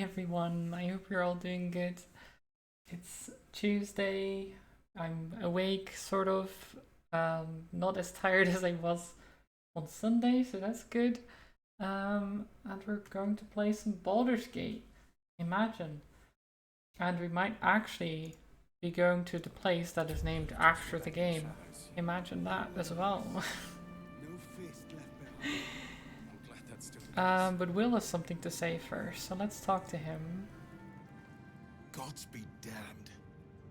everyone. I hope you're all doing good. It's Tuesday. I'm awake, sort of. Not as tired as I was on Sunday, so that's good. And we're going to play some Baldur's Gate. Imagine. And we might actually be going to the place that is named after the game. Imagine that as well. But Will has something to say first, so let's talk to him. Gods be damned.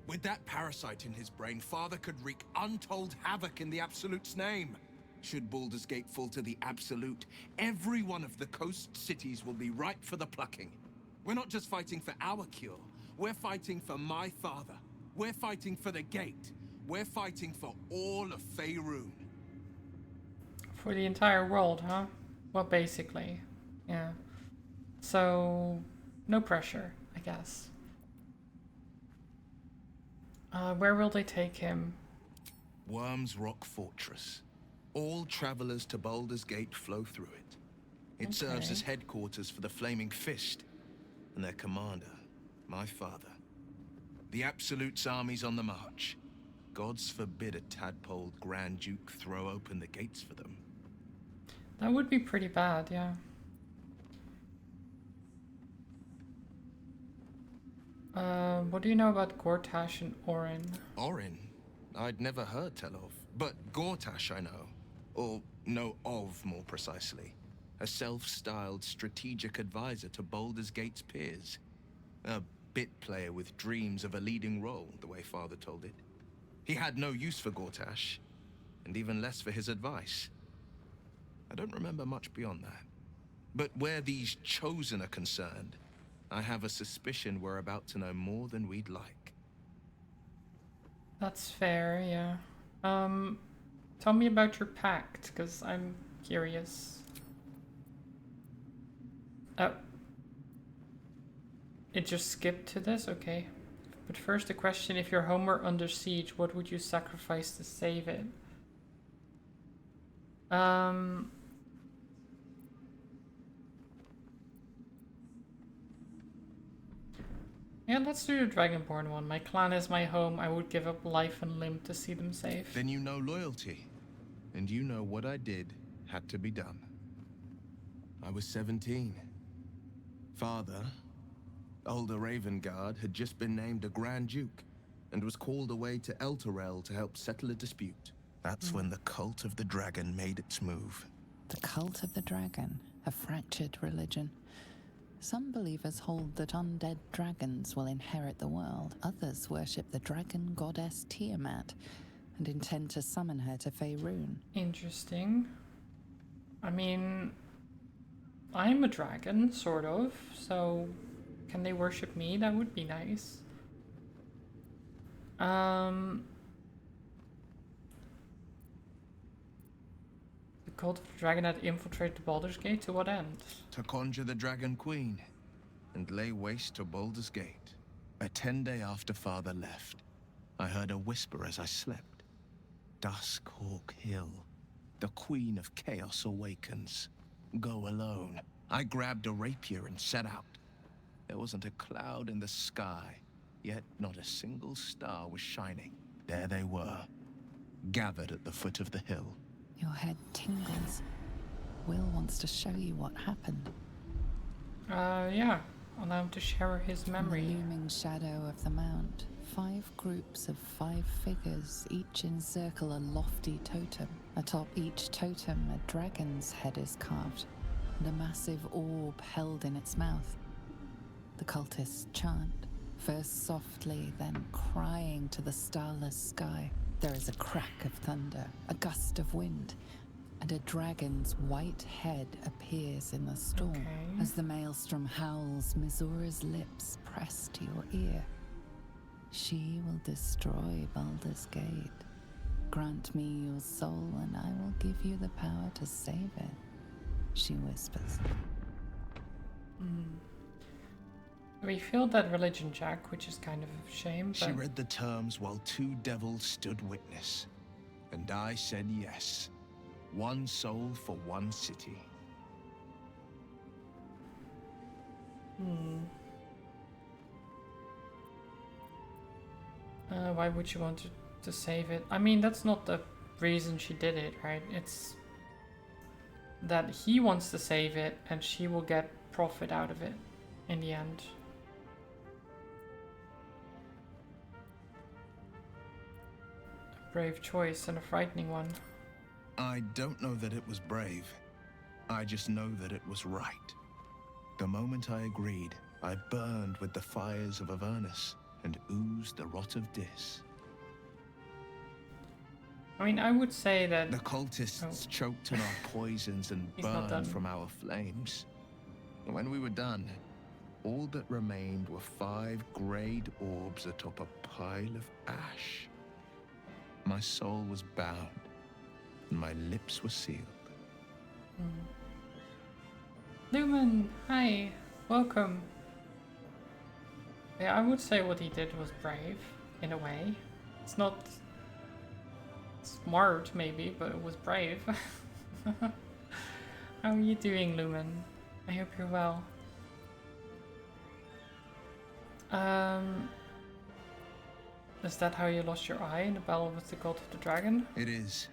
With that parasite in his brain, Father could wreak untold havoc in the Absolute's name. Should Baldur's Gate fall to the Absolute, every one of the coast cities will be ripe for the plucking. We're not just fighting for our cure, we're fighting for my father. We're fighting for the Gate. We're fighting for all of Faerun. For the entire world, huh? Well, basically. Yeah. So, no pressure, I guess. Where will they take him? Worm's Rock Fortress. All travelers to Baldur's Gate flow through it. It serves as headquarters for the Flaming Fist and their commander, my father. The Absolute's army's on the march. Gods forbid a tadpole Grand Duke throw open the gates for them. That would be pretty bad, yeah. What do you know about Gortash and Orin? Orin? I'd never heard tell of. But Gortash I know. Or know of, more precisely. A self-styled strategic advisor to Baldur's Gate's peers. A bit player with dreams of a leading role, the way Father told it. He had no use for Gortash, and even less for his advice. I don't remember much beyond that. But where these Chosen are concerned, I have a suspicion we're about to know more than we'd like. That's fair, yeah. Tell me about your pact, because I'm curious. Oh. It just skipped to this? Okay. But first the question, if your home were under siege, what would you sacrifice to save it? Yeah, let's do the Dragonborn one. My clan is my home. I would give up life and limb to see them safe. Then you know loyalty. And you know what I did had to be done. I was 17. Father, older Ravengard, had just been named a Grand Duke and was called away to Elturel to help settle a dispute. That's when the Cult of the Dragon made its move. The Cult of the Dragon, a fractured religion. Some believers hold that undead dragons will inherit the world. Others worship the dragon goddess Tiamat and intend to summon her to Faerun. Interesting. I mean, I'm a dragon, sort of, so can they worship me? That would be nice. The cult of the dragon had infiltrated Baldur's Gate. To what end? To conjure the Dragon Queen and lay waste to Baldur's Gate. A 10-day after Father left, I heard a whisper as I slept. Duskhawk Hill. The Queen of Chaos awakens. Go alone. I grabbed a rapier and set out. There wasn't a cloud in the sky, yet not a single star was shining. There they were, gathered at the foot of the hill. Your head tingles. Will wants to show you what happened. Yeah. Allow him to share his memory. In the looming shadow of the mount, 5 groups of 5 figures each encircle a lofty totem. Atop each totem, a dragon's head is carved, and a massive orb held in its mouth. The cultists chant, first softly, then crying to the starless sky. There is a crack of thunder, a gust of wind, and a dragon's white head appears in the storm. Okay. As the maelstrom howls, Mizura's lips press to your ear. She will destroy Baldur's Gate. Grant me your soul, and I will give you the power to save it, she whispers. We failed that religion check, which is kind of a shame, but... She read the terms while 2 devils stood witness. And I said yes. 1 soul for 1 city. Hmm. Why would you want to save it? I mean, that's not the reason she did it, right? It's that he wants to save it and she will get profit out of it in the end. A brave choice and a frightening one. I don't know that it was brave. I just know that it was right. The moment I agreed, I burned with the fires of Avernus and oozed the rot of Dis. I mean, I would say that... The cultists choked on our poisons and He's not done. burned from our flames. When we were done, all that remained were 5 greyed orbs atop a pile of ash. My soul was bound, and my lips were sealed. Lumen, hi, welcome. Yeah, I would say what he did was brave, in a way. It's not smart, maybe, but it was brave. How are you doing, Lumen? I hope you're well. Is that how you lost your eye in the battle with the god of the dragon? It is.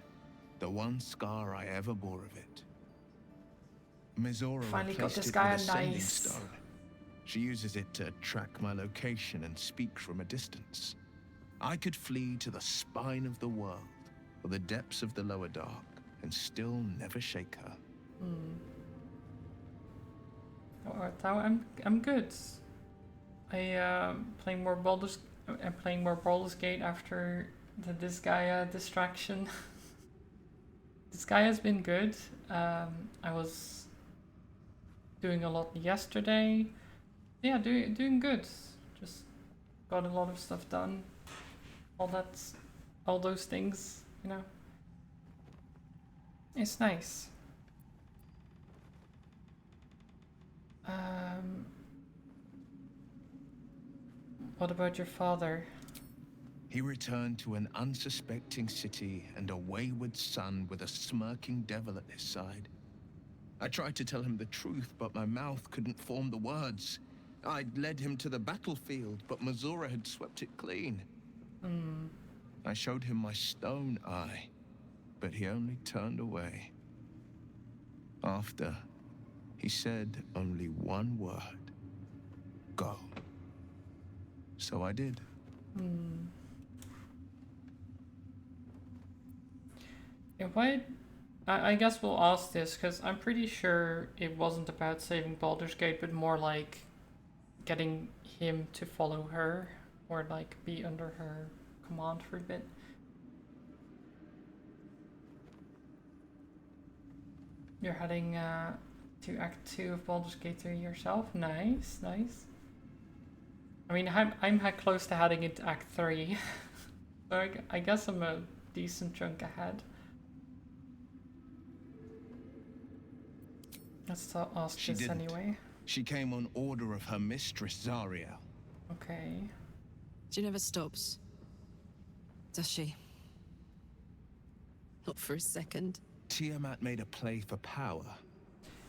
The one scar I ever bore of it. Mizora Finally got replaced this it guy with a a sending nice. stone. She uses it to track my location and speak from a distance. I could flee to the spine of the world, or the depths of the lower dark, and still never shake her. I'm good. I'm playing more Baldur's Gate after the Disgaea distraction. Disgaea has been good. I was doing a lot yesterday. Yeah, doing good. Just got a lot of stuff done. All those things, you know. It's nice. What about your father? He returned to an unsuspecting city and a wayward son with a smirking devil at his side. I tried to tell him the truth, but my mouth couldn't form the words. I'd led him to the battlefield, but Mizora had swept it clean. I showed him my stone eye, but he only turned away. After, he said only one word. Go. So I did. Yeah, I guess we'll ask this, because I'm pretty sure it wasn't about saving Baldur's Gate, but more like getting him to follow her, or like be under her command for a bit. You're heading to Act 2 of Baldur's Gate 3 yourself? Nice, nice. I mean, I'm close to heading into Act 3, so I guess I'm a decent chunk ahead. Let's ask She this didn't. anyway. She came on order of her mistress, Zariel. Okay. She never stops. Does she? Not for a second. Tiamat made a play for power.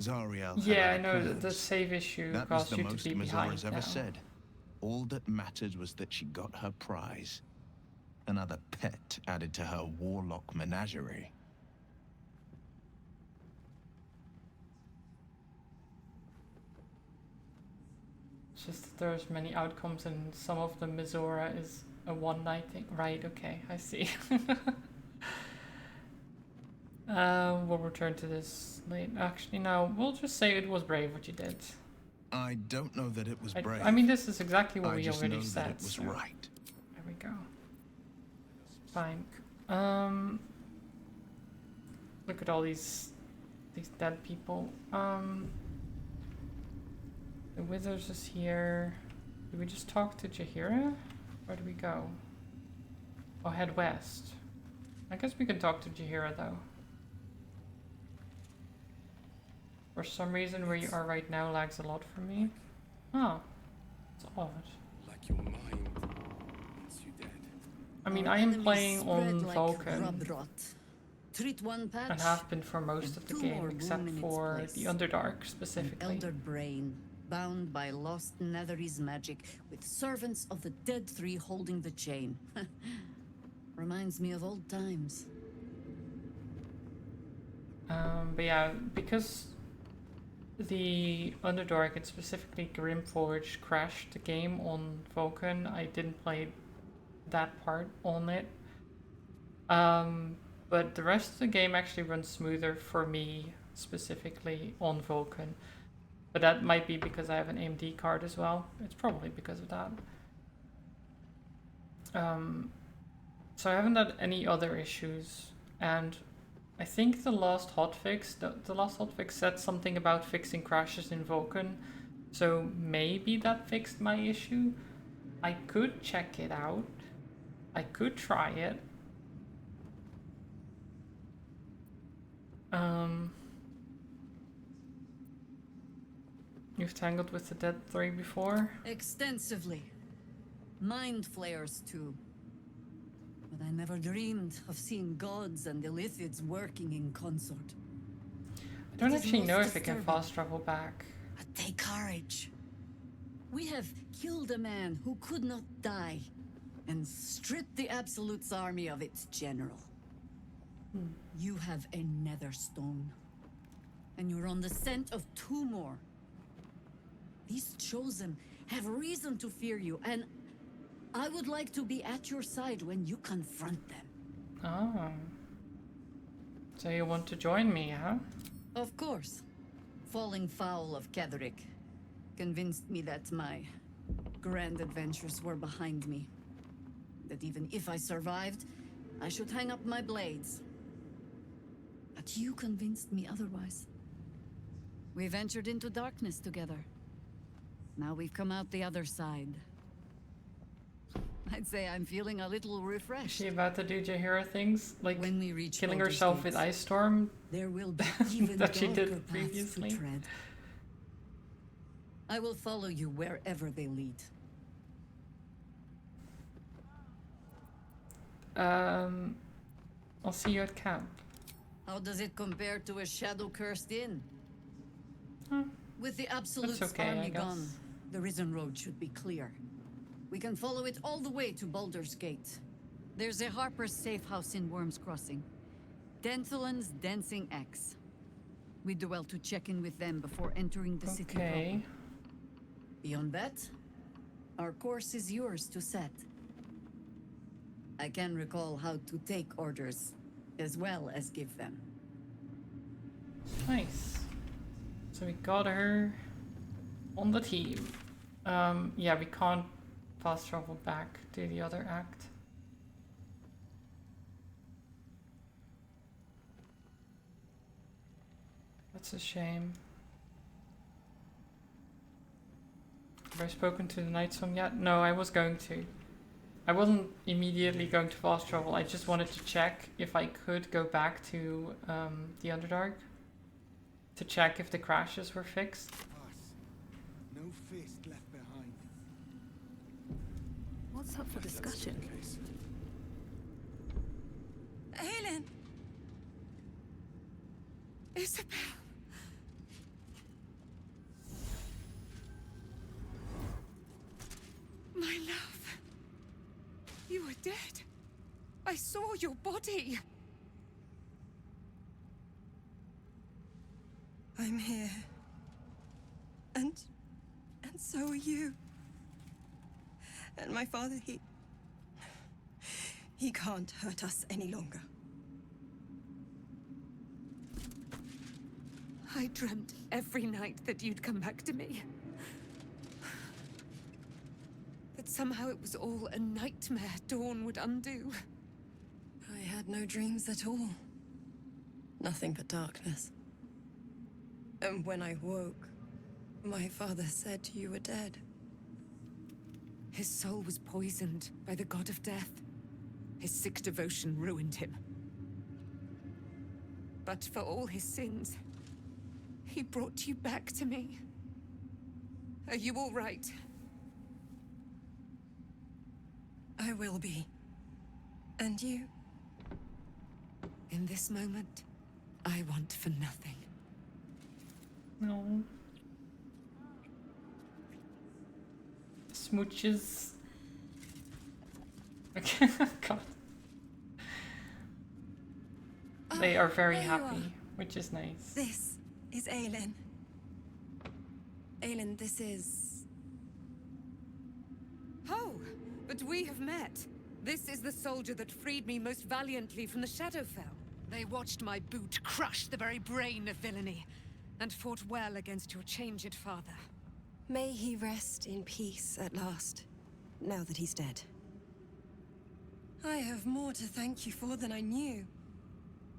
Zariel had Yeah, I other know plans. the save issue That was caused the you to most be Mizora's behind ever now. said. All that mattered was that she got her prize. Another pet added to her warlock menagerie. It's just that there's many outcomes and some of them Mizora is a one-night thing. Right, okay, I see. We'll return to this later. Actually, no, we'll just say it was brave what you did. I don't know that it was brave. I mean, this is exactly what I we just already know said. that it was so right. There we go. Fine. Look at all these dead people. The Wizards is here. Do we just talk to Jaheira? Where do we go? Oh, head west. I guess we can talk to Jaheira though. For some reason, where you are right now lags a lot for me. Oh, it's odd. Like your mind wants you dead. I mean, Our I am enemies playing on spread like Vulcan rub rot. Treat one patch, and have been for most and of the two game, more except bloom in its for place. the Underdark an specifically. elder brain bound by lost Netherese magic, with servants of the Dead Three holding the chain. Reminds me of old times. But yeah, because the Underdark and specifically Grimforge crashed the game on Vulcan, I didn't play that part on it. But the rest of the game actually runs smoother for me, specifically on Vulcan. But that might be because I have an AMD card as well. It's probably because of that. So I haven't had any other issues, and I think the last hotfix, the last hotfix said something about fixing crashes in Vulcan, so maybe that fixed my issue. I could check it out. I could try it. You've tangled with the Dead Three before? Extensively. Mind flayers, too. But I never dreamed of seeing gods and Illithids working in consort. I don't It is actually know most if I can disturbing. fast travel back. But take courage. We have killed a man who could not die, and stripped the Absolute's army of its general. You have a Netherstone, and you're on the scent of two more. These Chosen have reason to fear you, and I would like to be at your side when you confront them. Oh. So you want to join me, huh? Of course. Falling foul of Ketherick convinced me that my grand adventures were behind me. That even if I survived, I should hang up my blades. But you convinced me otherwise. We ventured into darkness together. Now we've come out the other side. I'd say I'm feeling a little Is refreshed. she about to do Jaheira things? Like When we reach killing Baldur's herself with Gates, Ice Storm? there will be even That she darker did paths previously? to tread. I will follow you wherever they lead. I'll see you at camp. How does it compare to a shadow-cursed inn? With the Absolute's okay, I army guess. gone, the Risen Road should be clear. We can follow it all the way to Baldur's Gate. There's a Harper's safe house in Worm's Crossing. Denthalen's Dancing X. We do well to check in with them before entering the city Okay. proper. Beyond that, our course is yours to set. I can recall how to take orders, as well as give them. Nice. So we got her on the team. Yeah, we can't fast travel back to the other act. That's a shame. Have I spoken to the Night Song yet? No, I was going to. I wasn't immediately going to fast travel. I just wanted to check if I could go back to the Underdark to check if the crashes were fixed. No fist left behind. What's up for discussion? Helen! Isabel! My love! You were dead. I saw your body. I'm here. And so are you. And my father, he can't hurt us any longer. I dreamt every night that you'd come back to me. That somehow it was all a nightmare Dawn would undo. I had no dreams at all. Nothing but darkness. And when I woke, my father said you were dead. His soul was poisoned by the god of death. His sick devotion ruined him. But for all his sins, he brought you back to me. Are you all right? I will be. And you? In this moment, I want for nothing. No. smooches. Okay, God. They are very there you happy, are. which is nice. This is Aelin. Aelin, this is... Oh, but we have met. This is the soldier that freed me most valiantly from the Shadowfell. They watched my boot crush the very brain of villainy, and fought well against your changed father. May he rest in peace at last, now that he's dead. I have more to thank you for than I knew.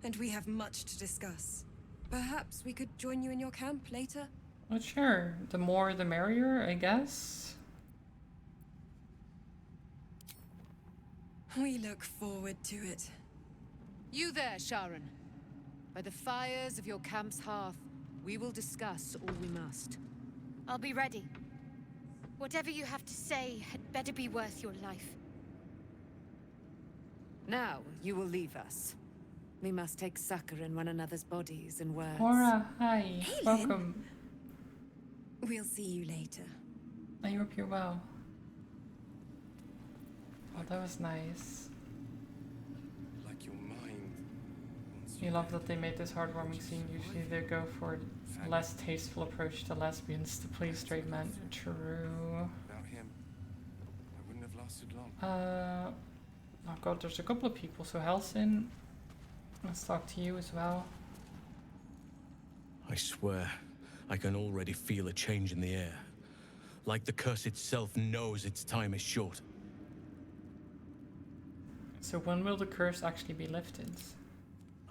And we have much to discuss. Perhaps we could join you in your camp later? Well, sure. The more the merrier, I guess. We look forward to it. You there, Sharon. By the fires of your camp's hearth, we will discuss all we must. I'll be ready. Whatever you have to say had better be worth your life. Now, you will leave us. We must take succor in one another's bodies and words. Aura, hi. Aelin. Welcome. We'll see you later. I hope you're well. Oh, that was nice. Like your mind. You love that they made this heartwarming scene. Usually they go for a less tasteful approach to lesbians to please straight men. True. Without him, I wouldn't have lasted long. Oh god, there's a couple of people. So Halsin, let's talk to you as well. I swear, I can already feel a change in the air. Like the curse itself knows its time is short. So when will the curse actually be lifted?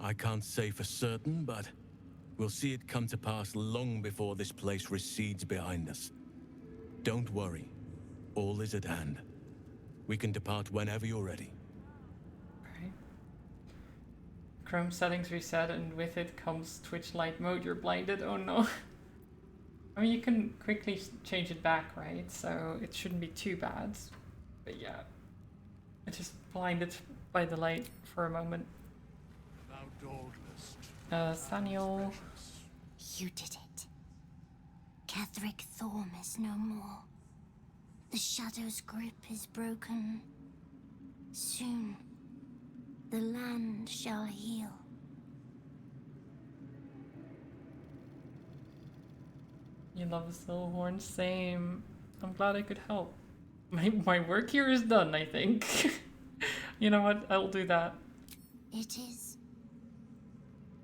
I can't say for certain, but we'll see it come to pass long before this place recedes behind us. Don't worry. All is at hand. We can depart whenever you're ready. Right. Chrome settings reset, and with it comes Twitch light mode. You're blinded. Oh no. I mean, you can quickly change it back, right? So it shouldn't be too bad. But yeah, I just blinded by the light for a moment. Saniel. You did it. Catherick Thorm is no more. The Shadow's grip is broken. Soon, the land shall heal. You love a still horn, same. I'm glad I could help. My work here is done, I think. You know what? I'll do that. It is.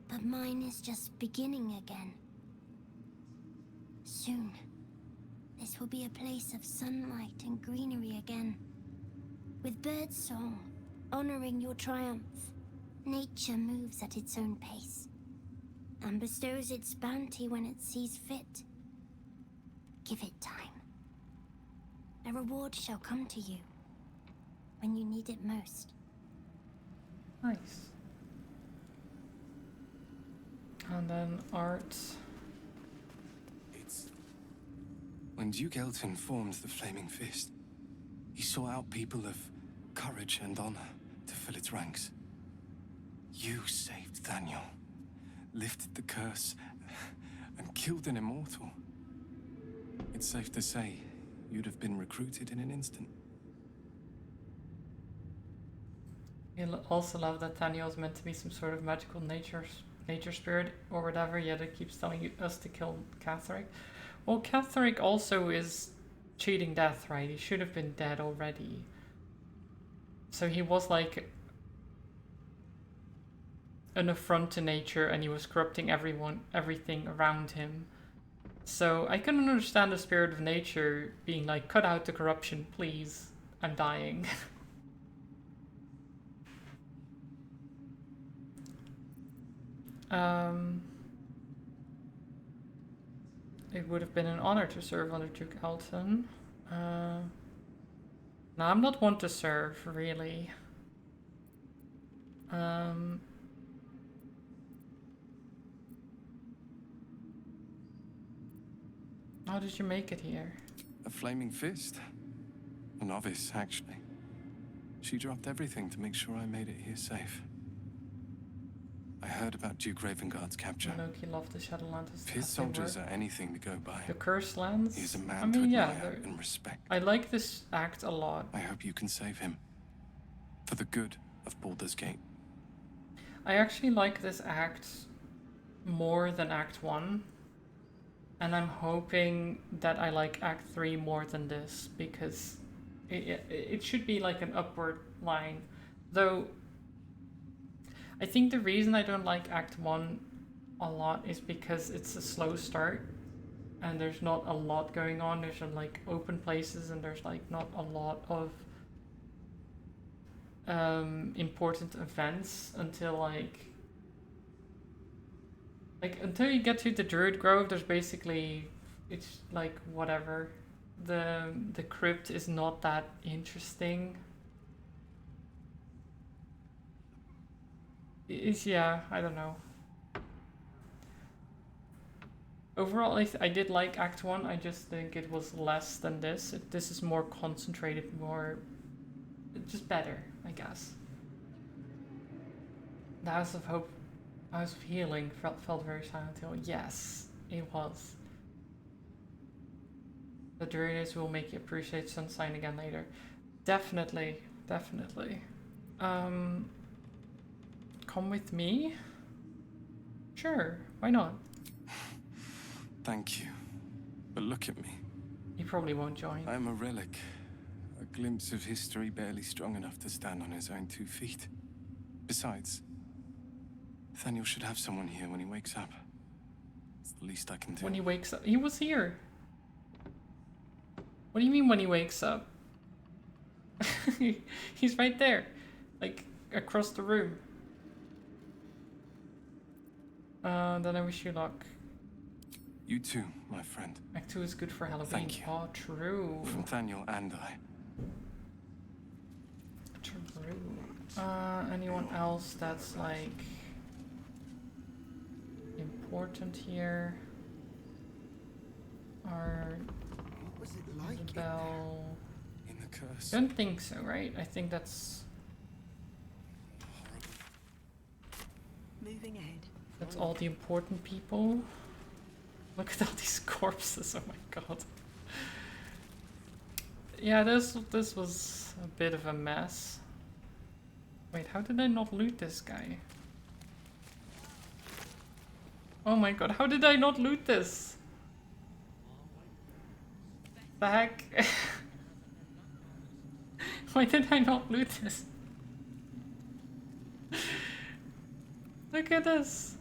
But mine is just beginning again. Soon, this will be a place of sunlight and greenery again. With birdsong, honoring your triumph. Nature moves at its own pace, and bestows its bounty when it sees fit. Give it time. A reward shall come to you, when you need it most. Nice. And then art. It's... When Duke Elton formed the Flaming Fist, he sought out people of courage and honor to fill its ranks. You saved Daniel, lifted the curse, and killed an immortal. It's safe to say, you'd have been recruited in an instant. You also love that Daniel's meant to be some sort of magical nature spirit or whatever, yet it keeps telling us to kill Catherick. Well, Catherick also is cheating death, right? He should have been dead already. So he was like an affront to nature, and he was corrupting everything around him. So I can understand the spirit of nature being like, cut out the corruption, please. I'm dying. It would have been an honor to serve under Duke Elton. No, I'm not one to serve, really. How did you make it here? A Flaming Fist? A novice, actually. She dropped everything to make sure I made it here safe. I heard about Duke Ravengard's capture. Loki loved the Shadowlands. If his soldiers are anything to go by, the Cursed Lands. he's a man I mean, to yeah, admire and respect. I like this act a lot. I hope you can save him. For the good of Baldur's Gate. I actually like this act more than Act 1. And I'm hoping that I like Act 3 more than this, because it should be like an upward line. Though, I think the reason I don't like Act 1 a lot is because it's a slow start. And there's not a lot going on. There's some like open places and there's like not a lot of important events until like until you get to the Druid Grove. There's basically, it's like whatever. The crypt is not that interesting. It's, yeah, I don't know. Overall, I did like Act 1, I just think it was less than this. This is more concentrated, more... just better, I guess. The House of Hope, House of Healing felt very Silent Hill. Yes, it was. The Druids will make you appreciate Sunshine again later. Definitely, definitely. Come with me? Sure, why not? Thank you. But look at me. He probably won't join. I'm a relic. A glimpse of history barely strong enough to stand on his own 2 feet. Besides, Nathaniel should have someone here when he wakes up. It's the least I can do. When he wakes up? He was here. What do you mean when he wakes up? He's right there. Like, across the room. Then I wish you luck. You too, my friend. Act 2 is good for Halloween. Thank you. Oh, true. From Nathaniel and I. True. Anyone else that's like important here? Or What was it like? Isabel? In the curse. Don't think so, right? I think that's Moving ahead. that's all the important people. Look at all these corpses, oh my god. Yeah, this was a bit of a mess. Wait, how did I not loot this guy? Oh my god, how did I not loot this? The heck? Why did I not loot this? Look at this.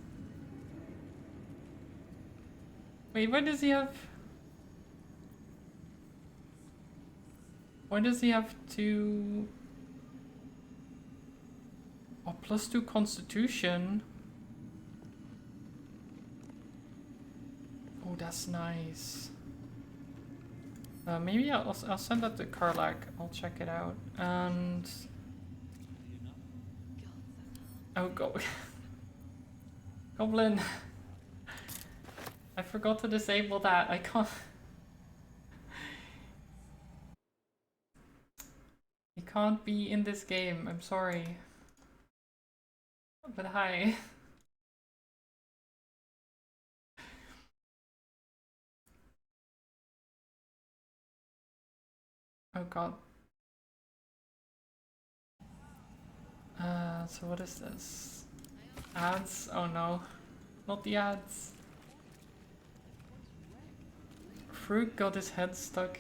Wait, why does he have... Why does he have two... Oh, +2 constitution? Oh, that's nice. Maybe I'll send that to Karlak. I'll check it out. And... Oh, Goblin. I forgot to disable that. I can't... You can't be in this game. I'm sorry. But hi. Oh god. So what is this? Ads? Oh no. Not the ads. Frug got his head stuck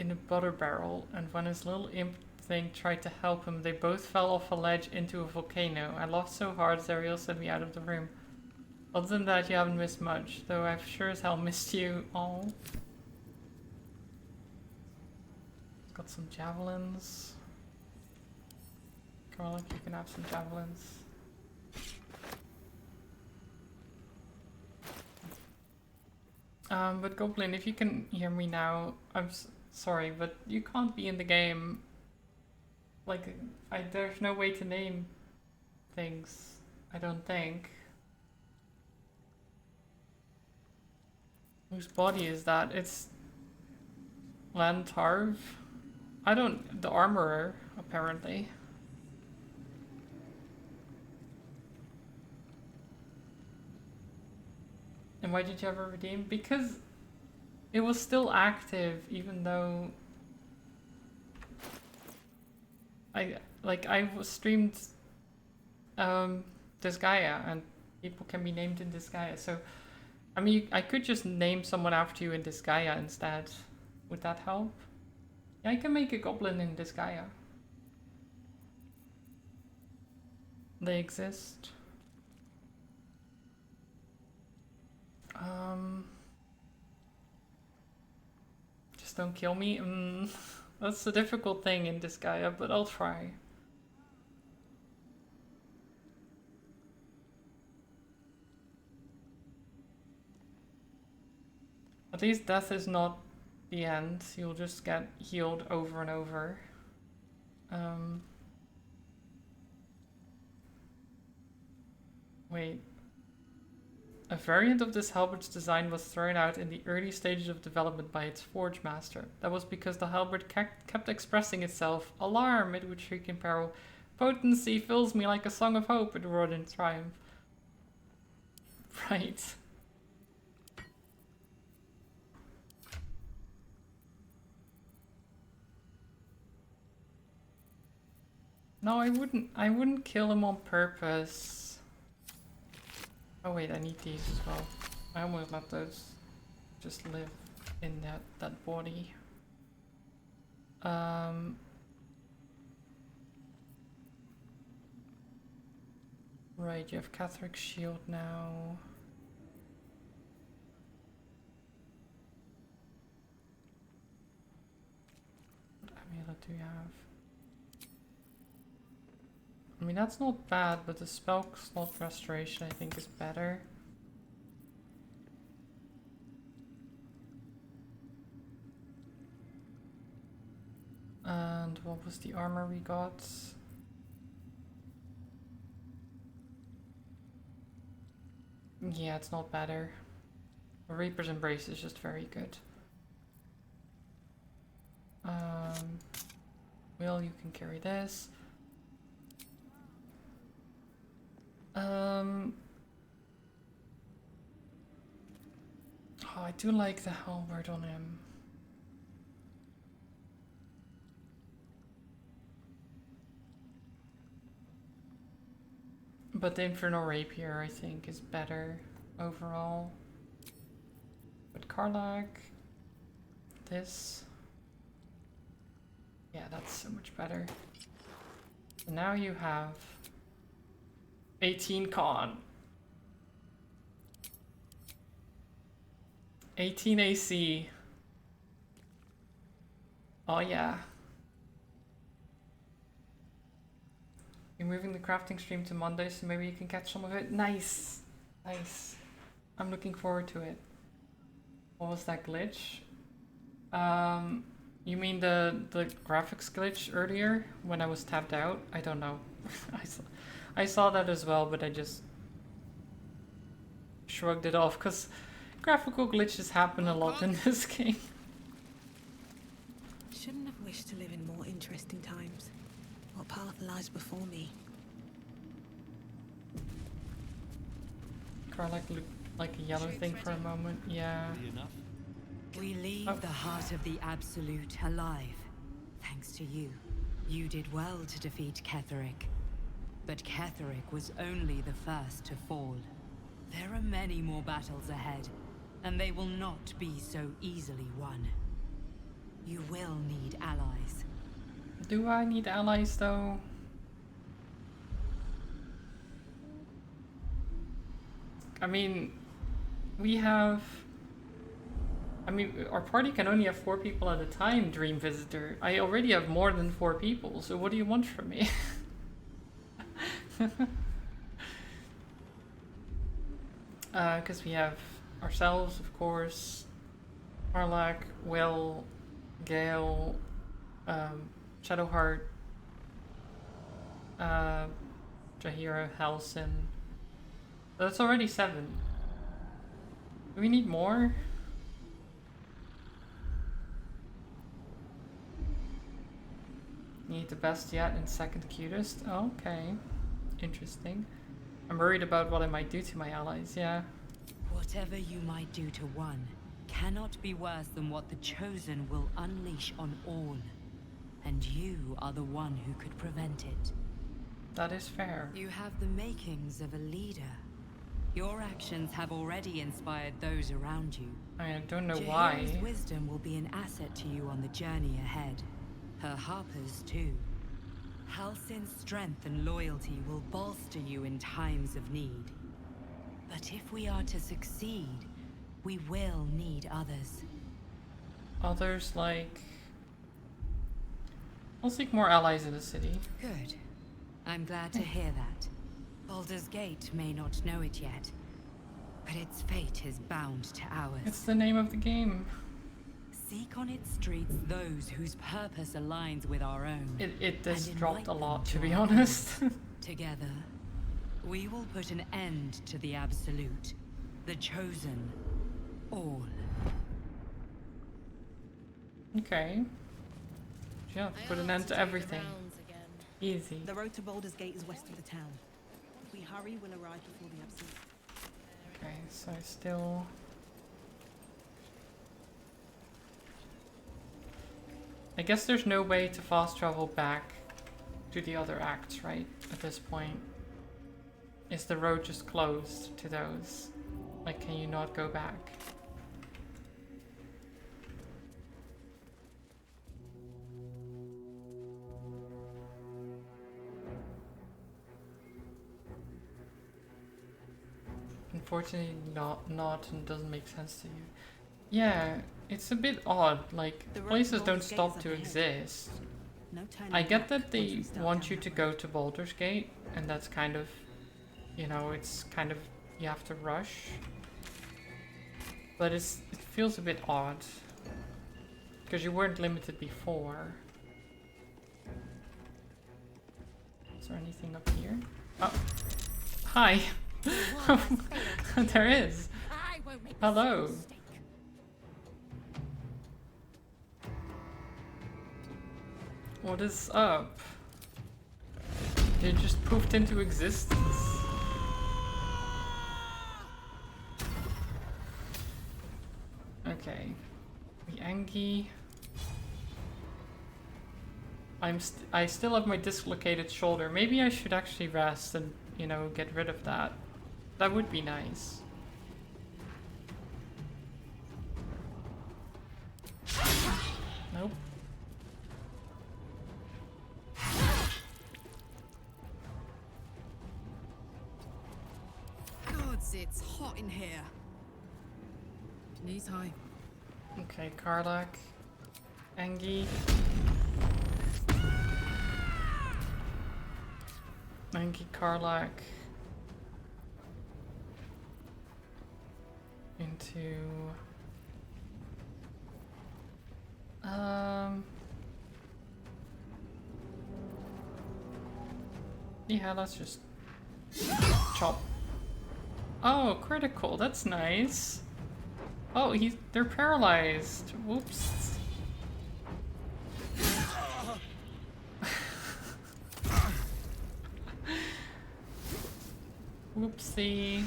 in a butter barrel, and when his little imp thing tried to help him, they both fell off a ledge into a volcano. I laughed so hard Zariel sent me out of the room. Other than that, you haven't missed much, though I've sure as hell missed you all. Got some javelins. Garlic, you can have some javelins. But Goblin, if you can hear me now, I'm sorry, but you can't be in the game. Like, there's no way to name things, I don't think. Whose body is that? It's Lantarv? The armorer, apparently. And why did you ever redeem? Because it was still active, even though I was streamed Disgaea, and people can be named in Disgaea. So, I mean, I could just name someone after you in Disgaea instead. Would that help? Yeah, I can make a goblin in Disgaea. They exist. Just don't kill me. That's a difficult thing in Disgaea, but I'll try. At least death is not the end. You'll just get healed over and over. Wait. A variant of this halberd's design was thrown out in the early stages of development by its forge master. That was because the halberd kept expressing itself. Alarm! It would shriek in peril. Potency fills me like a song of hope, it roared in triumph. Right. No, I wouldn't kill him on purpose. Oh wait, I need these as well. I almost let those just live in that body. Right, you have Catheric shield now. What amulet do you have? I mean, that's not bad, but the spell slot restoration I think is better. And what was the armor we got? Yeah, it's not better. The Reaper's Embrace is just very good. Will, you can carry this. Oh, I do like the halberd on him. But the Infernal Rapier, I think, is better overall. But Karlach, this. Yeah, that's so much better. So now you have 18 con. 18 AC. Oh yeah. You're moving the crafting stream to Monday, so maybe you can catch some of it. Nice! Nice. I'm looking forward to it. What was that glitch? You mean the graphics glitch earlier when I was tapped out? I don't know. I saw that as well, but I just shrugged it off because graphical glitches happen a lot in this game. Shouldn't have wished to live in more interesting times. What path lies before me? Karlach looked like a yellow thing for a moment. Yeah. We leave the heart of the Absolute alive. Thanks to you. You did well to defeat Ketheric. But Ketheric was only the first to fall. There are many more battles ahead, and they will not be so easily won. You will need allies. Do I need allies though? I mean, we have... I mean, our party can only have 4 people at a time, Dream Visitor. I already have more than 4 people, so what do you want from me? Because we have ourselves, of course, Karlach, Will, Gale, Shadowheart, Jaheira, Halsin. That's already 7. Do we need more? Need the best yet and second cutest? Oh, okay. Interesting. I'm worried about what I might do to my allies, yeah. Whatever you might do to one cannot be worse than what the Chosen will unleash on all. And you are the one who could prevent it. That is fair. You have the makings of a leader. Your actions have already inspired those around you. I don't know Jaheira's why. wisdom will be an asset to you on the journey ahead. Her Harper's too. Halsin's strength and loyalty will bolster you in times of need. But if we are to succeed, we will need others. Others like... I'll seek more allies in the city. Good. I'm glad to hear that. Baldur's Gate may not know it yet, but its fate is bound to ours. It's the name of the game. Seek on its streets those whose purpose aligns with our own. It just and dropped a invite lot, them to be our honest. cause. Together, we will put an end to the Absolute, the Chosen, all. Okay. Yeah, put an end to everything. Easy. The road to Baldur's Gate is west of the town. If we hurry, we'll arrive before the Absolute. Okay, so still... I guess there's no way to fast travel back to the other acts, right? At this point. Is the road just closed to those? Like, can you not go back? Unfortunately, not, and doesn't make sense to you. Yeah, it's a bit odd. Like, places don't stop to exist. I get that they want you to go to Baldur's Gate, and that's kind of, you know, it's kind of, you have to rush. But it feels a bit odd. Because you weren't limited before. Is there anything up here? Oh. Hi! There is! Hello! What is up? They just poofed into existence. Okay. The Angie. I still have my dislocated shoulder. Maybe I should actually rest and, you know, get rid of that. That would be nice. Nope. Gods, it's hot in here. Knees high. Okay, Karlak. Angie. Angie, Karlak. Into... Yeah, let's just chop. Oh, critical. That's nice. Oh, they're paralyzed. Whoops. Whoopsie.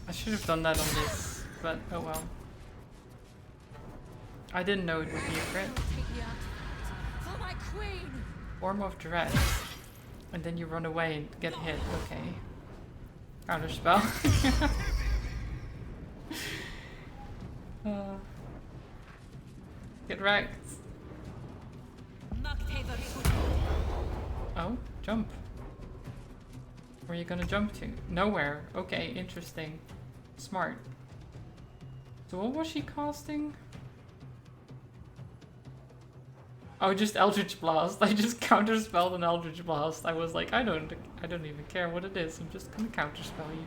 I should have done that on this, but oh well. I didn't know it would be a crit. For my queen! Form of dread. And then you run away and get hit. Okay. Counter spell. Get wrecked. Oh, jump. Where are you gonna jump to? Nowhere. Okay, interesting. Smart. So what was she casting? Oh, just Eldritch Blast. I just counterspelled an Eldritch Blast. I was like, I don't even care what it is. I'm just gonna counterspell you.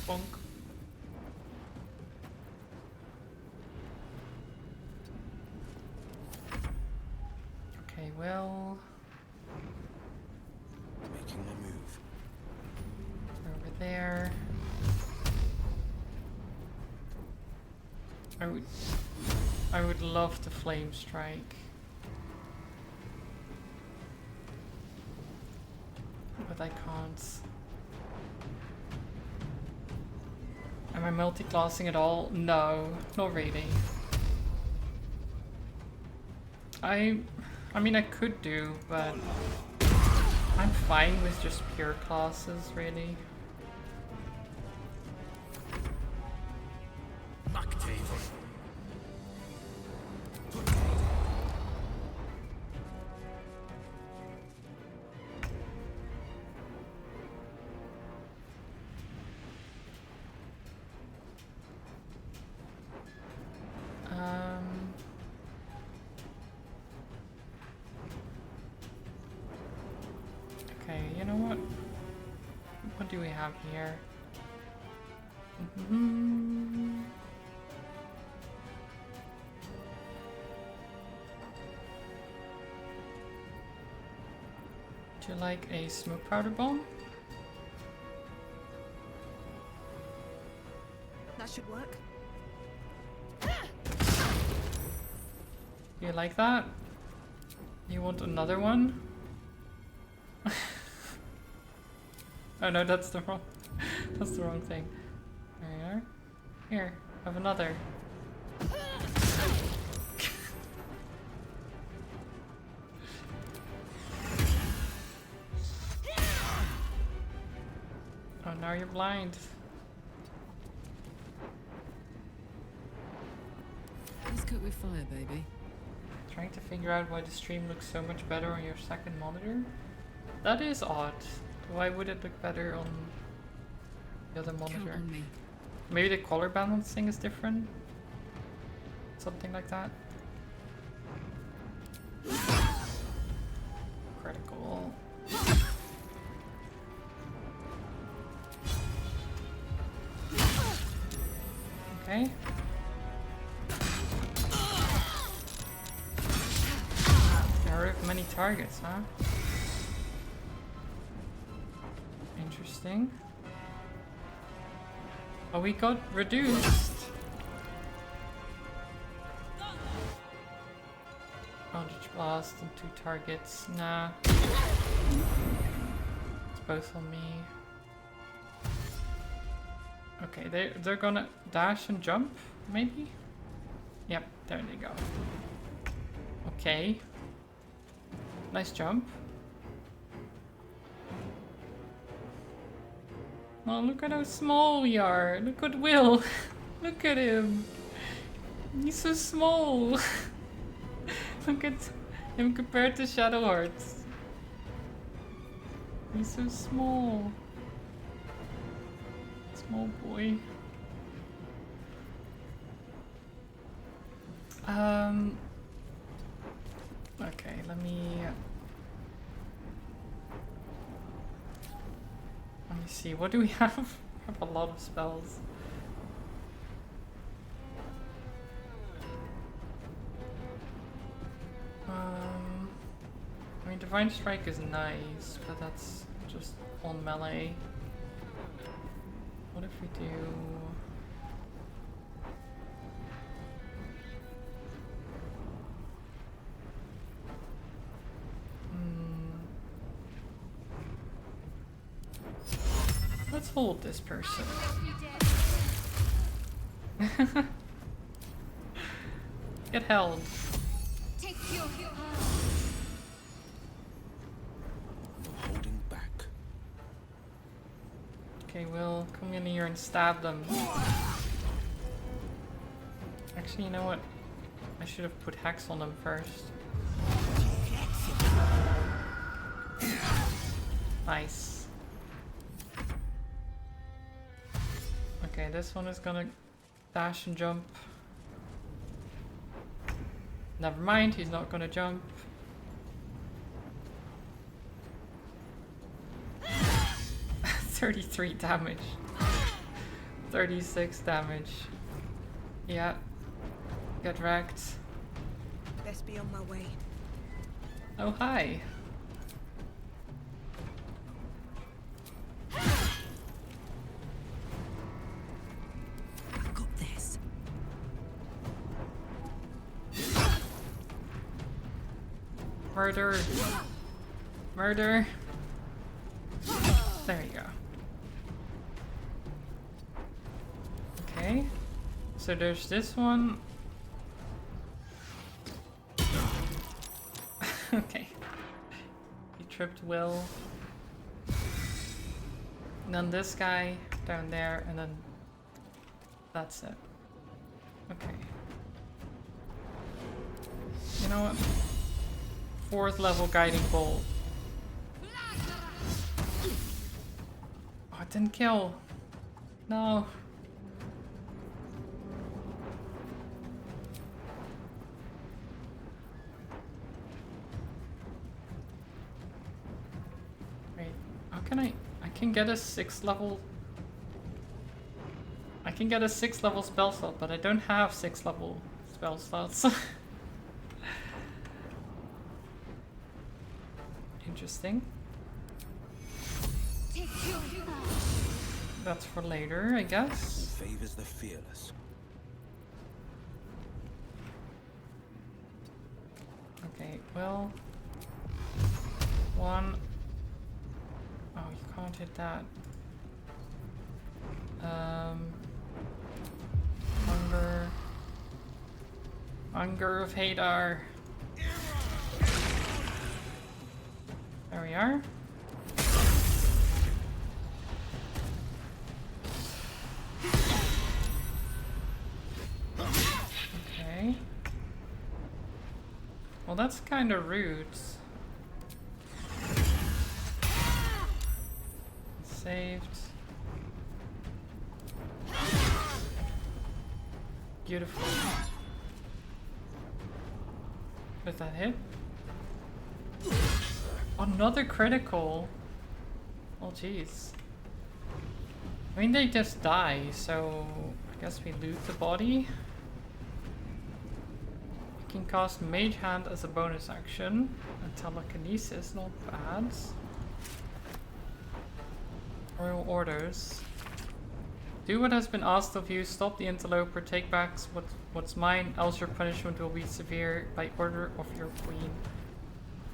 Bonk. Okay, well, Making my move. over there. I would love to flame strike. But I can't. Am I multi-classing at all? No, not really. I mean I could do, but I'm fine with just pure classes, really. Okay, you know what? What do we have here? Would you like a smoke powder bomb? That should work. Do you like that? You want another one? Oh no, that's the wrong thing. There you are. Here, have another. Oh, now you're blind. Let's cook with fire, baby. Trying to figure out why the stream looks so much better on your second monitor. That is odd. Why would it look better on the other monitor? Count on me. Maybe the color balancing is different? Something like that? Critical. Okay. There are many targets, huh? Interesting. Oh, we got reduced. Eldritch Blast and 2 targets. Nah. It's both on me. Okay, they're gonna dash and jump, maybe? Yep, there they go. Okay. Nice jump. Oh, look at how small we are. Look at Will. Look at him. He's so small. Look at him compared to Shadowhearts. He's so small. Small boy. Okay, let me see. What do we have? We have a lot of spells. I mean, Divine Strike is nice, but that's just on melee. What if we do... Let's hold this person. Get held. Holding back. Okay, Will, come in here and stab them. Actually, you know what? I should have put Hex on them first. Nice. Okay, this one is gonna dash and jump. Never mind, he's not gonna jump. 33 damage. 36 damage. Yeah. Get wrecked. Best be on my way. Oh, hi. I've got this. Murder. Murder. There you go. Okay. So there's this one. Okay. He tripped Will. And then this guy down there, and then that's it. Okay. You know what? 4th level guiding bolt. Oh, it didn't kill. No. Wait, how can I can get a 6th level. I can get a 6th level spell slot, but I don't have 6th level spell slots. Interesting. That's for later, I guess. Favors the fearless. Okay, well, 1. Oh, you can't hit that. Hunger. Hunger of Hadar. There we are. Okay. Well, that's kind of rude. Saved. Beautiful. Does that hit? Another critical. Oh jeez. I mean, they just die, so I guess we loot the body. We can cast Mage Hand as a bonus action, and Telekinesis, not bad. Royal Orders. Do what has been asked of you, stop the interloper, take back what's mine, else your punishment will be severe by order of your queen.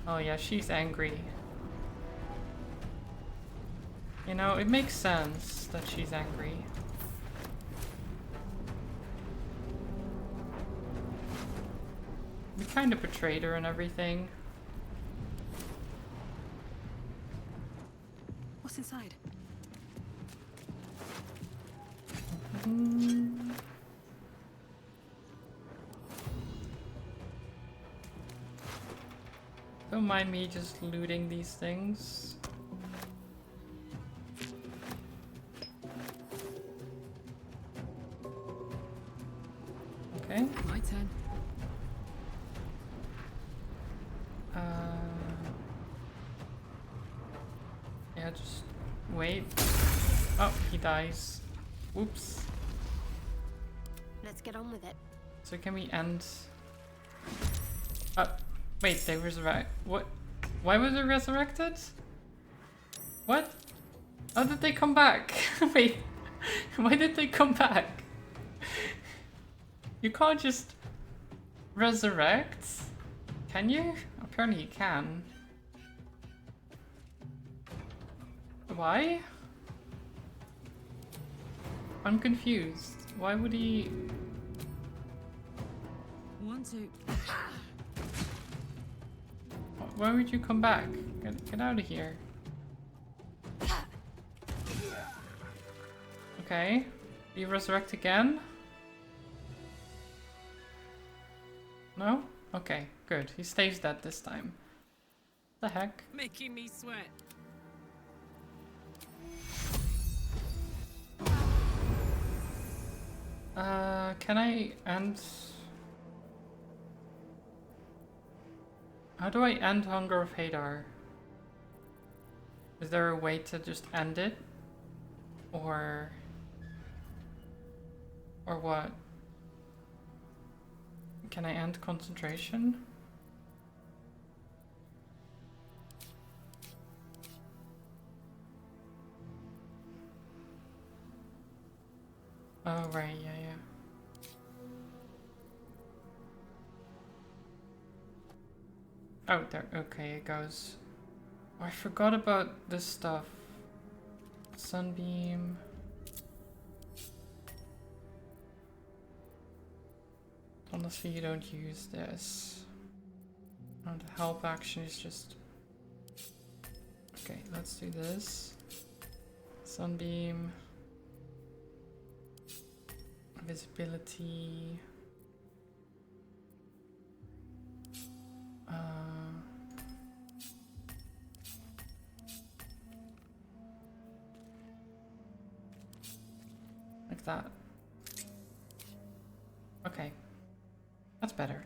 Oh yeah, she's angry. You know, it makes sense that she's angry. We kind of betrayed her and everything. What's inside? Don't mind me just looting these things. Okay. My turn. Yeah, just wait. Oh, he dies. Whoops. Let's get on with it. So can we end? Wait, they resurrect. What? Why was it resurrected? What? How did they come back? Wait, why did they come back? You can't just resurrect, can you? Apparently you can. Why? I'm confused. Why would he? 1, 2. Why would you come back? Get out of here. Okay. You resurrect again? No? Okay, good. He stays dead this time. The heck? Making me sweat. Can I end? How do I end Hunger of Hadar? Is there a way to just end it? Or what? Can I end concentration? Oh, right, yeah, yeah. Oh, there, okay, it goes. Oh, I forgot about this stuff. Sunbeam. Honestly, you don't use this. Oh, the help action is just... Okay, let's do this. Sunbeam. Visibility. Like that. Okay. That's better.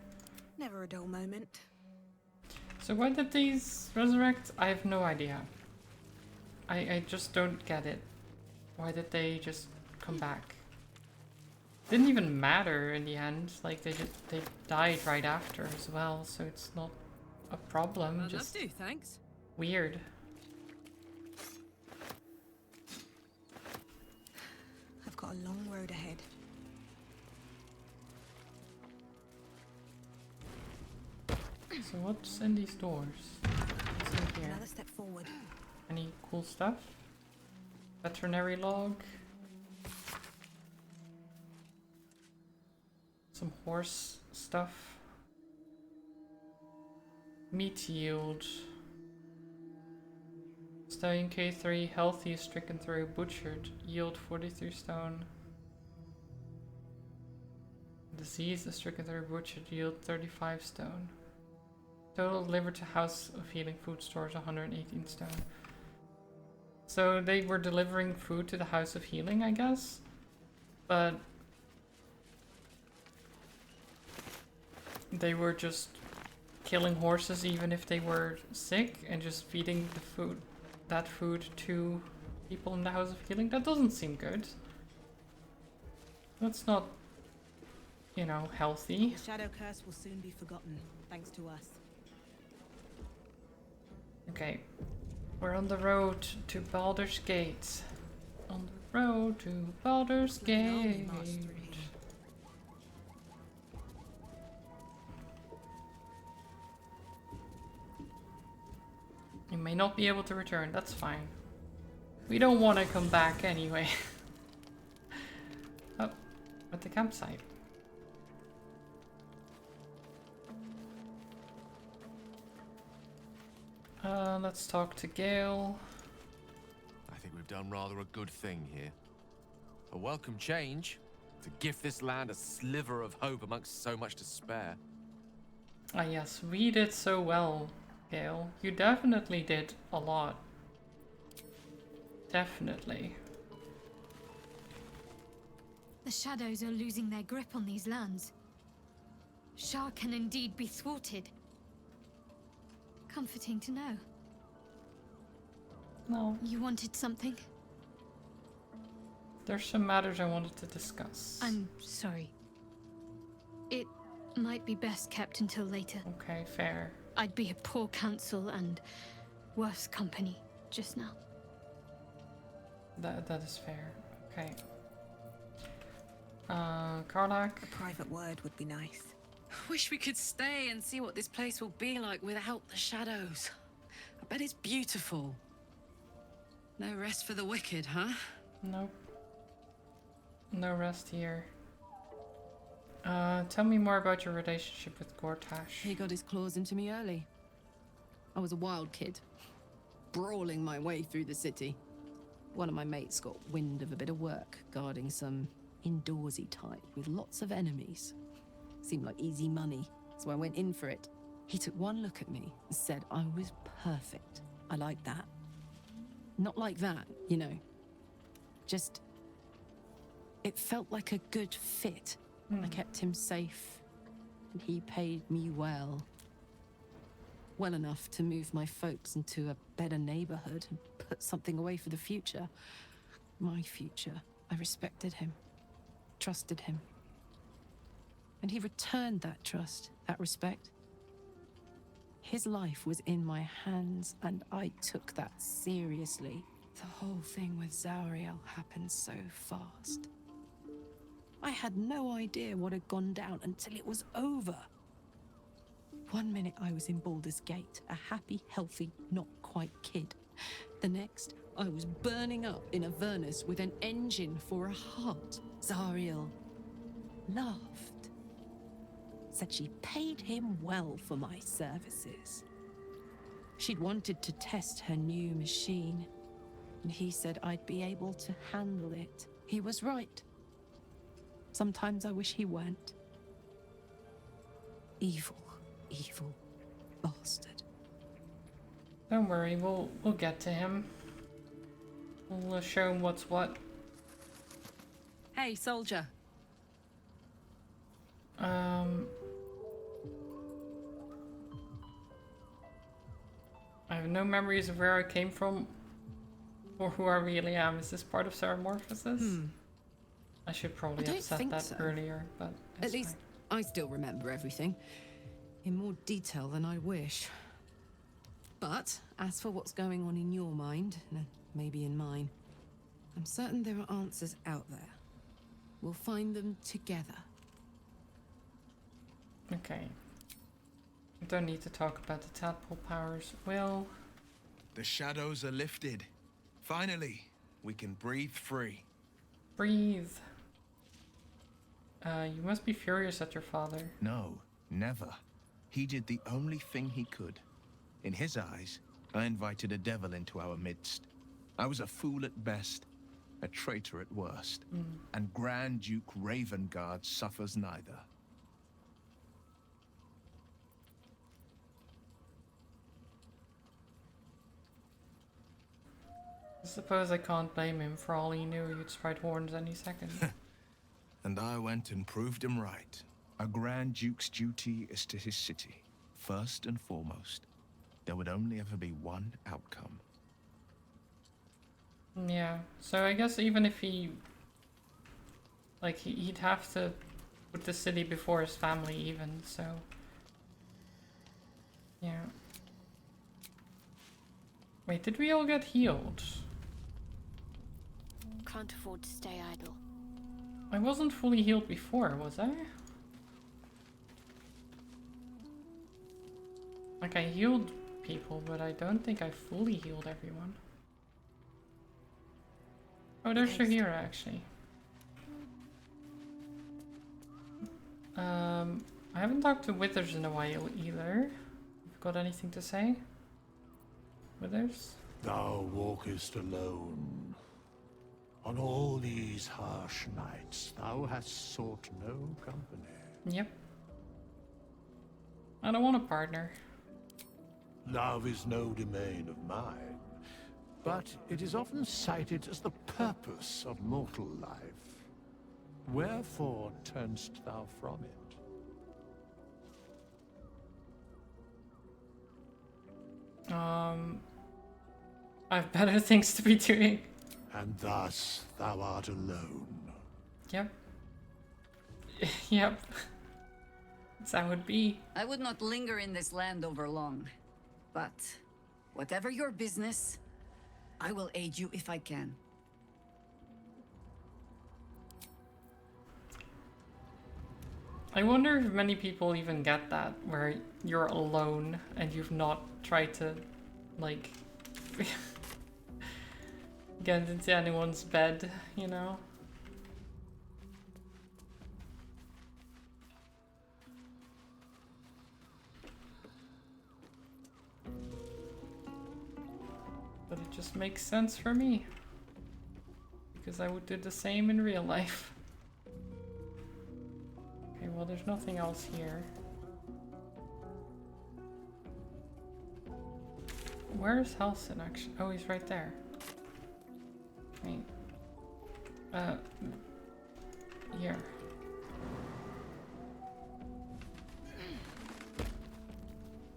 Never a dull moment. So why did these resurrect? I have no idea. I just don't get it. Why did they just come back? Didn't even matter in the end. Like they died right after as well, so it's not a problem. I'd Just love to, thanks. weird. I've got a long road ahead. So what's in these doors? What's in here? Another step forward. Any cool stuff? Veterinary log. Some horse stuff. Meat yield. Stallion K3, healthy, stricken through, butchered, yield 43 stone. Disease, stricken through, butchered, yield 35 stone. Total delivered to House of Healing food stores 118 stone. So they were delivering food to the House of Healing, I guess? But they were just killing horses even if they were sick and just feeding the food, that food to people in the House of Healing. That doesn't seem good. That's not, you know, healthy. The shadow curse will soon be forgotten, thanks to us. Okay, we're on the road to Baldur's Gate. On the road to Baldur's Gate. You may not be able to return, that's fine. We don't want to come back anyway. Oh, at the campsite. Let's talk to Gale. I think we've done rather a good thing here. A welcome change to give this land a sliver of hope amongst so much despair. Ah yes, we did so well, Gale. You definitely did a lot. Definitely. The shadows are losing their grip on these lands. Shah can indeed be thwarted. Comforting to know. No. You wanted something? There's some matters I wanted to discuss. I'm sorry. It might be best kept until later. Okay, fair. I'd be a poor counsel and worse company just now. That is fair. Okay. Karlak. A private word would be nice. Wish we could stay and see what this place will be like without the shadows. I bet it's beautiful. No rest for the wicked, huh? Nope. No rest here. Tell me more about your relationship with Gortash. He got his claws into me early. I was a wild kid, brawling my way through the city. One of my mates got wind of a bit of work guarding some indoorsy type with lots of enemies. Seemed like easy money, so I went in for it. He took one look at me and said I was perfect. I like that. Not like that, you know. Just... it felt like a good fit. I kept him safe, and he paid me well. Well enough to move my folks into a better neighborhood and put something away for the future. My future. I respected him, trusted him. And he returned that trust, that respect. His life was in my hands, and I took that seriously. The whole thing with Zauriel happened so fast. I had no idea what had gone down until it was over. 1 minute I was in Baldur's Gate, a happy, healthy, not quite kid. The next, I was burning up in Avernus with an engine for a heart. Zariel laughed. Said she paid him well for my services. She'd wanted to test her new machine, and he said I'd be able to handle it. He was right. Sometimes I wish he weren't. Evil, evil bastard. Don't worry, we'll get to him. We'll show him what's what. Hey, soldier. I have no memories of where I came from or who I really am. Is this part of Ceramorphosis? I should probably have said that so. earlier, but At least I still remember everything. In more detail than I wish. But as for what's going on in your mind, and maybe in mine, I'm certain there are answers out there. We'll find them together. Okay. We don't need to talk about the tadpole powers. Well, The shadows are lifted. Finally, we can breathe free. breathe. You must be furious at your father. No, never. He did the only thing he could. In his eyes, I invited a devil into our midst. I was a fool at best, a traitor at worst. And Grand Duke Ravengard suffers neither. I suppose I can't blame him. For all he knew, you'd spread horns any second. And I went and proved him right. A Grand Duke's duty is to his city, first and foremost. There would only ever be one outcome. Yeah, so I guess even if he... Like, he'd have to put the city before his family even, so... Yeah. Wait, did we all get healed? Can't afford to stay idle. I wasn't fully healed before, was I? Like, I healed people, but I don't think I fully healed everyone. Oh, there's Shahira, actually. I haven't talked to Withers in a while either. Got anything to say? Withers? Thou walkest alone. On all these harsh nights, thou hast sought no company. Yep. I don't want a partner. Love is no domain of mine, but it is often cited as the purpose of mortal life. Wherefore turnst thou from it? I have better things to be doing. And thus thou art alone. Yep. Yep. That's how it would be. I would not linger in this land over long. But whatever your business, I will aid you if I can. I wonder if many people even get that, where you're alone and you've not tried to, like, get into anyone's bed, you know? But it just makes sense for me. Because I would do the same in real life. Okay, well, there's nothing else here. Where's Halsin actually? Oh, he's right there. Wait. Here.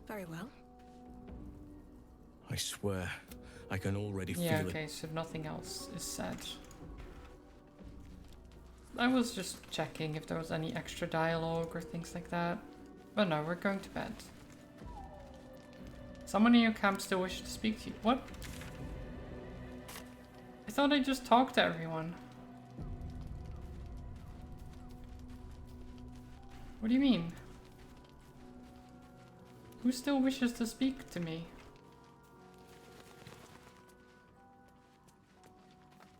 Very well. I swear, I can already Yeah, feel okay, it. so nothing else is said. I was just checking if there was any extra dialogue or things like that. But no, we're going to bed. Someone in your camp still wishes to speak to you. What? I thought I just talked to everyone. What do you mean? Who still wishes to speak to me?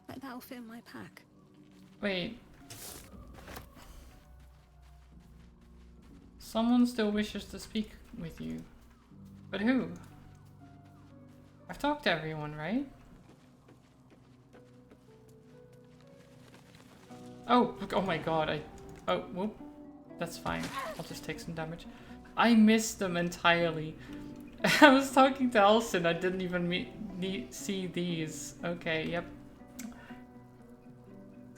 Like that'll fit in my pack. Wait. Someone still wishes to speak with you. But who? I've talked to everyone, right? Oh, oh my god, oh, whoop. That's fine. I'll just take some damage. I missed them entirely. I was talking to Elson, I didn't even see these. Okay, yep.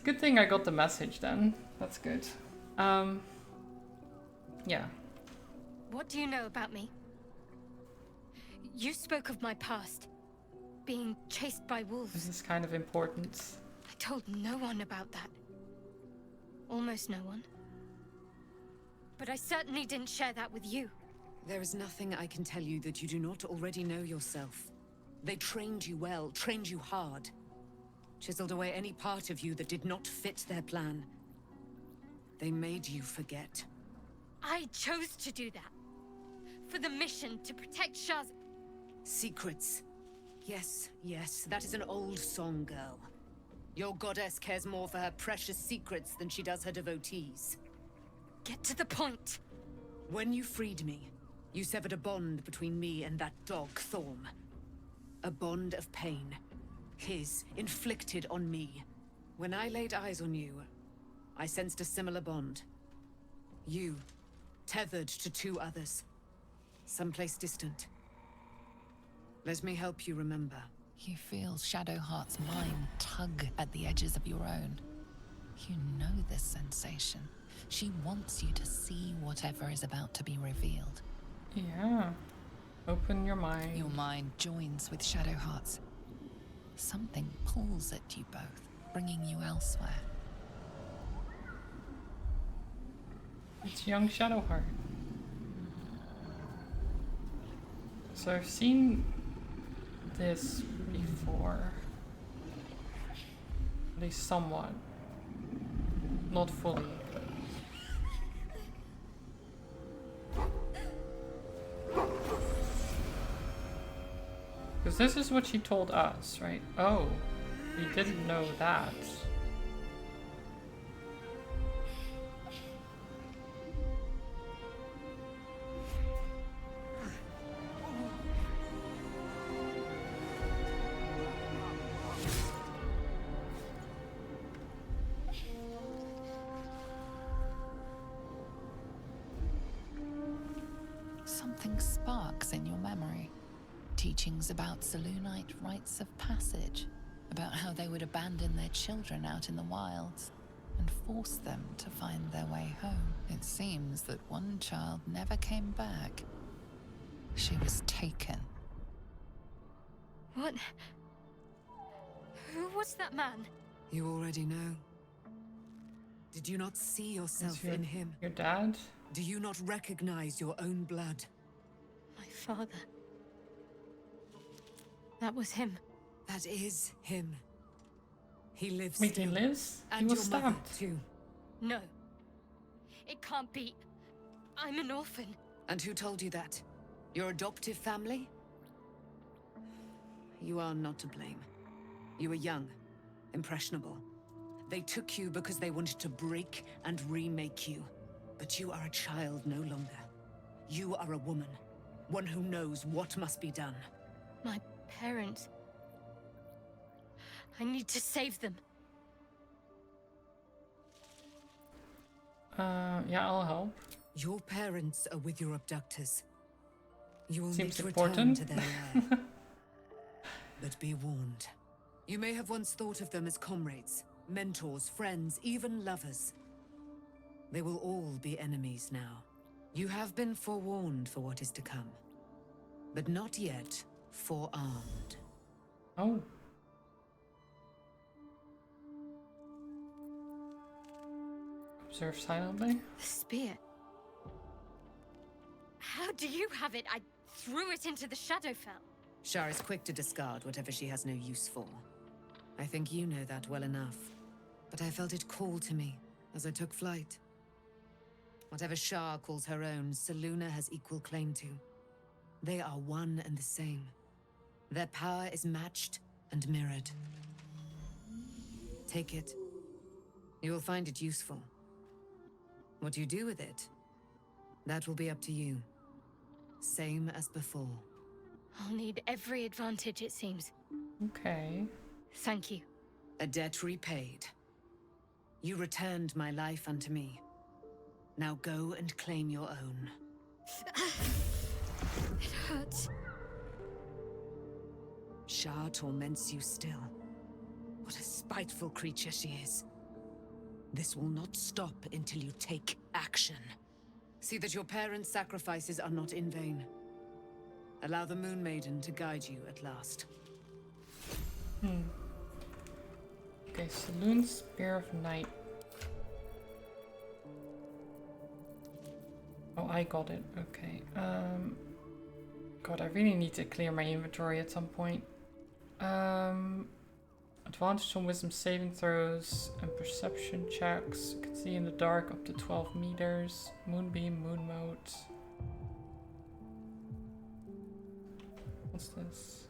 Good thing I got the message then. That's good. Yeah. What do you know about me? You spoke of my past. Being chased by wolves. This is kind of important. I told no one about that. Almost no one. But I certainly didn't share that with you. There is nothing I can tell you that you do not already know yourself. They trained you well, trained you hard. Chiseled away any part of you that did not fit their plan. They made you forget. I chose to do that. For the mission to protect Shah's... Secrets. Yes, yes, that is an old song, girl. Your goddess cares more for her precious secrets than she does her devotees. Get to the point. When you freed me, you severed a bond between me and that dog, Thorm. A bond of pain. His, inflicted on me. When I laid eyes on you, I sensed a similar bond. You, tethered to two others. Someplace distant. Let me help you remember. You feel Shadowheart's mind tug at the edges of your own. You know this sensation. She wants you to see whatever is about to be revealed. Yeah. Open your mind. Your mind joins with Shadowheart's. Something pulls at you both, bringing you elsewhere. It's young Shadowheart. So I've seen this before. At least somewhat. Not fully. Because this is what she told us, right? Oh, we didn't know that. Something sparks in your memory. Teachings about Selûnite rites of passage, about how they would abandon their children out in the wilds and force them to find their way home. It seems that one child never came back. She was taken. What? Who was that man? You already know. Did you not see yourself in him? Your dad? Do you not recognize your own blood? My father. That was him. That is him. He lives. Wait, he lives? And He was your mother, stabbed. too. No. It can't be. I'm an orphan. And who told you that? Your adoptive family? You are not to blame. You were young, impressionable. They took you because they wanted to break and remake you. But you are a child no longer. You are a woman. One who knows what must be done. My parents. I need to save them. Yeah, I'll help. Your parents are with your abductors. You will Seems need to important. return to their lair. But be warned. You may have once thought of them as comrades, mentors, friends, even lovers. They will all be enemies now. You have been forewarned for what is to come. But not yet forearmed. Oh. Observe silently. The spear. How do you have it? I threw it into the Shadowfell. Shar is quick to discard whatever she has no use for. I think you know that well enough. But I felt it call to me as I took flight. Whatever Shah calls her own, Selûne has equal claim to. They are one and the same. Their power is matched and mirrored. Take it. You will find it useful. What you do with it, that will be up to you. Same as before. I'll need every advantage, it seems. Okay. Thank you. A debt repaid. You returned my life unto me. Now go and claim your own. It hurts. Shah torments you still. What a spiteful creature she is. This will not stop until you take action. See that your parents' sacrifices are not in vain. Allow the Moon Maiden to guide you at last. Okay, Selûne's Spear of Night. Oh, I got it. Okay. God, I really need to clear my inventory at some point. Advantage on wisdom saving throws and perception checks. You can see in the dark up to 12 meters. Moonbeam, moon mode. What's this?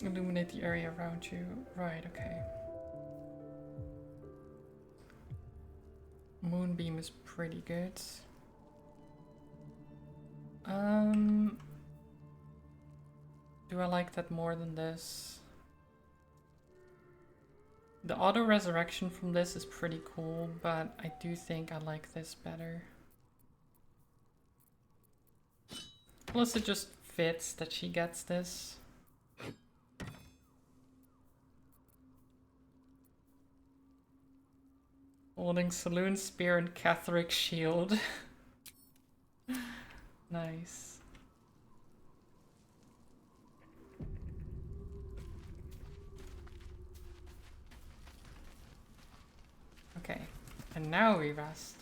Illuminate the area around you. Right, okay. Moonbeam is pretty good. Do I like that more than this? The auto resurrection from this is pretty cool, but I do think I like this better. Plus it just fits that she gets this. Holding Selûne's spear and Catheric's shield. Nice. Okay, and now we rest.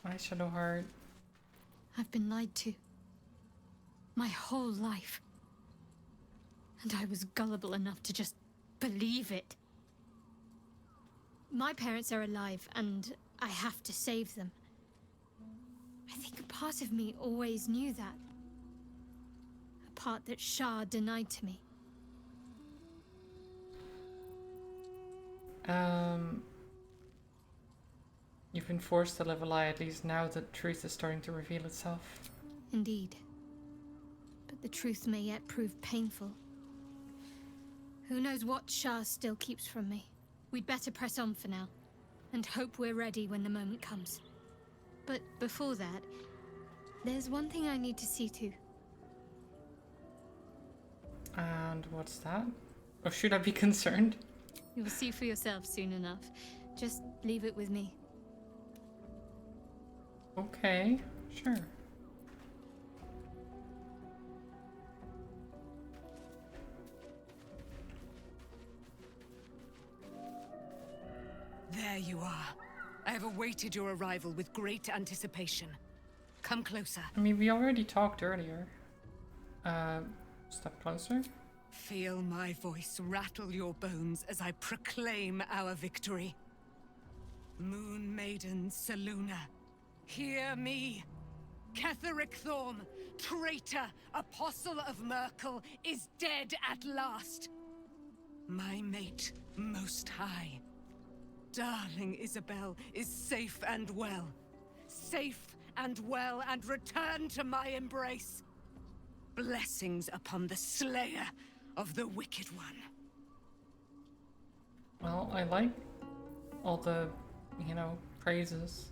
Hi, Shadowheart. I've been lied to. My whole life. And I was gullible enough to just believe it. My parents are alive, and I have to save them. I think a part of me always knew that. A part that Shah denied to me. You've been forced to live a lie, at least now the truth is starting to reveal itself. Indeed. But the truth may yet prove painful. Who knows what Shah still keeps from me? We'd better press on for now, and hope we're ready when the moment comes. But before that, there's one thing I need to see to. And what's that? Or should I be concerned? You'll see for yourself soon enough. Just leave it with me. Okay, sure. There you are. I have awaited your arrival with great anticipation. Come closer. I mean, we already talked earlier. Step closer. Feel my voice rattle your bones as I proclaim our victory. Moon Maiden Selûne, hear me. Ketheric Thorm, traitor, apostle of Merkel, is dead at last. My mate, most high. Darling Isabel is safe and well. Safe and well, and returned to my embrace. Blessings upon the slayer of the wicked one. Well, I like all the, you know, praises.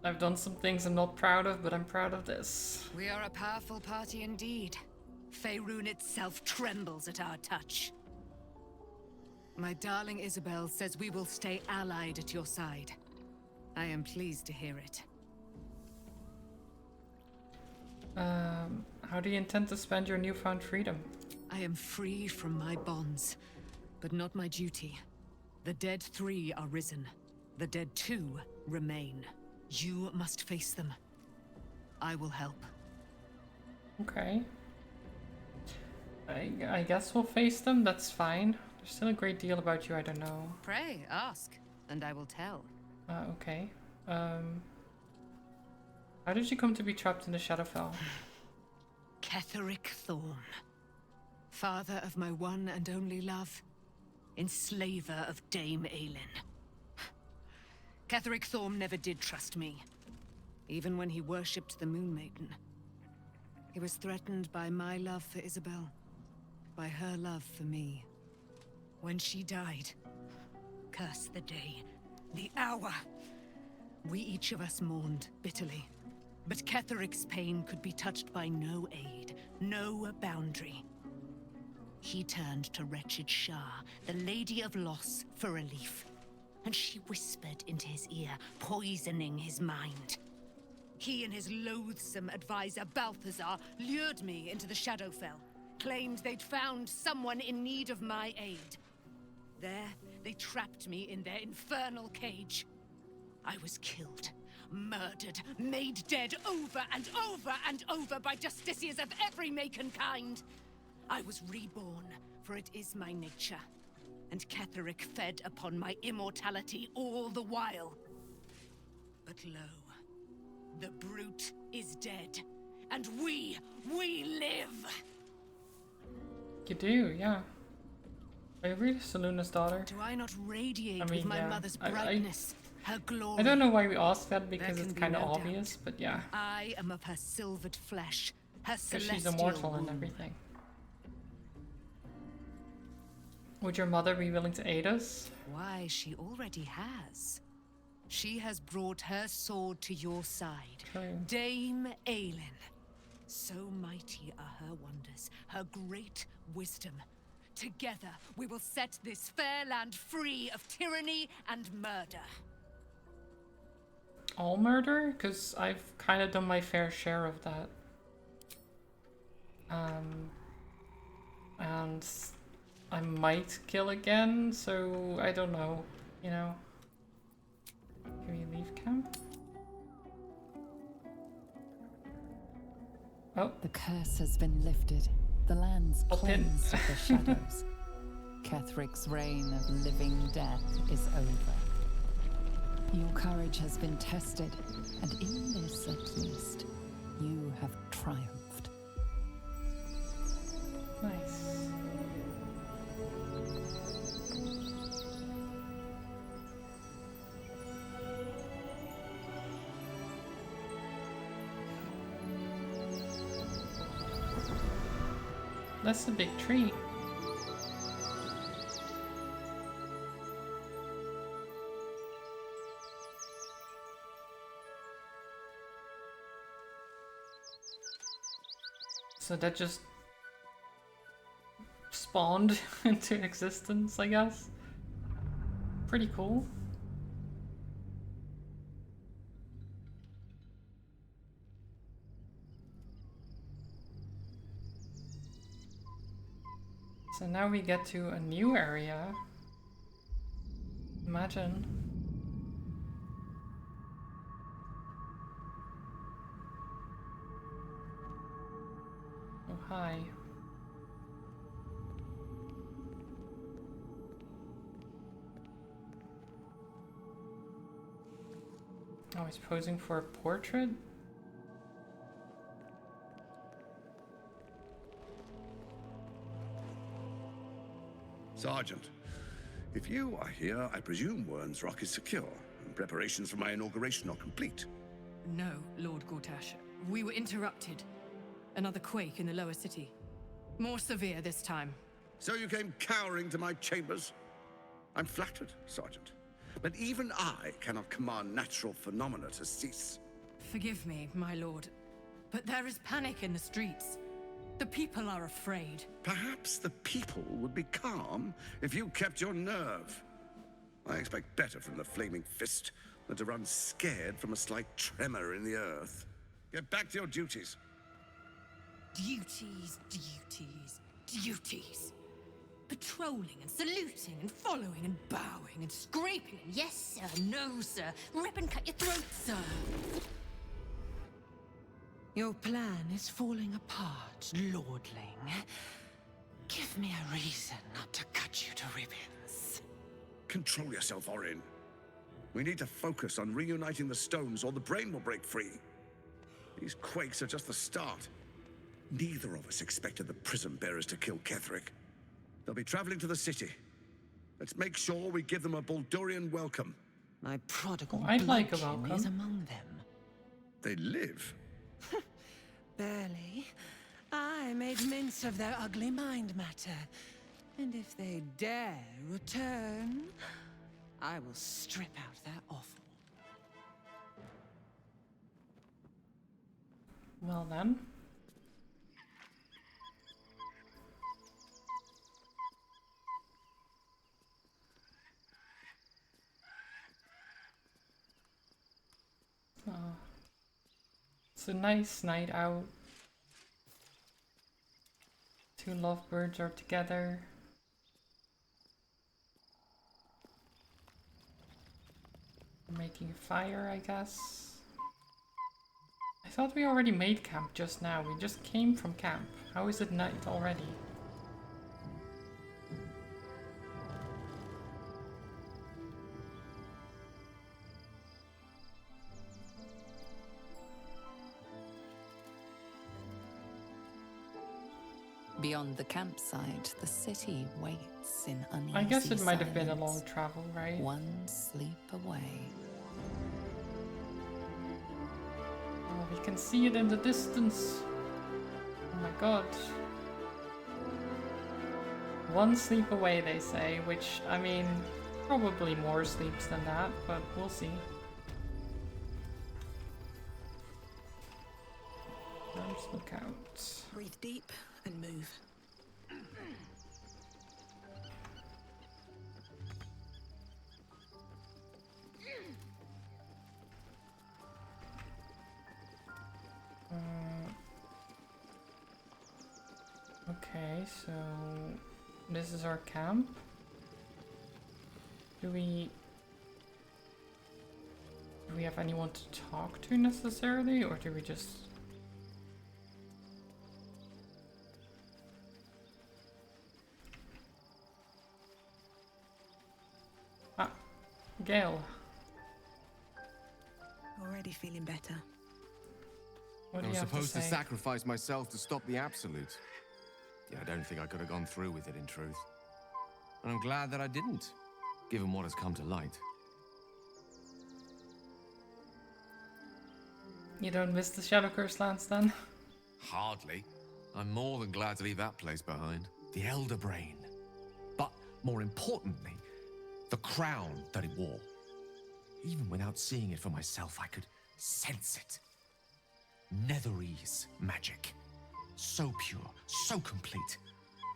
I've done some things I'm not proud of, but I'm proud of this. We are a powerful party indeed. Faerun itself trembles at our touch. My darling Isabel says we will stay allied at your side. I am pleased to hear it. How do you intend to spend your newfound freedom? I am free from my bonds, but not my duty. The dead 3 are risen. The dead 2 remain. You must face them. I will help. Okay. I guess we'll face them, that's fine. There's still a great deal about you I don't know. Pray, ask, and I will tell. Okay. How did you come to be trapped in the Shadowfell? Ketheric Thorn. Father of my one and only love. Enslaver of Dame Aelin. Ketheric Thorn never did trust me. Even when he worshipped the Moon Maiden. He was threatened by my love for Isabel. By her love for me. When she died, curse the day, the hour. We each of us mourned bitterly. But Ketheric's pain could be touched by no aid, no boundary. He turned to wretched Shah, the Lady of Loss, for relief. And she whispered into his ear, poisoning his mind. He and his loathsome advisor, Balthazar, lured me into the Shadowfell. Claimed they'd found someone in need of my aid. There, they trapped me in their infernal cage. I was killed, murdered, made dead over and over and over by justiciars of every make and kind. I was reborn, for it is my nature. And Ketheric fed upon my immortality all the while. But lo, the brute is dead, and we live! You do, yeah. Are you really Seluna's daughter? Do I not radiate with my mother's brightness, her glory? I don't know why we asked that, because it's kind of obvious, but yeah. I am of her silvered flesh, her celestial she's immortal and womb. everything. Would your mother be willing to aid us? Why, she already has. She has brought her sword to your side. True. Dame Aelin. So mighty are her wonders, her great wisdom. Together, we will set this fair land free of tyranny and murder. All murder? Because I've kind of done my fair share of that. And I might kill again, so I don't know, you know. Can we leave camp? Oh. The curse has been lifted. The land's cleansed of the shadows. Ketheric's reign of living death is over. Your courage has been tested, and in this at least, you have triumphed. Nice. That's a big tree. So that just spawned into existence, I guess. Pretty cool. So now we get to a new area. Imagine. Oh, hi. Oh, he's posing for a portrait? Sergeant, if you are here, I presume Wern's Rock is secure, and preparations for my inauguration are complete. No, Lord Gortash. We were interrupted. Another quake in the lower city. More severe this time. So you came cowering to my chambers? I'm flattered, Sergeant. But even I cannot command natural phenomena to cease. Forgive me, my lord, but there is panic in the streets. The people are afraid. Perhaps the people would be calm if you kept your nerve. I expect better from the Flaming Fist than to run scared from a slight tremor in the earth. Get back to your duties. Duties, duties, duties. Patrolling and saluting and following and bowing and scraping and yes sir, no sir, rip and cut your throat, sir. Your plan is falling apart, lordling. Give me a reason not to cut you to ribbons. Control yourself, Orin. We need to focus on reuniting the stones or the brain will break free. These quakes are just the start. Neither of us expected the Prism Bearers to kill Ketherick. They'll be traveling to the city. Let's make sure we give them a Baldurian welcome. My prodigal I'd like a bloodkin welcome. is among them. They live. Barely. I made mince of their ugly mind matter. And if they dare return, I will strip out their offal. Well then. Oh. It's a nice night out. Two lovebirds are together. Making a fire, I guess. I thought we already made camp just now. We just came from camp. How is it night already? Beyond the campsite, the city waits in uneasy I guess it might have been a silence. long travel, right? One sleep away. Oh, we can see it in the distance. Oh my god. One sleep away, they say, which, I mean, probably more sleeps than that, but we'll see. Let's look out. Breathe deep and move. Okay, so this is our camp. Do we have anyone to talk to necessarily, or do we just... Ah, Gale. Already feeling better. What I do was you have supposed to to say? sacrifice myself to stop the Absolute. Yeah, I don't think I could have gone through with it, in truth. And I'm glad that I didn't, given what has come to light. You don't miss the Shadow Curse lands then? Hardly. I'm more than glad to leave that place behind. The Elder Brain. But, more importantly, the crown that it wore. Even without seeing it for myself, I could sense it. Netherese magic. So pure, so complete.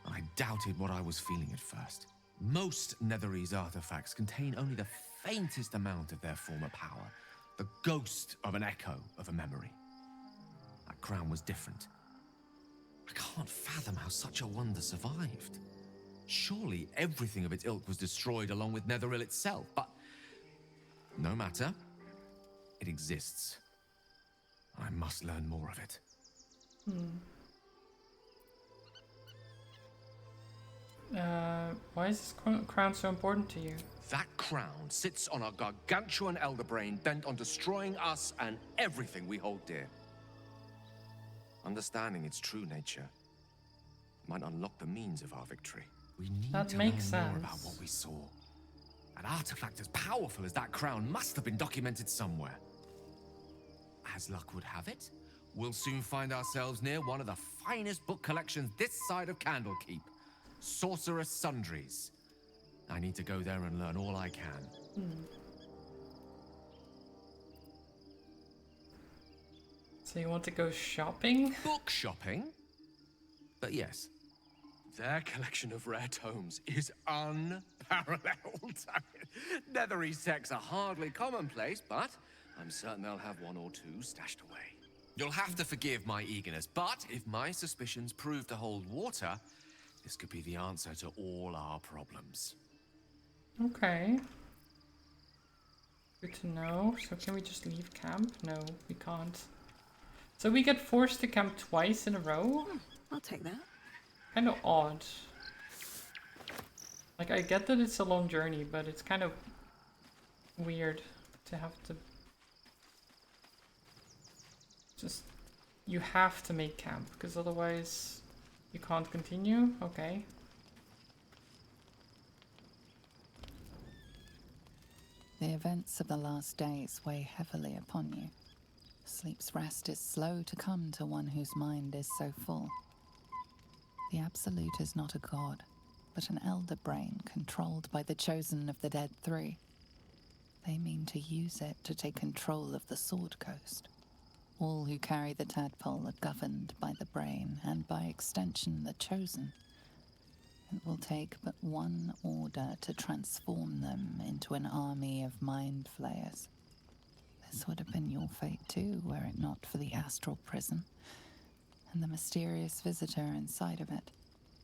And I doubted what I was feeling at first. Most Netherese artifacts contain only the faintest amount of their former power. The ghost of an echo of a memory. That crown was different. I can't fathom how such a wonder survived. Surely everything of its ilk was destroyed along with Netheril itself, but... no matter. It exists. I must learn more of it. Why is this crown so important to you? That crown sits on a gargantuan elder brain bent on destroying us and everything we hold dear. Understanding its true nature might unlock the means of our victory. We need That to makes learn more sense. about what we saw. An artifact as powerful as that crown must have been documented somewhere. As luck would have it, we'll soon find ourselves near one of the finest book collections this side of Candlekeep. Sorcerous Sundries. I need to go there and learn all I can. So you want to go shopping? Book shopping? But yes, their collection of rare tomes is unparalleled. Netherese texts are hardly commonplace, but I'm certain they'll have one or two stashed away. You'll have to forgive my eagerness, but if my suspicions prove to hold water, this could be the answer to all our problems. Okay. Good to know. So can we just leave camp? No, we can't. So we get forced to camp twice in a row? I'll take that. Kind of odd. Like, I get that it's a long journey, but it's kind of weird to have to just... You have to make camp, because otherwise you can't continue? Okay. The events of the last days weigh heavily upon you. Sleep's rest is slow to come to one whose mind is so full. The Absolute is not a god, but an elder brain controlled by the chosen of the Dead Three. They mean to use it to take control of the Sword Coast. All who carry the tadpole are governed by the brain, and by extension the chosen. It will take but one order to transform them into an army of mind flayers. This would have been your fate too, were it not for the astral prison and the mysterious visitor inside of it.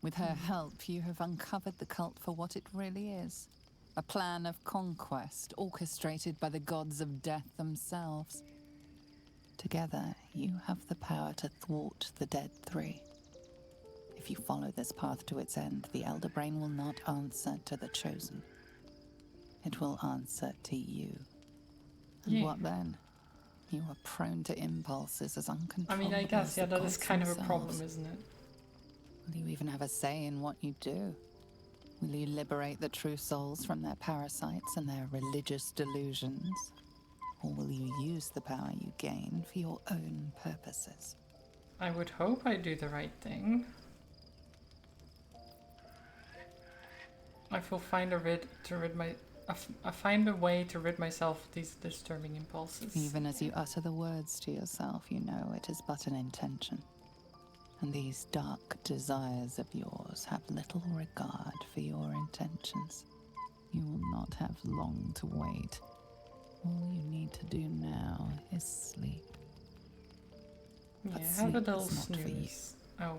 With her help, you have uncovered the cult for what it really is. A plan of conquest orchestrated by the gods of death themselves. Together, you have the power to thwart the Dead Three. If you follow this path to its end, the Elder Brain will not answer to the Chosen. It will answer to you. And Yeah. what then? You are prone to impulses as I uncontrollable mean, I guess, as yeah, the that is gods kind of a themselves. problem, isn't it? Will you even have a say in what you do? Will you liberate the true souls from their parasites and their religious delusions? Or will you use the power you gain for your own purposes? I would hope I do the right thing. I will find a find a way to rid myself of these disturbing impulses. Even as you utter the words to yourself, you know it is but an intention. And these dark desires of yours have little regard for your intentions. You will not have long to wait. All you need to do now is sleep. Yeah, But have a sleep little is not for you. snooze. Oh.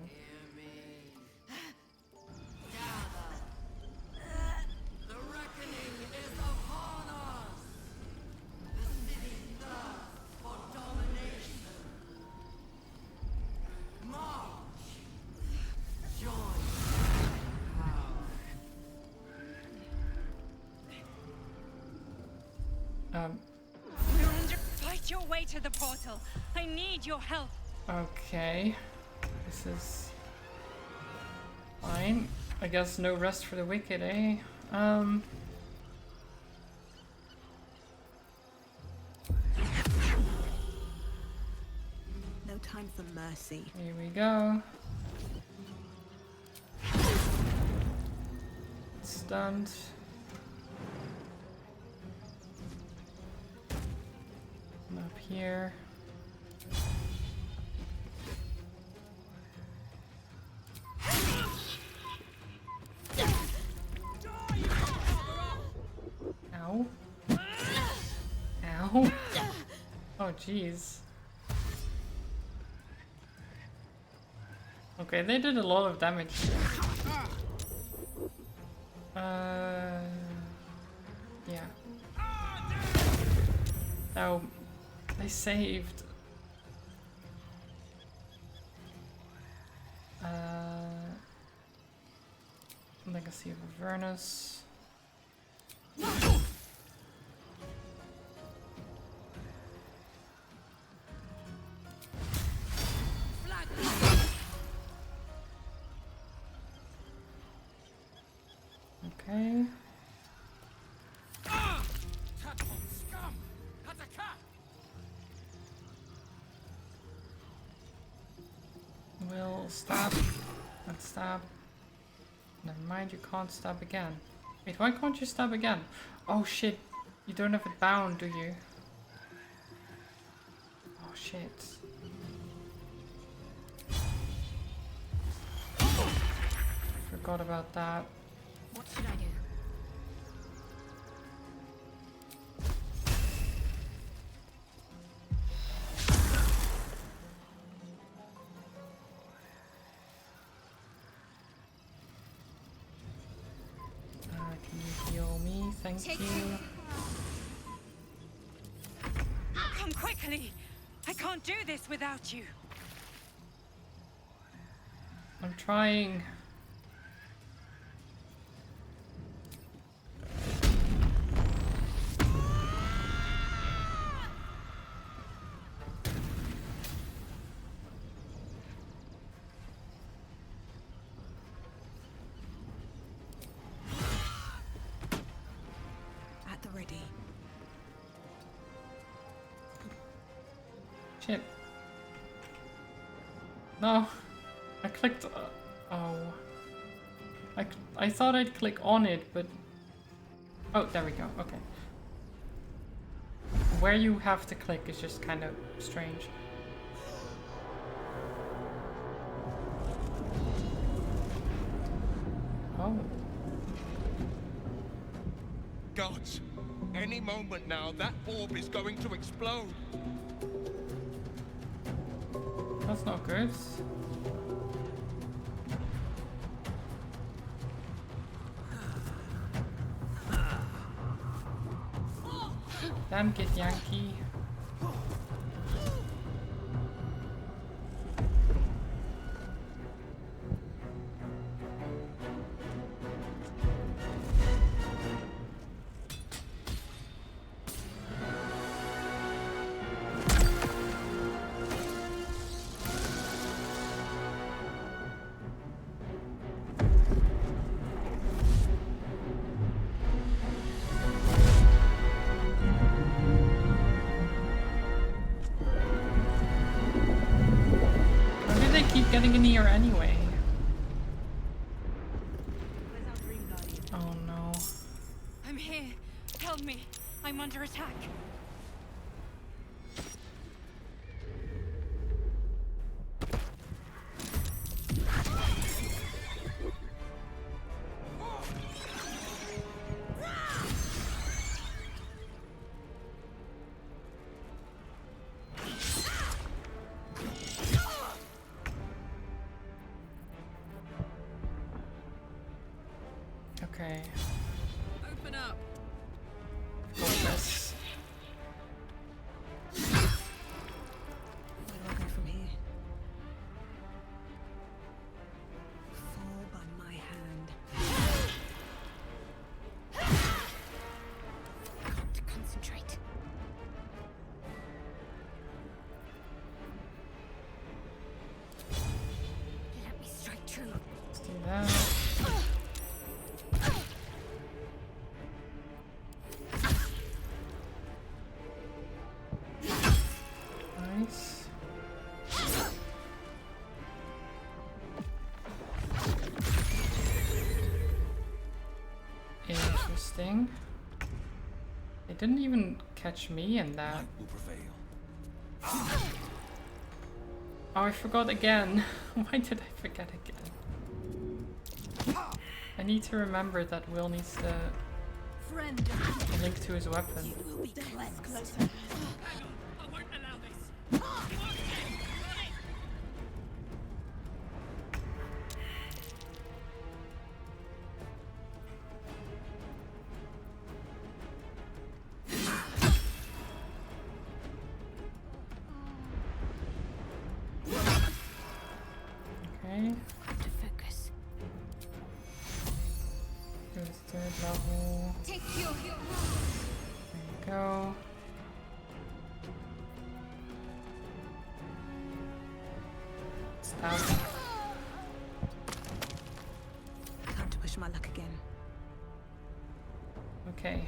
The reckoning is upon us! The city thirsts for domination. March! Join Fight your way to the portal. I need your help. Okay. This is fine. I guess no rest for the wicked, eh? No time for mercy. Here we go. Stunned. And up here. Ow. Ow. Oh, jeez. Okay, they did a lot of damage. Yeah. Oh, they saved. Legacy of Avernus. Okay. We'll stab. Let's stab. Never mind, you can't stab again. Wait, why can't you stab again? Oh shit, you don't have it bound, do you? Oh shit. Forgot about that. What should I do? Can you heal me? Thank you. Come quickly! I can't do this without you. I'm trying. At the ready. Shit. No. I clicked... oh. I thought I'd click on it, but... Oh, there we go. Okay. Where you have to click is just kind of strange. Oh. Gods! Any moment now, that orb is going to explode! That's not good. Damn it, Yankee. Getting in here anyway. Oh no. I'm here. Help me. I'm under attack. Okay. Open up. Focus. Where do I go from here? Fall by my hand. Got to concentrate. Let me strike true. Let's do that. Nice. Interesting. They didn't even catch me in that. Will prevail. Oh, I forgot again. Why did I forget again? I need to remember that Will needs to link to his weapon. You will be cleansed. I won't allow this. Okay. To focus. Here's third level. Take your There you go. Stab. Time to push my luck again. Okay.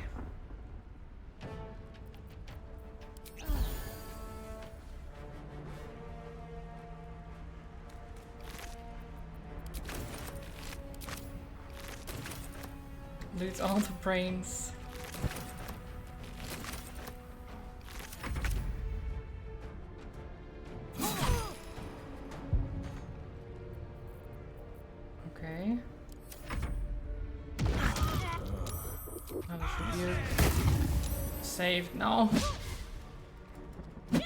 Loot all the brains. Okay. Another rebuke. Saved. No. God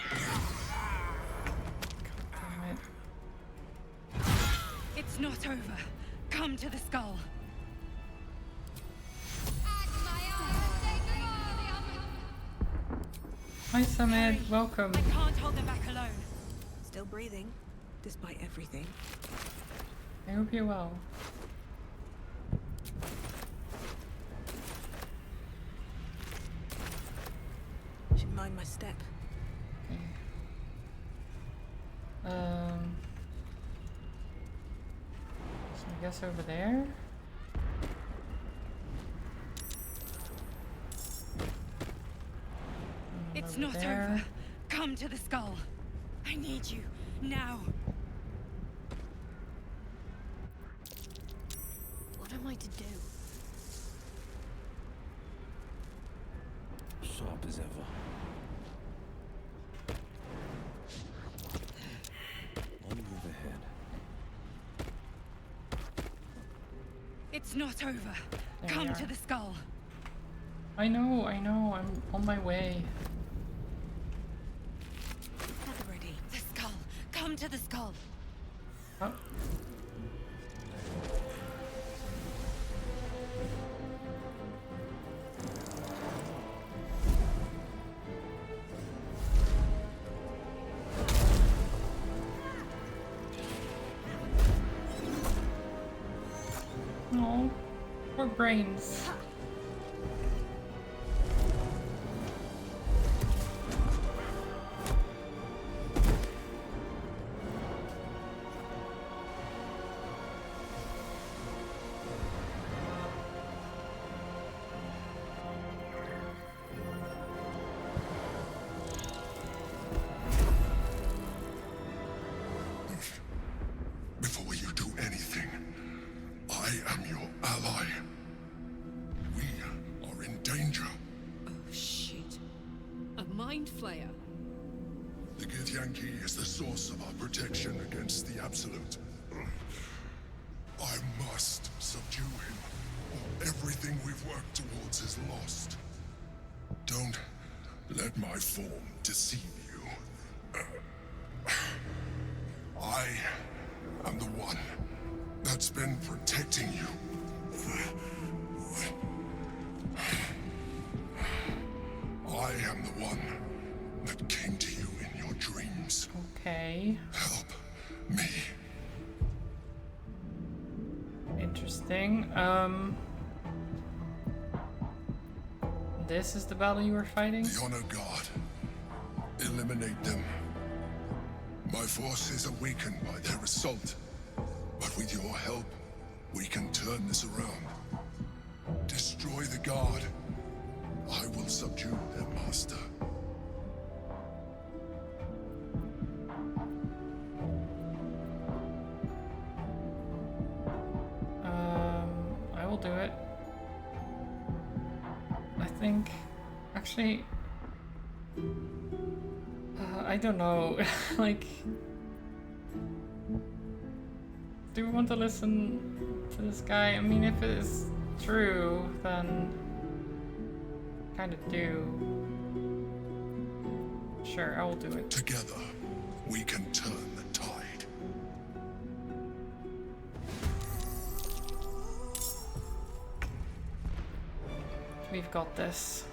damn it. It's not over. Come to the skull. Hi Samid, welcome. I can't hold them back alone. Still breathing, despite everything. I hope you're well. Should mind my step. Okay. So I guess over there. It's Over not there. over. Come to the skull. I need you now. What am I to do? Sharp as ever. One move ahead. It's not over. There we Come are. to the skull. I know, I'm on my way. Ready. The skull. Come to the skull. Oh. No, poor brains. Before you do anything, I am your ally. We are in danger. Oh shit. A mind flayer. The Githyanki is the source of our protection against the Absolute. I must subdue him, or everything we've worked towards is lost. Don't let my form deceive you. I am the one that's been protecting you. I am the one that came to you in your dreams. Okay. Help me. Interesting. This is the battle you were fighting? The Honor God. Eliminate them. My force is awakened by their assault. But with your help, we can turn this around. Destroy the Guard. I will subdue their master. I will do it. I think, actually, I don't know, like, do we want to listen to this guy? I mean, if it is true, then kind of do. Sure, I will do it. Together, we can turn the tide. We've got this.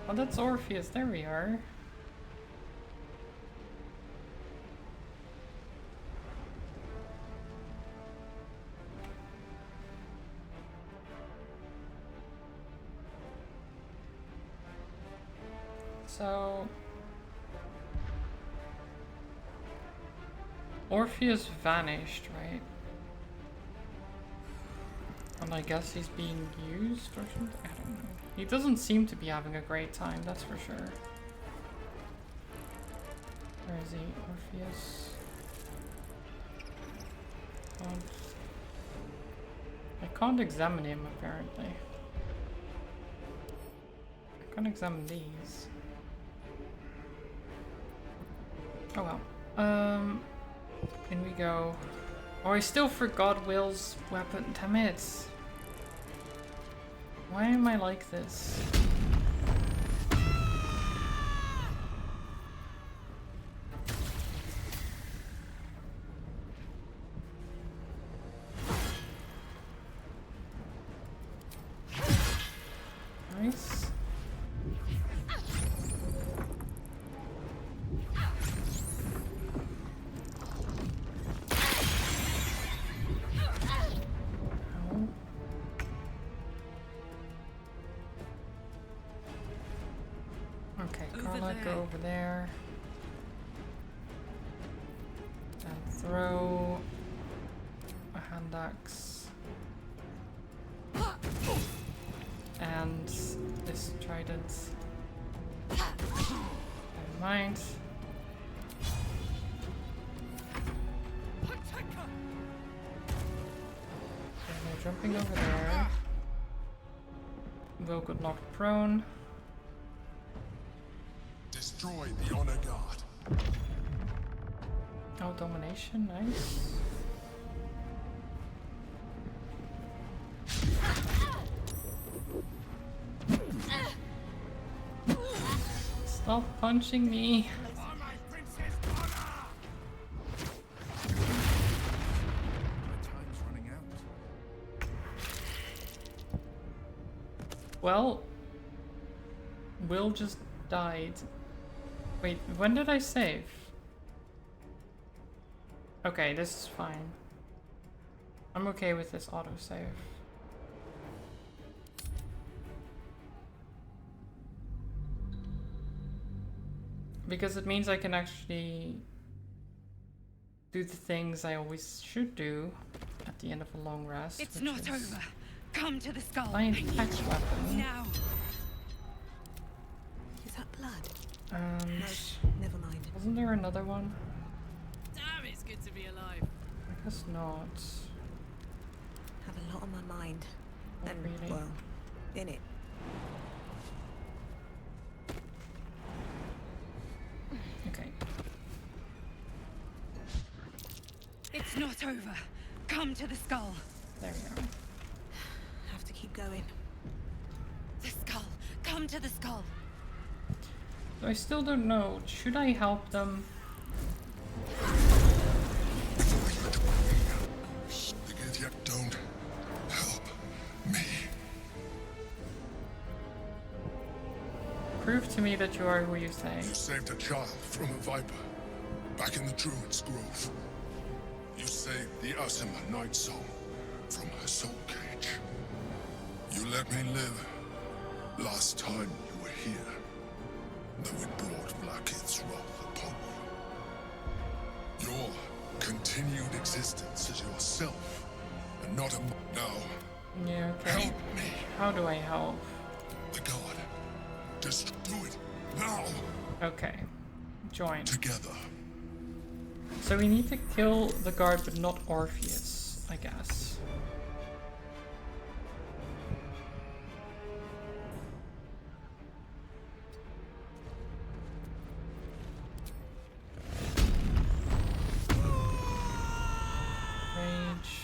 Oh, that's Orpheus. There we are. So Orpheus vanished, right? And I guess he's being used or something? I don't know. He doesn't seem to be having a great time, that's for sure. Where is he? Orpheus? I can't examine him, apparently. I can't examine these. Oh well. In we go. Oh, I still forgot Will's weapon. Damn it. Why am I like this? Nice. Carla, go over there. And throw a hand axe. And this trident. Never mind. Okay, no jumping over there. Will got knocked prone. Destroy the honor guard. Oh, domination, nice. Stop punching me. Well, Will just died. Wait, when did I save? Okay, this is fine. I'm okay with this autosave. Because it means I can actually do the things I always should do at the end of a long rest. It's not over. Come to the skull. Giant axe weapon. Now. Is that blood? And No, never mind. wasn't there another one? Damn, it's good to be alive. I guess not. Have a lot on my mind. Not And, really. well, in it. Okay. It's not over. Come to the skull. There we go. Have to keep going. The skull. Come to the skull. So I still don't know. Should I help them? Don't help me. Prove to me that you are who you say. You saved a child from a viper back in the Druid's Grove. You saved the Asima Night Song from her soul cage. You let me live last time you were here, though it brought Blackheath's wrath upon you. Your continued existence as yourself, and not a now. Yeah, okay. Help me. How do I help? The god. Just do it now. Okay. Join. Together. So we need to kill the guard, but not Orpheus, I guess. Rage.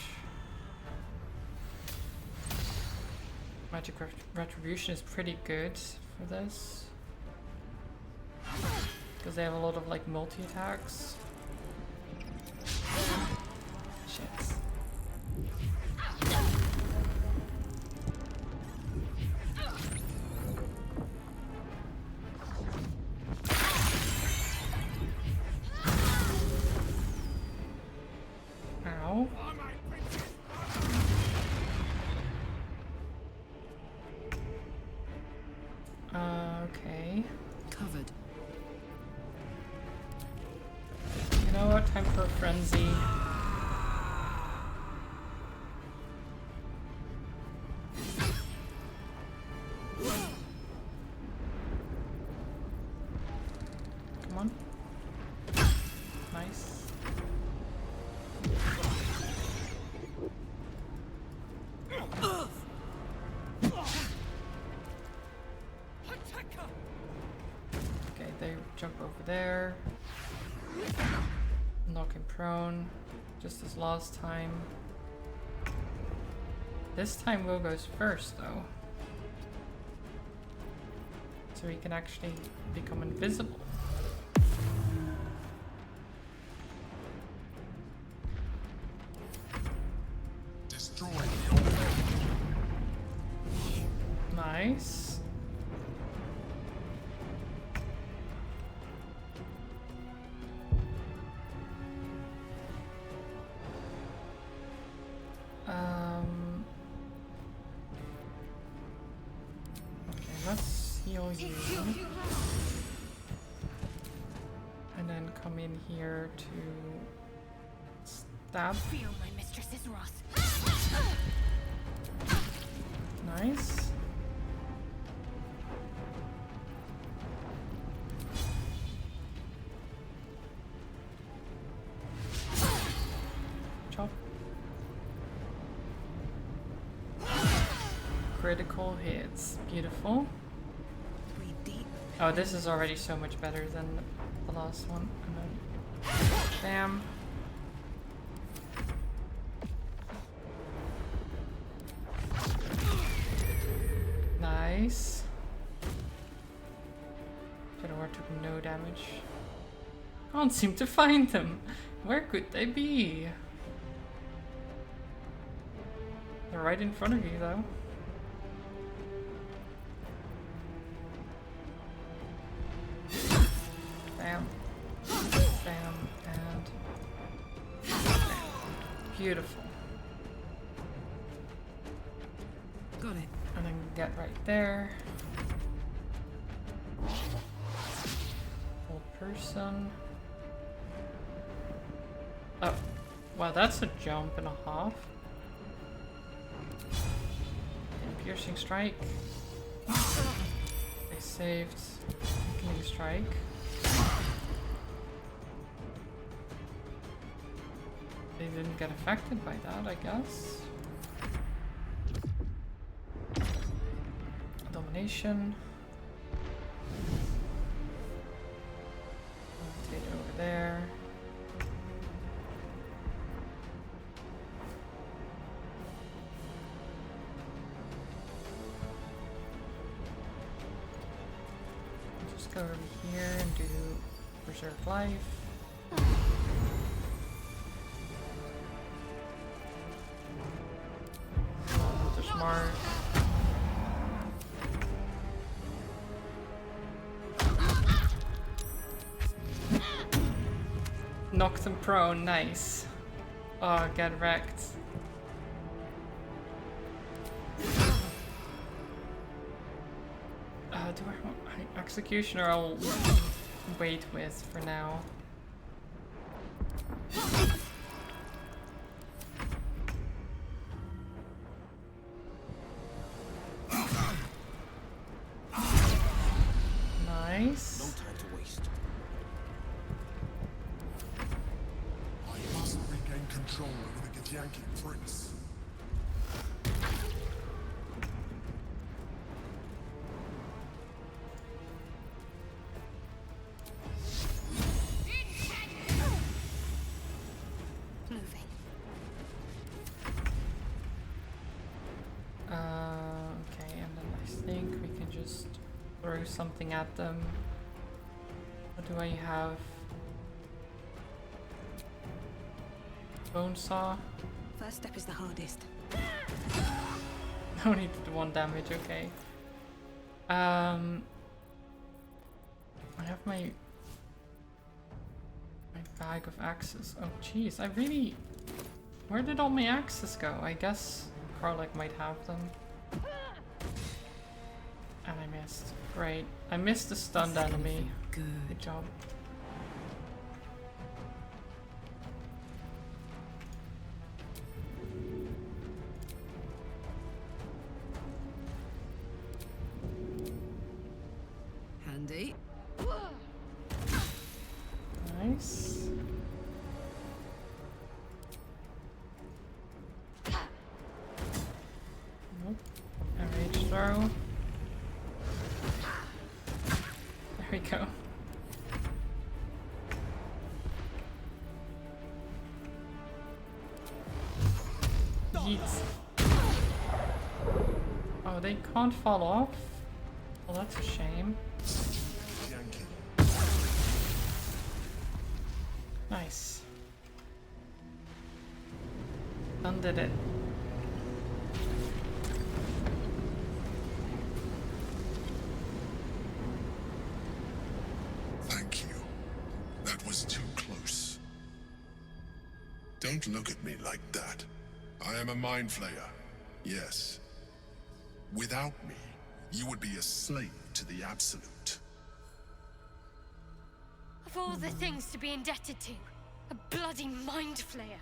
Magic Retribution is pretty good for this. Because they have a lot of like multi-attacks. Shit. Ow. Okay. Covered. You know what? Time for a frenzy. Come on. Nice. Okay, they jump over there. Knock him prone, just as last time. This time Will goes first though. So he can actually become invisible. Destroy. Nice. Okay, let's heal you. in here to stab. Feel my mistress's wrath. Nice. Chop. Critical hits. Beautiful. Oh, this is already so much better than the last one. And then, bam. Nice. Fedor took no damage. Can't seem to find them. Where could they be? They're right in front of you, though. Bam. Bam. And bam. Beautiful. Got it. And then get right there. Old person. Oh. Wow, that's a jump and a half. And piercing strike. They saved. Weakening strike. They didn't get affected by that, I guess. Domination. Rotate over there. Just go over here and do Preserve Life. They're smart. Knocked him prone, nice. Oh, get wrecked. Do I want Executioner? I'll wait with for now. Nice. No time to waste. I must regain control over the Githyanki prince. Okay, and then I think we can just throw something at them. What do I have? Bone saw. First step is the hardest. Only did 1 damage, okay. I have my bag of axes. Oh jeez, I really... Where did all my axes go? I guess Karlach might have them. And I missed. Great. I missed the stunned enemy. Good job. Handy. Nice. Nope. A rage throw. There we go. Yeet. Oh, they can't fall off? Well, that's a shame. Nice. Undid it. Thank you. That was too close. Don't look at me like that. I am a mind flayer. Yes. Without me, you would be a slave to the Absolute. Of all the things to be indebted to, a bloody mind flayer.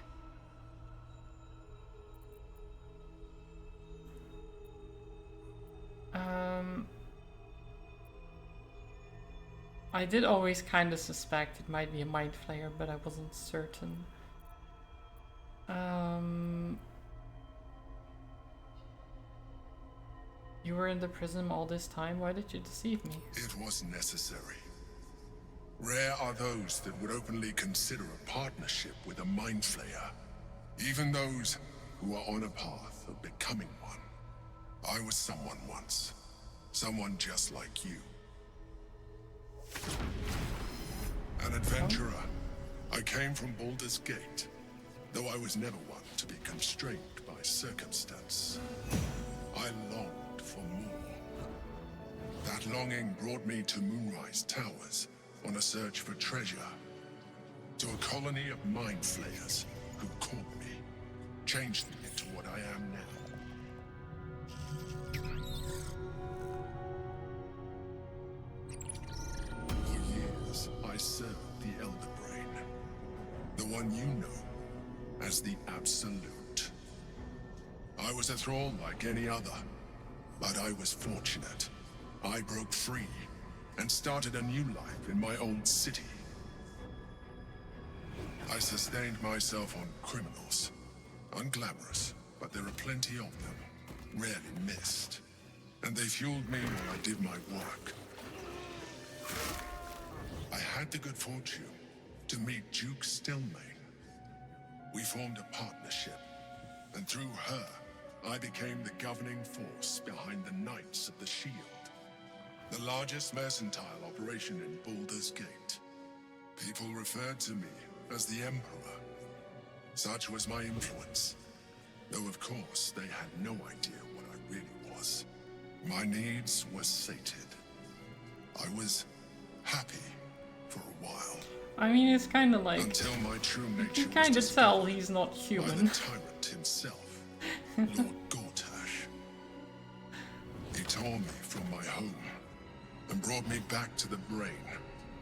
I did always kind of suspect it might be a mind flayer, but I wasn't certain. You were in the prism all this time? Why did you deceive me? It was necessary. Rare are those that would openly consider a partnership with a mind flayer. Even those who are on a path of becoming one. I was someone once. Someone just like you. An adventurer. I came from Baldur's Gate, though I was never one to be constrained by circumstance. I longed for more. That longing brought me to Moonrise Towers on a search for treasure. To a colony of mind flayers who caught me, changed me into what I am now. For years, I served the Elder Brain. The one you know as the Absolute. I was a thrall like any other, but I was fortunate. I broke free and started a new life in my old city. I sustained myself on criminals. Unglamorous, but there are plenty of them, rarely missed. And they fueled me while I did my work. I had the good fortune to meet Duke Stillmain. We formed a partnership, and through her, I became the governing force behind the Knights of the Shield, the largest mercantile operation in Baldur's Gate. People referred to me as the Emperor. Such was my influence, though of course they had no idea what I really was. My needs were sated. I was happy for a while. I mean, it's kind of like until my true nature you can kind of tell he's not by human. the tyrant himself, Lord Gortash. He tore me from my home and brought me back to the Brain,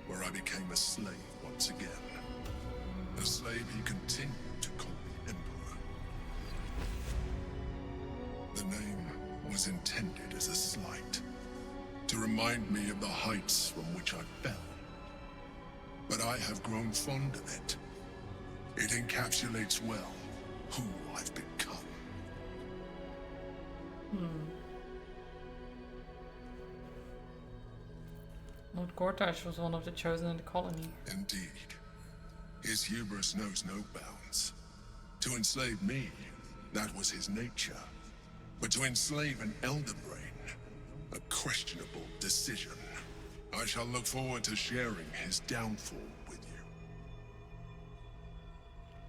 where I became a slave once again. A slave he continued to call me Emperor. The name was intended as a slight, to remind me of the heights from which I fell. But I have grown fond of it. It encapsulates well who I've become. Lord Gortash was one of the chosen in the colony. Indeed. His hubris knows no bounds. To enslave me, that was his nature. But to enslave an Elder Brain, a questionable decision. I shall look forward to sharing his downfall with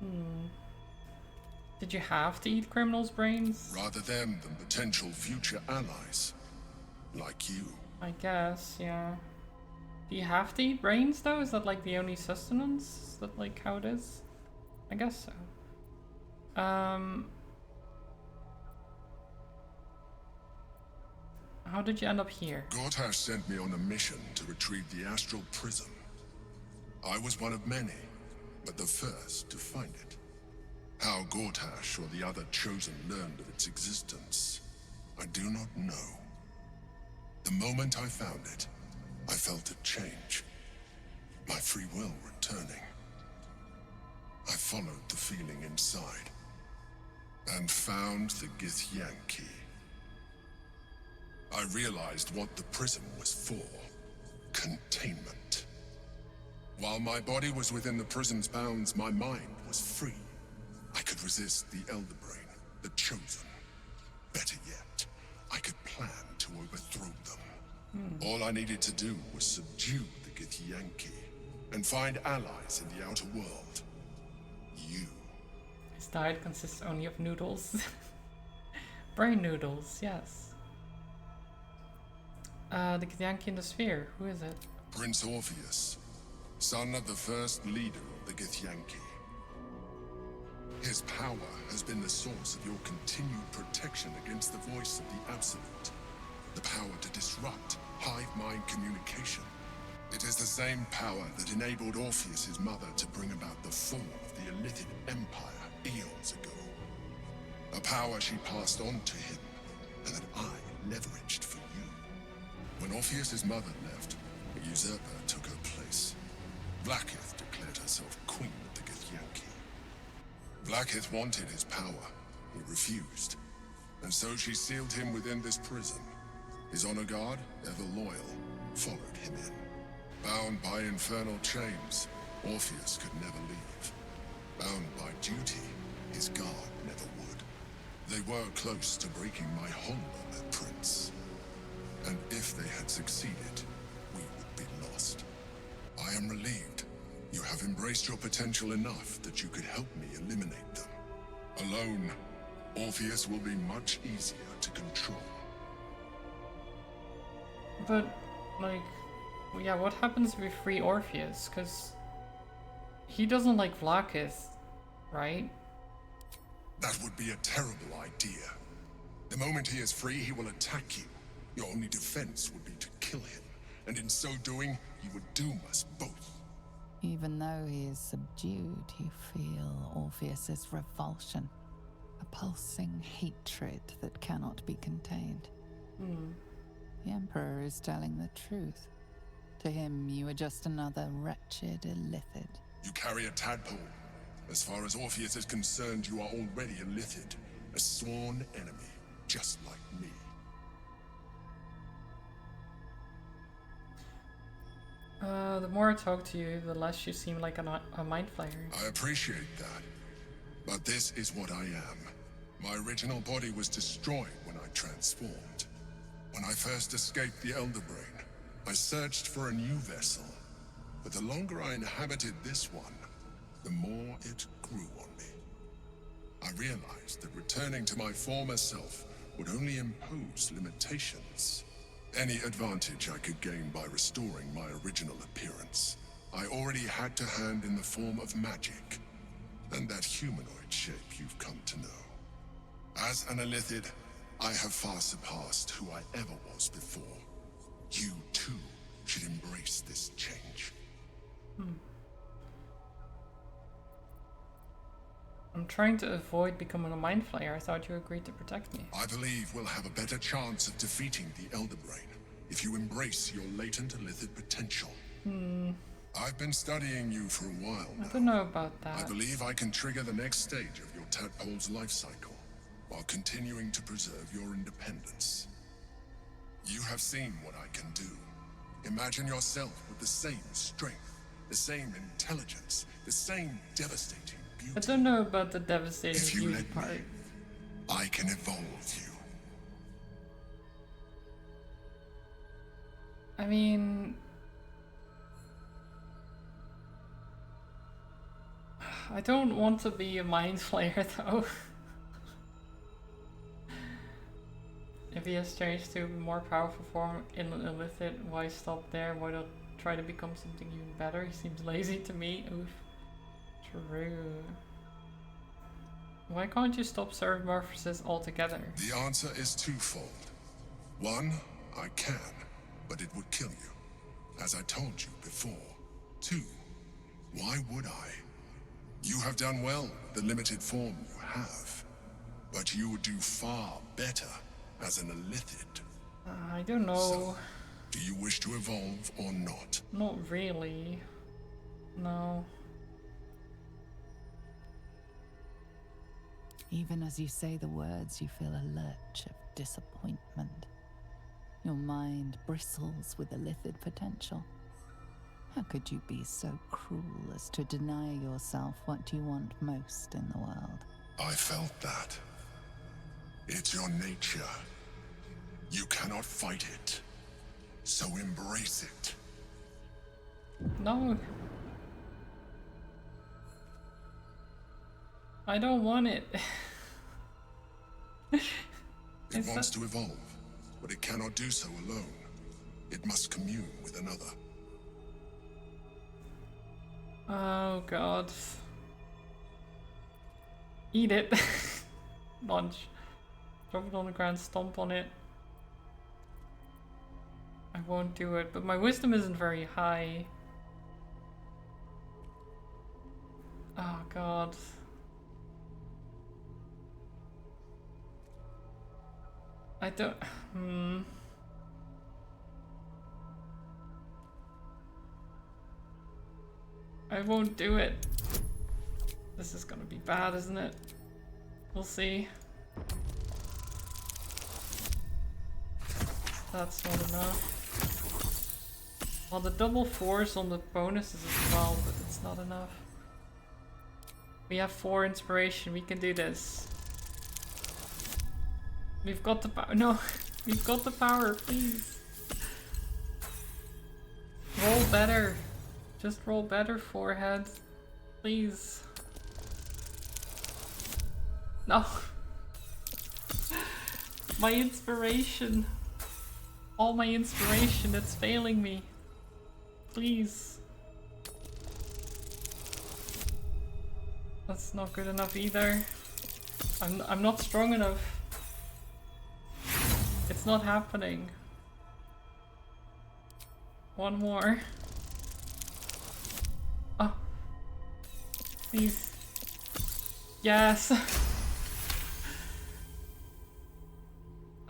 you. Did you have to eat criminals' brains? Rather them than potential future allies. Like you. I guess, yeah. Do you have to eat brains though? Is that like the only sustenance? Is that like how it is? I guess so. How did you end up here? Gortash sent me on a mission to retrieve the Astral Prism. I was one of many, but the first to find it. How Gortash or the other chosen learned of its existence, I do not know. The moment I found it, I felt it change. My free will returning. I followed the feeling inside, and found the Githyan key. I realized what the prism was for. Containment. While my body was within the prism's bounds, my mind was free. I could resist the Elder Brain, the Chosen. Better yet, I could plan to overthrow them. All I needed to do was subdue the Githyan key and find allies in the outer world. You. His diet consists only of noodles. Brain noodles, yes. The Githyan in the sphere, who is it? Prince Orpheus, son of the first leader of the Githyan. His power has been the source of your continued protection against the voice of the Absolute. The power to disrupt hive mind communication. It is the same power that enabled Orpheus's mother to bring about the fall of the Illithid Empire eons ago. A power she passed on to him, and that I leveraged for you. When Orpheus's mother left, a usurper took her place. Blackith declared herself queen of the Githyanki. Blackith wanted his power. He refused. And so she sealed him within this prison. His honor guard, ever loyal, followed him in. Bound by infernal chains, Orpheus could never leave. Bound by duty, his guard never would. They were close to breaking my homeland, Prince. And if they had succeeded, we would be lost. I am relieved. You have embraced your potential enough that you could help me eliminate them. Alone, Orpheus will be much easier to control. But, like, yeah, what happens if we free Orpheus? Because he doesn't like Vlaakith, right? That would be a terrible idea. The moment he is free, he will attack you. Your only defense would be to kill him, and in so doing, he would doom us both. Even though he is subdued, you feel Orpheus's revulsion, a pulsing hatred that cannot be contained. The Emperor is telling the truth. To him, you are just another wretched Illithid. You carry a tadpole. As far as Orpheus is concerned, you are already Illithid, a sworn enemy, just like me. The more I talk to you, the less you seem like a mind flayer. I appreciate that. But this is what I am. My original body was destroyed when I transformed. When I first escaped the Elder Brain, I searched for a new vessel. But the longer I inhabited this one, the more it grew on me. I realized that returning to my former self would only impose limitations. Any advantage I could gain by restoring my original appearance, I already had to hand in the form of magic, and that humanoid shape you've come to know. As an Illithid, I have far surpassed who I ever was before. You, too, should embrace this change. I'm trying to avoid becoming a mind flayer. I thought you agreed to protect me. I believe we'll have a better chance of defeating the Elder Brain if you embrace your latent Illithid potential. I've been studying you for a while now. I don't know about that. I believe I can trigger the next stage of your tadpole's life cycle, while continuing to preserve your independence. You have seen what I can do. Imagine yourself with the same strength, the same intelligence, the same devastating beauty. I don't know about the devastating If you beauty let part. me, I can evolve you. I mean, I don't want to be a mind flayer though. If he has changed to a more powerful form in an Illithid, why stop there? Why not try to become something even better? He seems lazy to me. Oof. True. Why can't you stop Cerimorphosis altogether? The answer is twofold. One, I can, but it would kill you, as I told you before. Two, why would I? You have done well with the limited form you have, but you would do far better as an Illithid. I don't know. So, do you wish to evolve or not? Not really. No. Even as you say the words, you feel a lurch of disappointment. Your mind bristles with Illithid potential. How could you be so cruel as to deny yourself what you want most in the world? I felt that. It's your nature. You cannot fight it. So embrace it. No. I don't want it. It wants to evolve, but it cannot do so alone. It must commune with another. Oh god. Eat it. Lunch. Drop it on the ground, stomp on it. I won't do it, but my wisdom isn't very high. Oh god. I don't... I won't do it. This is gonna be bad, isn't it? We'll see. That's not enough. Well, the double force on the bonuses as well, but it's not enough. We have 4 inspiration, we can do this. We've got the power. No, we've got the power, please. Roll better. Just roll better, forehead. Please. No. My inspiration. All my inspiration, it's failing me. Please. That's not good enough either. I'm not strong enough. It's not happening. One more. Oh. Please. Yes.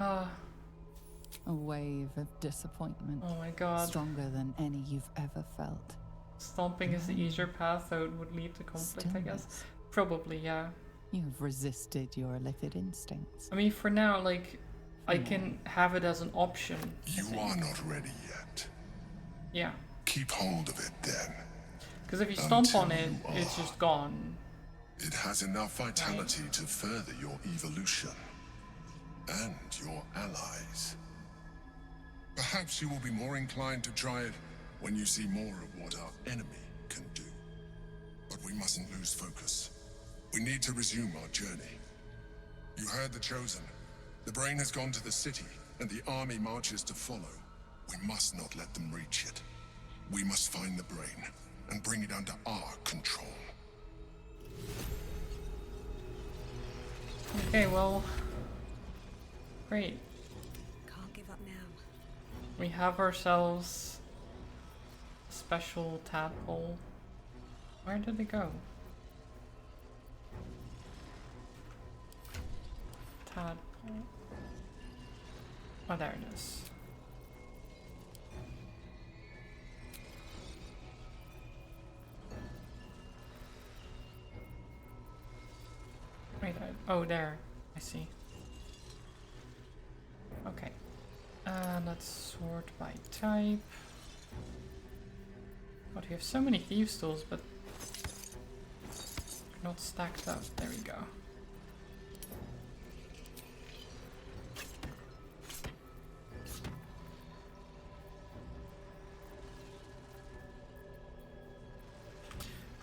A wave of disappointment. Oh my god. Stronger than any you've ever felt. Stomping is the easier path, though it would lead to conflict, I guess. Probably, yeah. You've resisted your illicit instincts. I mean, for now, like, I can have it as an option. You are not ready yet. Yeah. Keep hold of it then. Because if you stomp on it, it's just gone. It has enough vitality to further your evolution. And your allies. Perhaps you will be more inclined to try it when you see more of what our enemy can do. But we mustn't lose focus. We need to resume our journey. You heard the Chosen. The brain has gone to the city, and the army marches to follow. We must not let them reach it. We must find the brain, and bring it under our control. Okay, well... Great. Can't give up now. We have ourselves a special tadpole. Where did it go? Tadpole. Oh, there it is. Wait, oh, there. I see. Okay. Let's sort by type. God, we have so many thieves tools, but not stacked up. There we go.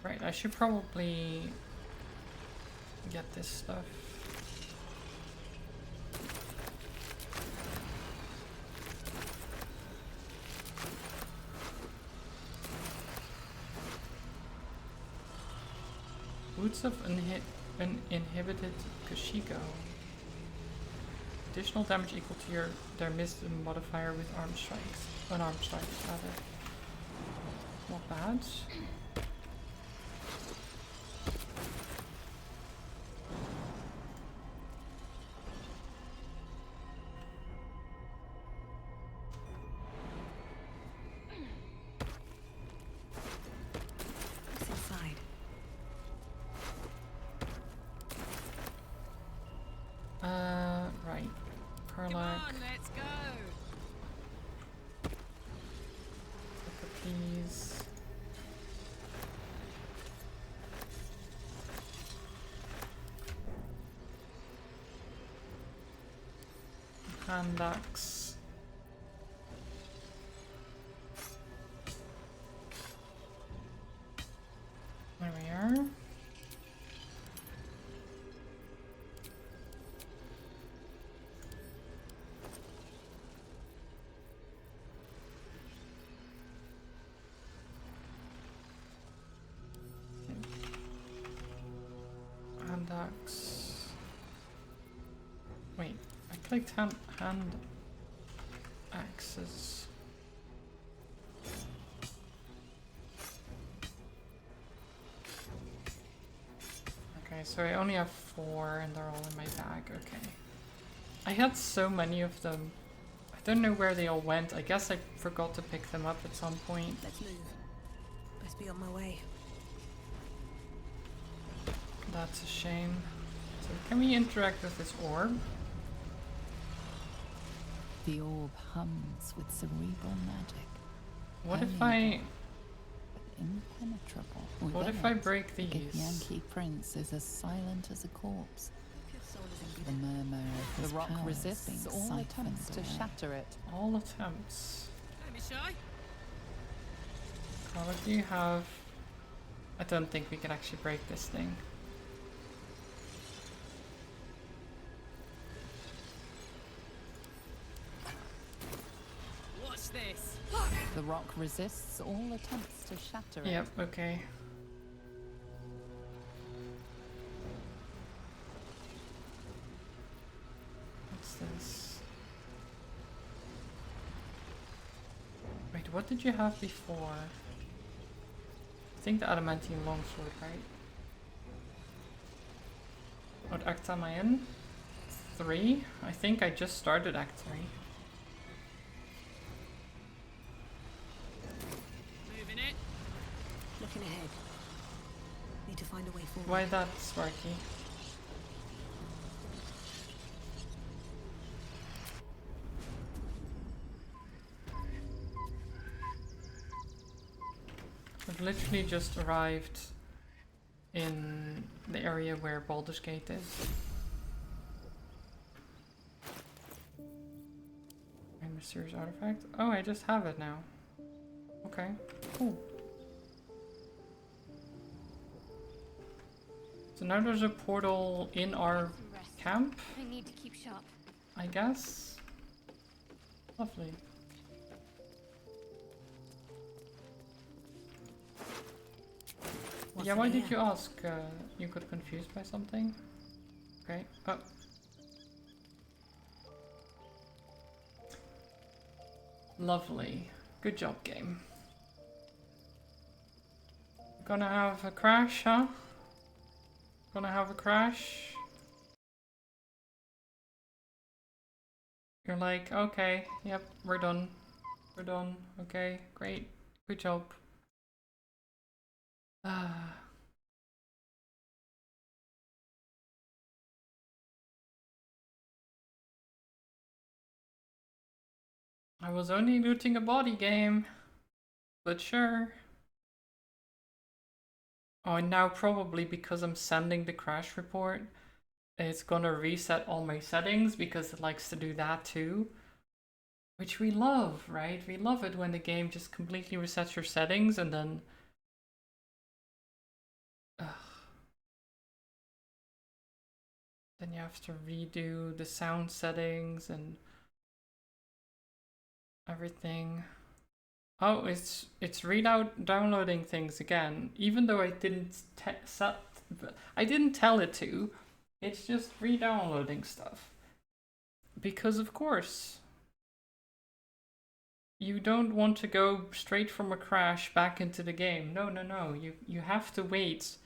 Right, I should probably get this stuff. Boots of uninhibited Kashiko. Additional damage equal to their missed modifier with armed strikes. Unarmed strikes, rather. Not bad. What's inside? Right. Carlac. Come on, let's go. Please. Hand axe. There we are. Hand axe. Wait, I clicked hand axes. Okay, so I only have 4 and they're all in my bag. Okay. I had so many of them. I don't know where they all went. I guess I forgot to pick them up at some point. Let's move. Best be on my way. That's a shame. So can we interact with this orb? The orb hums with cerebral magic. What if I... Impenetrable. What if I break these? The Yankee prince is as silent as a corpse. The murmur of his The rock power resists being all siphoned attempts to away. shatter it. All attempts. Don't be shy. What do you have? I don't think we can actually break this thing. Watch this. The rock resists all attempts to shatter Yep, it. okay. What's this? Wait, what did you have before? I think the adamantine longsword, right? What act am I in? 3? I think I just started act 3. Moving it. Looking ahead. Need to find a way forward. Why that, Sparky? I've literally just arrived in the area where Baldur's Gate is. A mysterious artifact? Oh, I just have it now. Okay, cool. So now there's a portal in our camp, I need to keep sharp. I guess. Lovely. What's Yeah, in why here? did you ask? You got confused by something? Okay. Oh. Lovely. Good job, game. Gonna have a crash, huh? Gonna have a crash? You're like, okay, yep, we're done. We're done. Okay, great. Good job. Ah. I was only looting a body game, but sure. Oh, and now probably because I'm sending the crash report, it's gonna reset all my settings because it likes to do that too. Which we love, right? We love it when the game just completely resets your settings and then... Ugh. Then you have to redo the sound settings and everything. Oh, it's downloading things again, even though I didn't tell it to. It's just re-downloading stuff because, of course, you don't want to go straight from a crash back into the game. No, no, no. You have to wait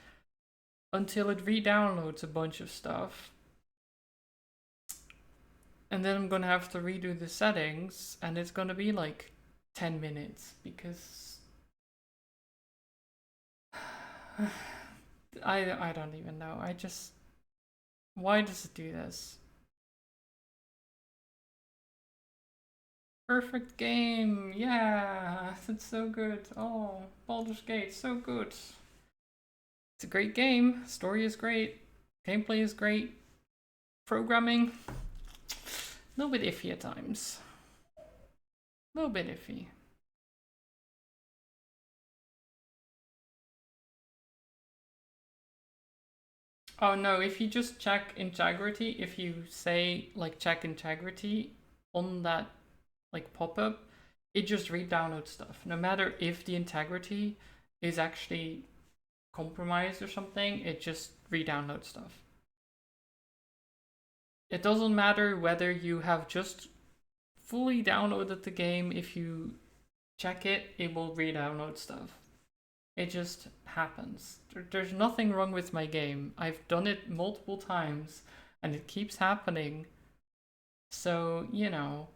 until it re-downloads a bunch of stuff. And then I'm gonna have to redo the settings, and it's gonna be like 10 minutes because I don't even know. I just, why does it do this? Perfect game, yeah, it's so good. Oh, Baldur's Gate, so good. It's a great game. Story is great. Gameplay is great. Programming, a little bit iffy at times. A little bit iffy. Oh no, if you just check integrity, if you say like check integrity on that like pop-up, it just re-downloads stuff. No matter if the integrity is actually compromised or something, it just re-downloads stuff. It doesn't matter whether you have just fully downloaded the game. If you check it, it will re-download stuff. It just happens. There's nothing wrong with my game. I've done it multiple times and it keeps happening. So, you know,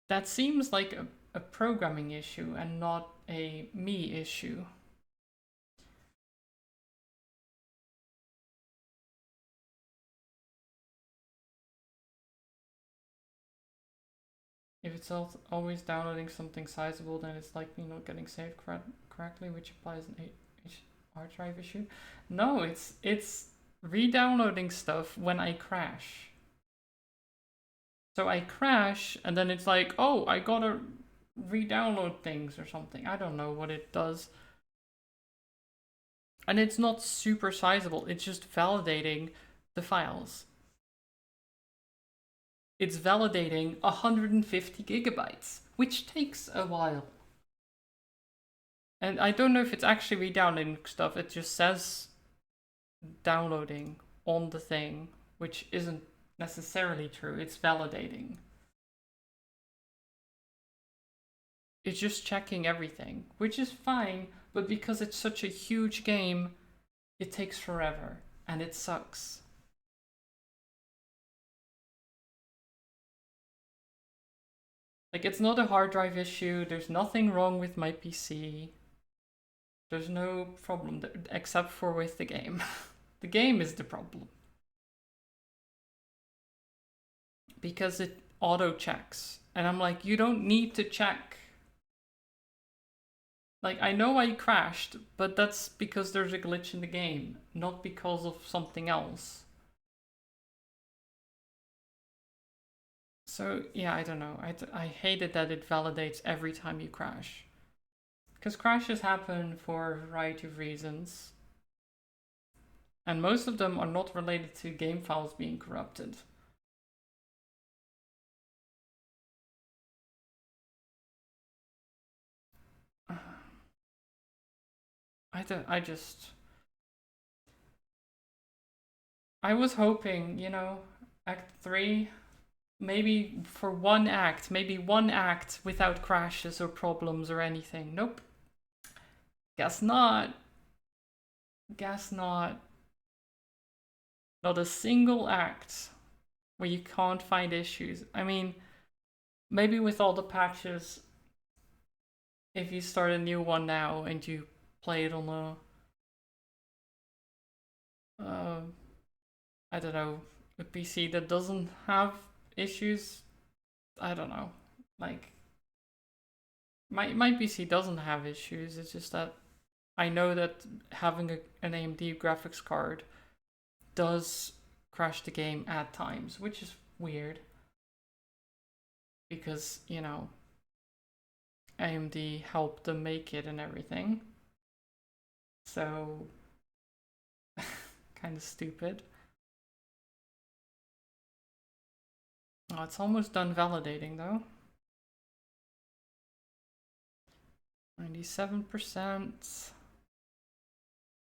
that seems like a programming issue and not a me issue. If it's always downloading something sizable, then it's likely not getting saved correctly, which implies an hard drive issue. No, it's re-downloading stuff when I crash. So I crash, and then it's like, oh, I gotta re-download things or something. I don't know what it does. And it's not super sizable, it's just validating the files. It's validating 150 gigabytes, which takes a while. And I don't know if it's actually re-downloading stuff, it just says downloading on the thing, which isn't necessarily true, it's validating. It's just checking everything, which is fine, but because it's such a huge game, it takes forever, and it sucks. Like, it's not a hard drive issue, there's nothing wrong with my PC. There's no problem except for with the game. The game is the problem. Because it auto checks. And I'm like, you don't need to check. Like, I know I crashed, but that's because there's a glitch in the game, not because of something else. So, yeah, I don't know. I hate it that it validates every time you crash. Because crashes happen for a variety of reasons. And most of them are not related to game files being corrupted. I was hoping, you know, Act 3, maybe for one act without crashes or problems or anything. Nope. Guess not. Guess not. Not a single act where you can't find issues. I mean, maybe with all the patches, if you start a new one now and you play it on a I don't know, a PC that doesn't have issues, I don't know, like my PC doesn't have issues, it's just that I know that having an AMD graphics card does crash the game at times, which is weird because, you know, AMD helped them make it and everything, so kind of stupid. Oh, it's almost done validating though. 97%.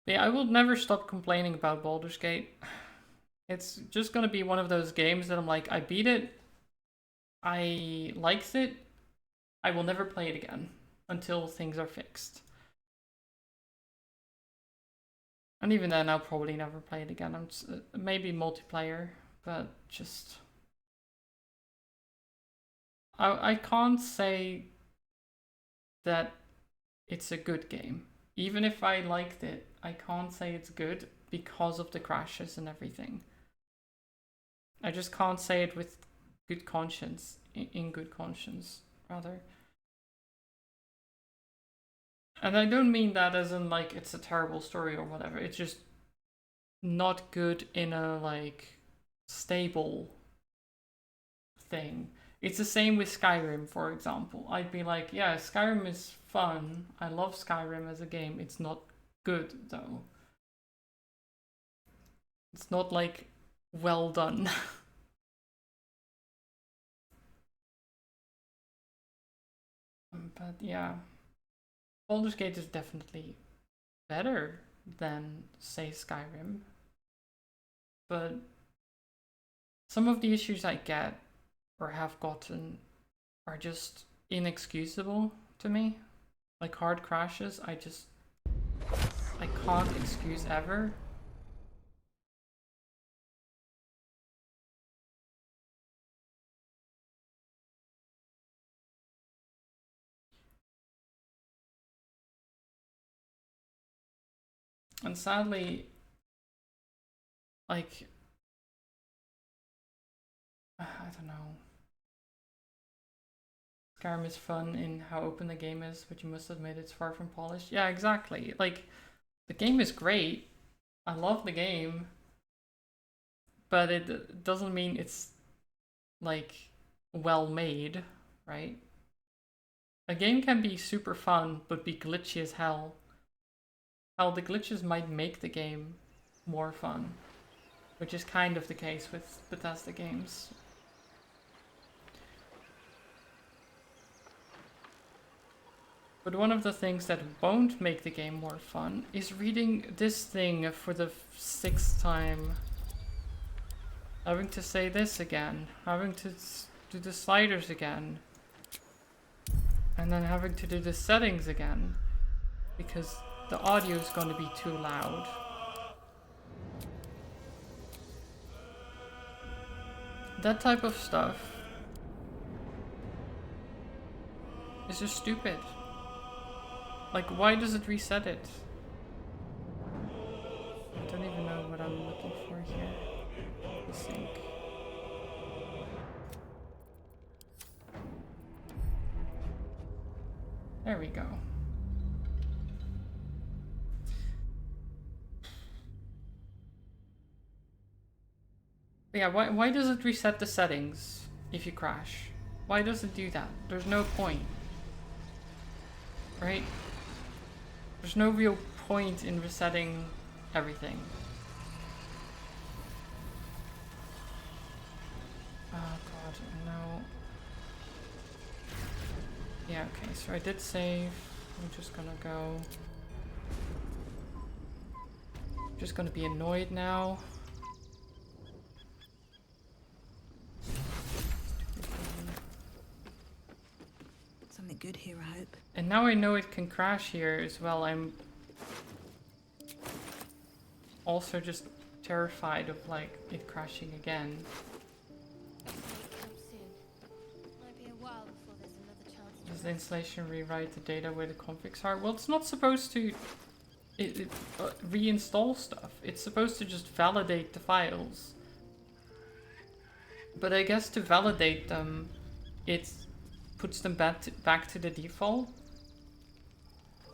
Yeah, I will never stop complaining about Baldur's Gate. It's just gonna be one of those games that I'm like, I beat it, I liked it, I will never play it again until things are fixed. And even then, I'll probably never play it again. I'm just, maybe multiplayer, but just... I can't say that it's a good game. Even if I liked it, I can't say it's good because of the crashes and everything. I just can't say it with good conscience, in good conscience, rather. And I don't mean that as in like it's a terrible story or whatever, it's just not good in a like stable thing. It's the same with Skyrim, for example. I'd be like, yeah, Skyrim is fun, I love Skyrim as a game, it's not good though. It's not like well done. But yeah, Baldur's Gate is definitely better than, say, Skyrim. But some of the issues I get or have gotten are just inexcusable to me. Like hard crashes, I just I can't excuse ever. And sadly, like, I don't know. Skyrim is fun in how open the game is, but you must admit it's far from polished. Yeah, exactly. Like, the game is great. I love the game. But it doesn't mean it's, like, well made, right? A game can be super fun, but be glitchy as hell. Hell, the glitches might make the game more fun, which is kind of the case with Bethesda games. But one of the things that won't make the game more fun is reading this thing for the 6th time. Having to say this again, having to do the sliders again, and then having to do the settings again, because the audio is going to be too loud. That type of stuff is just stupid. Like, why does it reset it? I don't even know what I'm looking for here. The sync. There we go. But yeah, why does it reset the settings if you crash? Why does it do that? There's no point. Right? There's no real point in resetting everything. Oh god, no. Yeah, okay, so I did save. I'm just gonna go. I'm just gonna be annoyed now. Something good here, I hope. And now I know it can crash here as well. I'm also just terrified of like it crashing again. Does the installation rewrite the data where the configs are? Well, it's not supposed to reinstall stuff. It's supposed to just validate the files. But I guess to validate them, it puts them back to the default.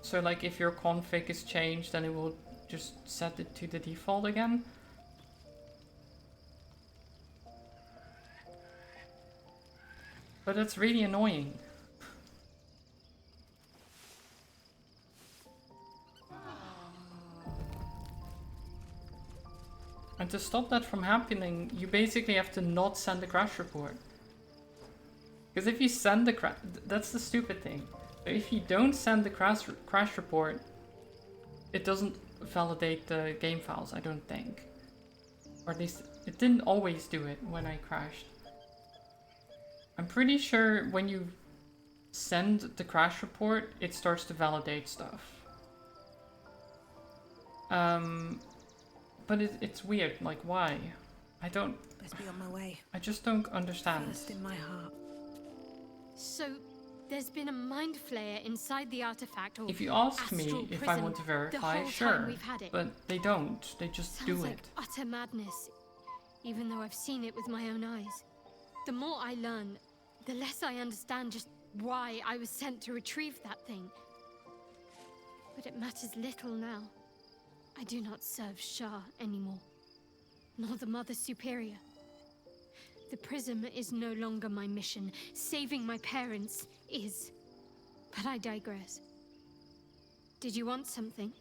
So like if your config is changed, then it will just set it to the default again. But that's really annoying. And to stop that from happening, you basically have to not send a crash report. Because if you send the crash, that's the stupid thing. If you don't send the crash report, it doesn't validate the game files, I don't think. Or at least, it didn't always do it when I crashed. I'm pretty sure when you send the crash report, it starts to validate stuff. But it's weird, like why? I don't... Best be on my way. I just don't understand. First in my heart. So, there's been a mind flayer inside the artifact, or If you ask me if I want to verify, sure. We've had it. But they don't. They just Sounds do like it. utter madness, even though I've seen it with my own eyes. The more I learn, the less I understand just why I was sent to retrieve that thing. But it matters little now. I do not serve Shah anymore, nor the Mother Superior. The prism is no longer my mission. Saving my parents is. But I digress. Did you want something?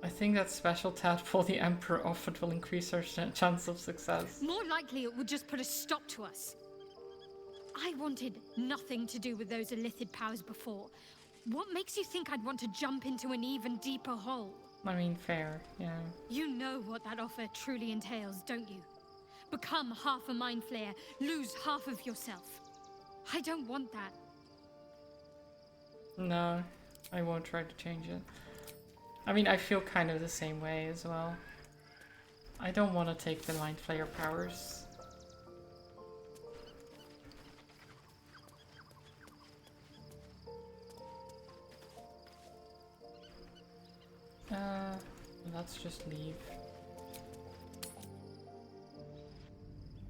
I think that special tadpole the Emperor offered will increase our chance of success. More likely it would just put a stop to us. I wanted nothing to do with those illithid powers before. What makes you think I'd want to jump into an even deeper hole? I mean, fair, yeah. You know what that offer truly entails, don't you? Become half a mind flayer, lose half of yourself. I don't want that. No, I won't try to change it. I mean, I feel kind of the same way as well. I don't want to take the mind flayer powers. Let's just leave.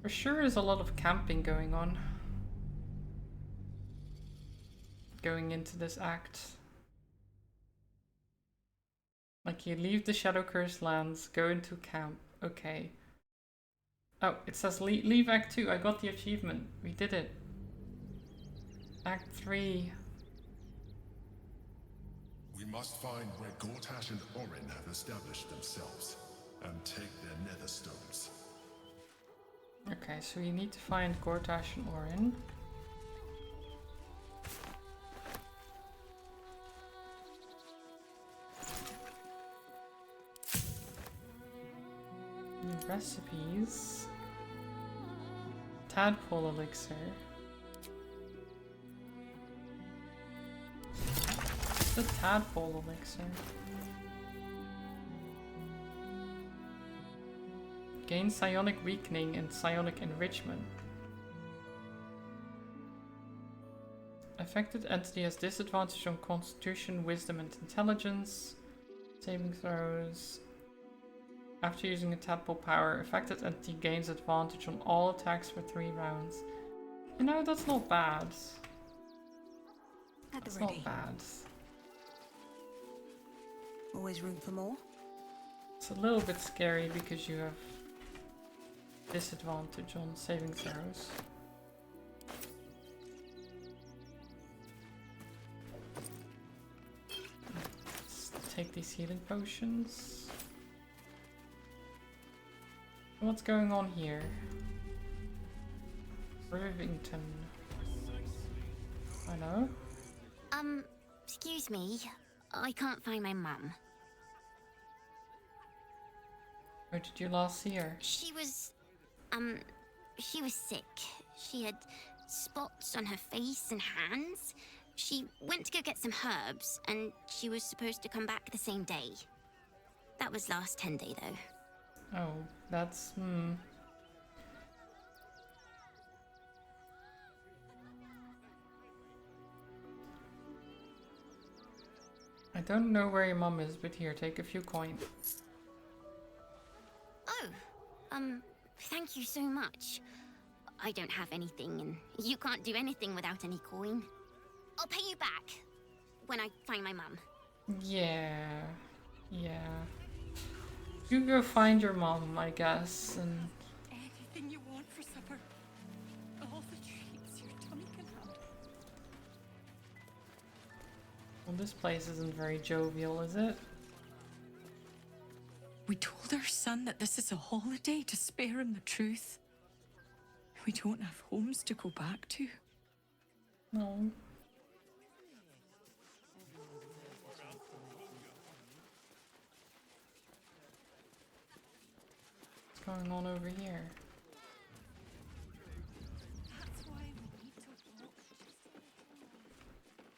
For sure is a lot of camping going on. Going into this act. Like you leave the Shadow Cursed lands, go into camp. Okay. Oh, it says leave Act 2. I got the achievement. We did it. Act 3. We must find where Gortash and Orin have established themselves, and take their nether stones. Okay, so you need to find Gortash and Orin. New recipes. Tadpole elixir. The tadpole elixir. Gain psionic weakening and psionic enrichment. Affected entity has disadvantage on constitution, wisdom and intelligence. Saving throws. After using a tadpole power, affected entity gains advantage on all attacks for 3 rounds. You know, that's not bad. That's not bad. Always room for more? It's a little bit scary because you have disadvantage on saving throws. Let's take these healing potions. What's going on here? Rivington. Hello? Excuse me. I can't find my mum. Where did you last see her? She was sick. She had spots on her face and hands. She went to go get some herbs, and she was supposed to come back the same day. That was last 10 day, though. Oh, that's, I don't know where your mum is, but here, take a few coins. Oh, thank you so much. I don't have anything, and you can't do anything without any coin. I'll pay you back when I find my mum. Yeah. You go find your mom, I guess, and... Anything you want for supper. All the treats your tummy can have. Well, this place isn't very jovial, is it? We told our son that this is a holiday to spare him the truth. We don't have homes to go back to. No. What's going on over here?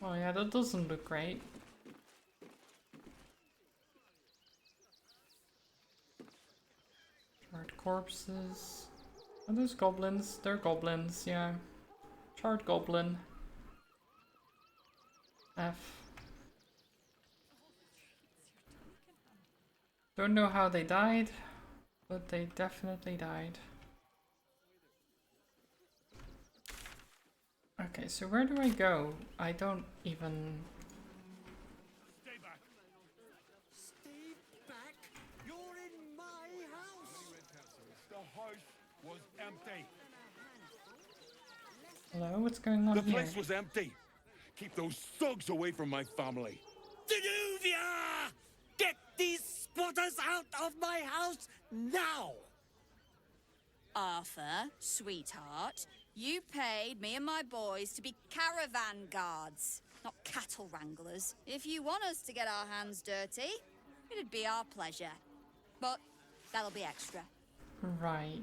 Oh yeah, that doesn't look great. Charred corpses. Are those goblins? They're goblins, yeah. Charred goblin. F. Don't know how they died, but they definitely died. Okay, so where do I go? I don't even... Stay back! Stay back? You're in my house! The house was empty. Hello, what's going on The here? place was empty. Keep those thugs away from my family. Danuvia! Get these spotters out of my house now! Arthur, sweetheart, you paid me and my boys to be caravan guards, not cattle wranglers. If you want us to get our hands dirty, it'd be our pleasure. But that'll be extra. Right.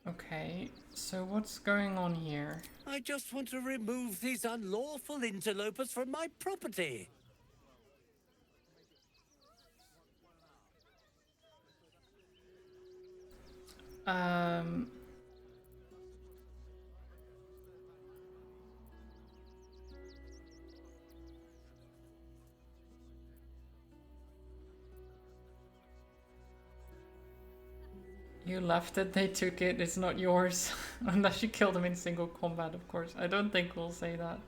Okay, so what's going on here? I just want to remove these unlawful interlopers from my property. Um... You left it, they took it, it's not yours. Unless you killed them in single combat, of course. I don't think we'll say that.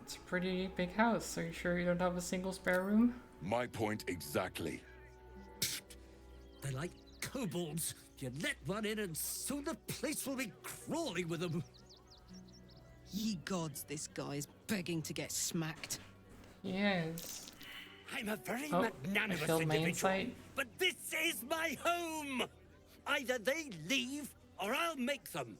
It's a pretty big house. Are you sure you don't have a single spare room? My point exactly. They're like kobolds. You let one in and soon the place will be crawling with them. Ye gods, this guy is begging to get smacked. Yes. I'm a very I magnanimous failed my individual, insight. but this is my home! Either they leave, or I'll make them.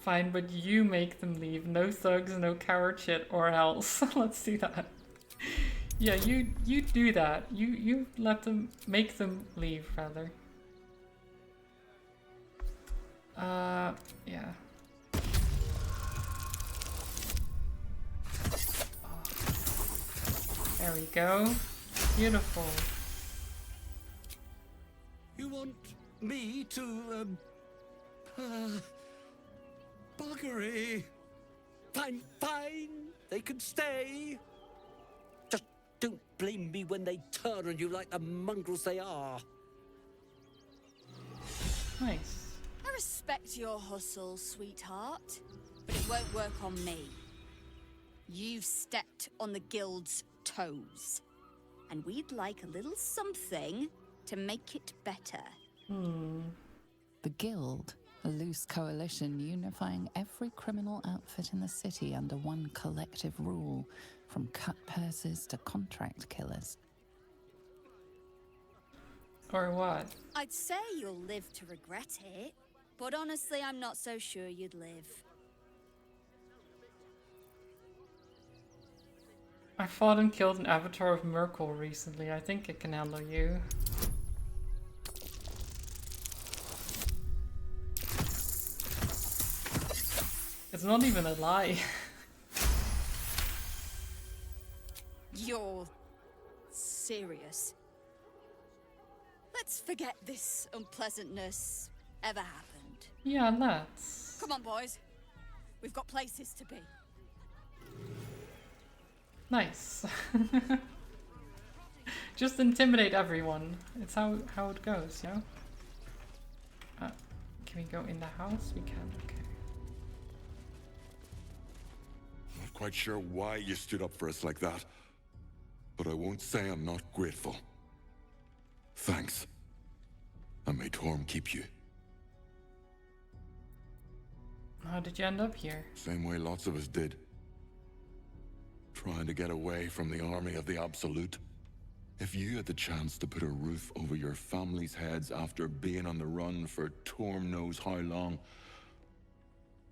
Fine, but you make them leave. No thugs, no coward shit, or else. Let's do that. Yeah, you do that. You let them make them leave, rather. Yeah. Oh. There we go. Beautiful. You want me to, buggery. Fine, fine. They can stay. Just don't blame me when they turn on you like the mongrels they are. Nice. I respect your hustle, sweetheart, but it won't work on me. You've stepped on the guild's toes, and we'd like a little something to make it better. The Guild, a loose coalition unifying every criminal outfit in the city under one collective rule, from cut purses to contract killers. Or what? I'd say you'll live to regret it, but honestly, I'm not so sure you'd live. I fought and killed an avatar of Merkel recently. I think it can handle you. It's not even a lie. You're serious? Let's forget this unpleasantness ever happened. Yeah, let's. Come on, boys. We've got places to be. Nice. Just intimidate everyone. It's how it goes, you know? Can we go in the house? We can, okay. Not quite sure why you stood up for us like that, but I won't say I'm not grateful. Thanks. And may Torm keep you. How did you end up here? Same way lots of us did. Trying to get away from the army of the Absolute. If you had the chance to put a roof over your family's heads after being on the run for Torm knows how long,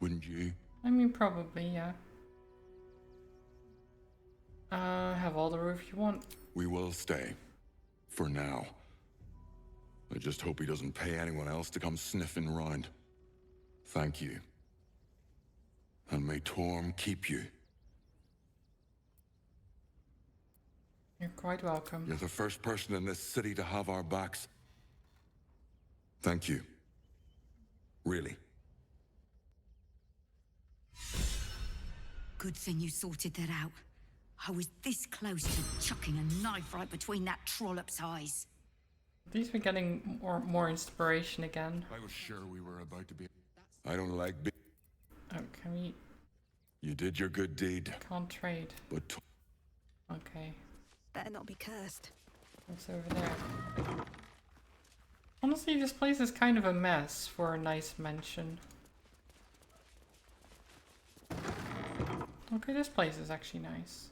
wouldn't you? I mean, probably, yeah. Have all the roof you want. We will stay. For now. I just hope he doesn't pay anyone else to come sniffing round. Thank you. And may Torm keep you. You're quite welcome. You're the first person in this city to have our backs. Thank you. Really. Good thing you sorted that out. I was this close to chucking a knife right between that trollop's eyes. At least we're getting more inspiration again. I was sure we were about to be... I don't like Oh, can we... You did your good deed. Can't trade. But... Okay. Better not be cursed. What's over there? Honestly, this place is kind of a mess for a nice mansion. Okay, this place is actually nice.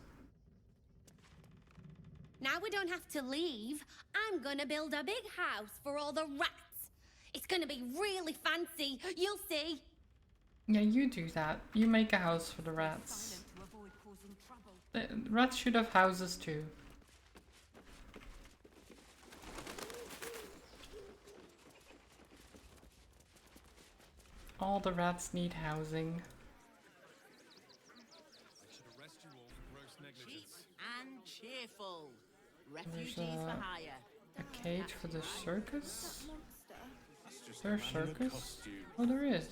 Now we don't have to leave. I'm gonna build a big house for all the rats. It's gonna be really fancy. You'll see. Yeah, you do that. You make a house for the rats. The rats should have houses too. All the rats need housing. Cheap and cheerful. There's Refugees for hire. a cage for the circus? Is there a circus? Oh, there is.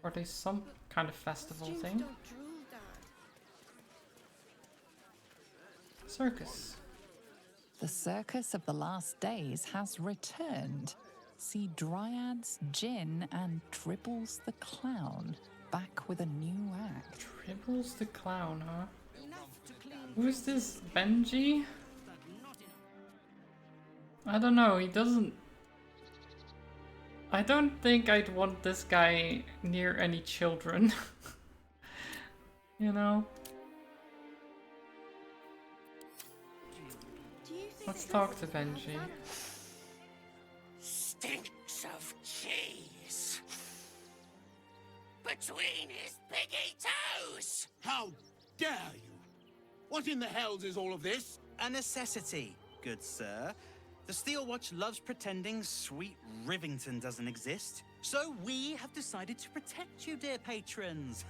Or there's some kind of festival thing. Circus. The Circus of the Last Days has returned. See Dryads, Jin, and Tribbles the Clown back with a new act. Tribbles the Clown, huh? Who's this? Benji? I don't know, he doesn't... I don't think I'd want this guy near any children. You know? Let's talk to Benji. Stinks of cheese between his piggy toes. How dare you? What in the hells is all of this? A necessity, good sir. The Steel Watch loves pretending sweet Rivington doesn't exist. So we have decided to protect you, dear patrons.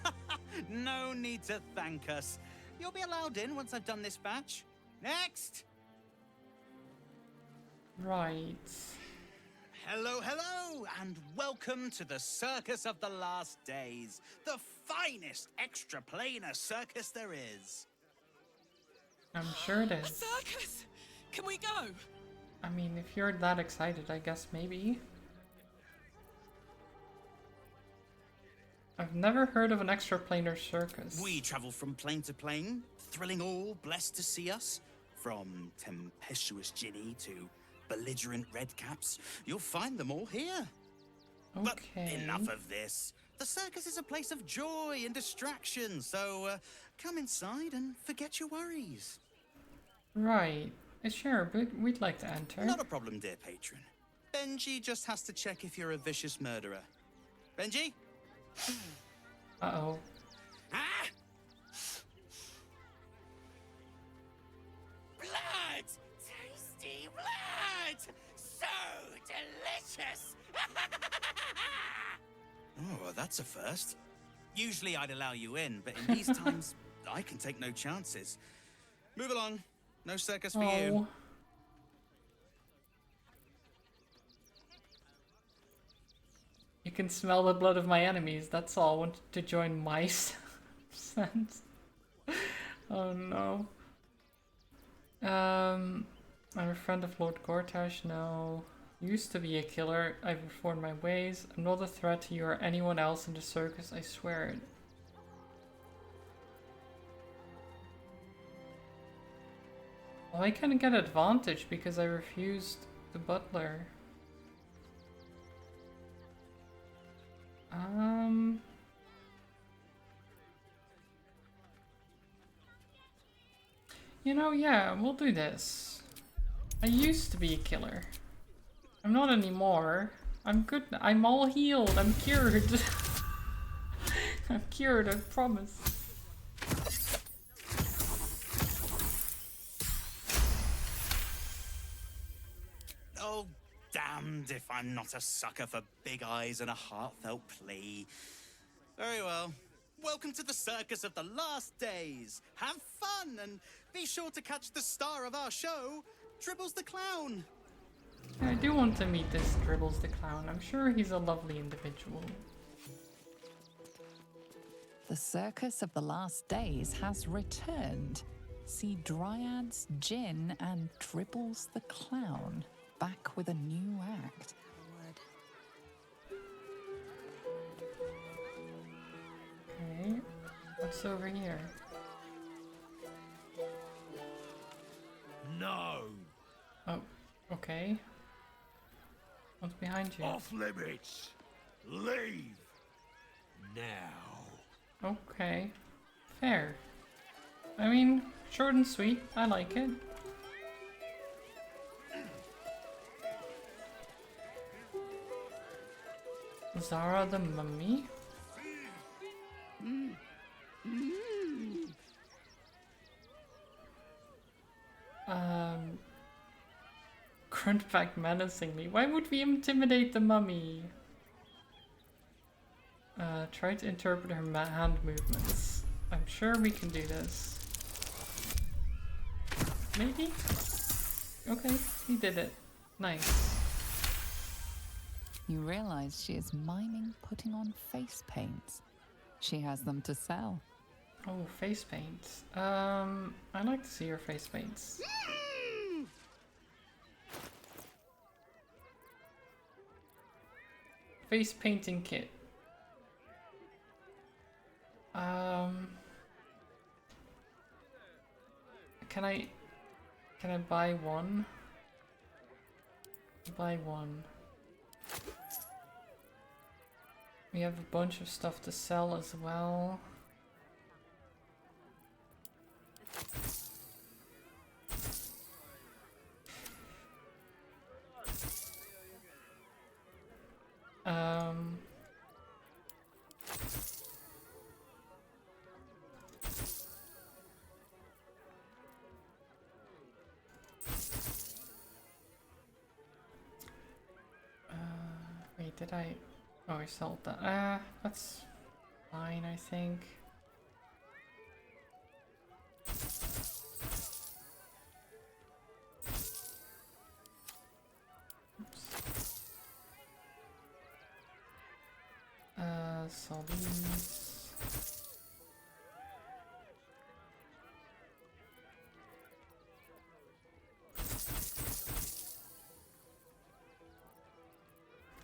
No need to thank us. You'll be allowed in once I've done this batch. Next! Right. Hello, hello, and welcome to the Circus of the Last Days, the finest extra-planar circus there is. I'm sure it A is. circus! Can we go? I mean, if you're that excited, I guess maybe. I've never heard of an extra-planar circus. We travel from plane to plane, thrilling all blessed to see us. From tempestuous Ginny to belligerent redcaps, you'll find them all here. Okay. But enough of this. The circus is a place of joy and distraction, so come inside and forget your worries. Right. Sure, but we'd like to enter. Not a problem, dear patron. Benji just has to check if you're a vicious murderer. Benji? Uh-oh. Ah! Blood! Tasty blood! So delicious! Oh, well, that's a first. Usually I'd allow you in, but in these times, I can take no chances. Move along. No circus for you. You can smell the blood of my enemies, that's all. I want to join mice. Sense. Oh no. I'm a friend of Lord Gortash, no. Used to be a killer, I've reformed my ways. I'm not a threat to you or anyone else in the circus, I swear it. Well, I can get advantage because I refused the butler. You know, yeah, we'll do this. I used to be a killer. I'm not anymore. I'm good. I'm all healed. I'm cured. I'm cured, I promise. Oh, damned if I'm not a sucker for big eyes and a heartfelt plea. Very well. Welcome to the Circus of the Last Days. Have fun and be sure to catch the star of our show, Dribbles the Clown. I do want to meet this Dribbles the Clown. I'm sure he's a lovely individual. The Circus of the Last Days has returned. See Dryads, Jin, and Tribbles the Clown back with a new act. Okay, what's over here? No. Oh, okay. What's behind you? Off limits. Leave. Now. Okay. Fair. I mean, short and sweet. I like it. Zara the mummy? Grunt back menacingly. Why would we intimidate the mummy? Try to interpret her hand movements. I'm sure we can do this. Maybe? Okay, he did it. Nice. You realize she is miming putting on face paints. She has them to sell. Oh, face paint. I'd like to see your face paints. Face painting kit. Can I buy one? Buy one. We have a bunch of stuff to sell as well. Wait, did I? Oh, I sold that. That's fine, I think. Oops. Sell these.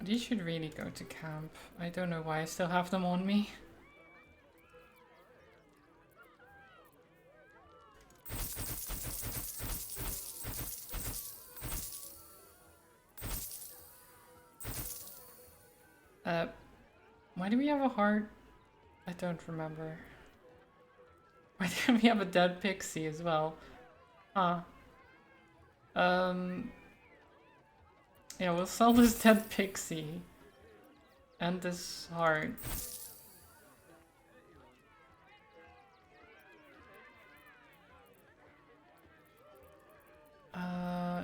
These should really go to camp. I don't know why I still have them on me. Why do we have a heart? I don't remember. Why do we have a dead pixie as well? Huh. Yeah, we'll sell this dead pixie. And this heart.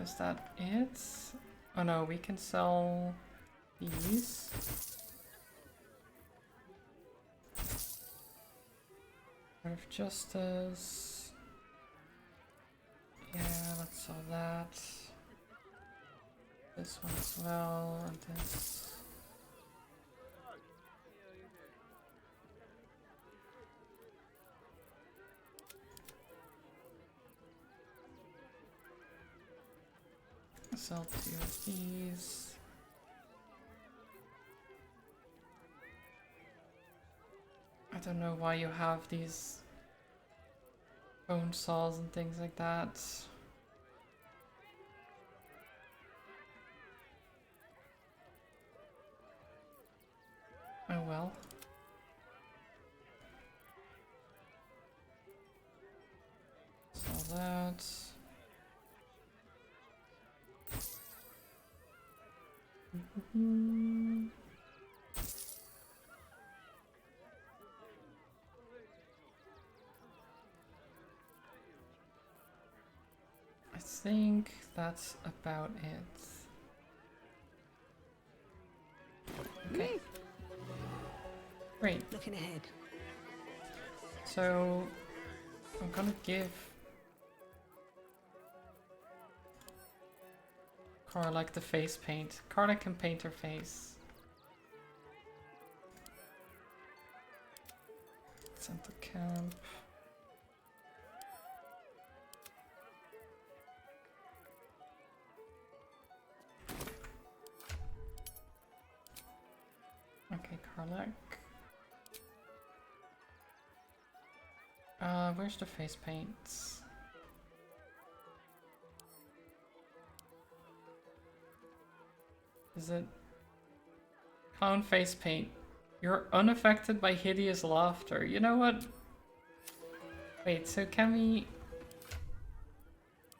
Is that it? Oh no, we can sell these. Heart of Justice. Yeah, let's sell that. This one as well, and this. Sell 2 of these. I don't know why you have these bone saws and things like that. Oh well. Sell that. I think that's about it. Okay. Great. Looking ahead. So I'm gonna give Carla like the face paint. Carla can paint her face. Send to camp. Okay, Karlak. Where's the face paints? Is it clown face paint? You're unaffected by hideous laughter. You know what? Wait, so can we...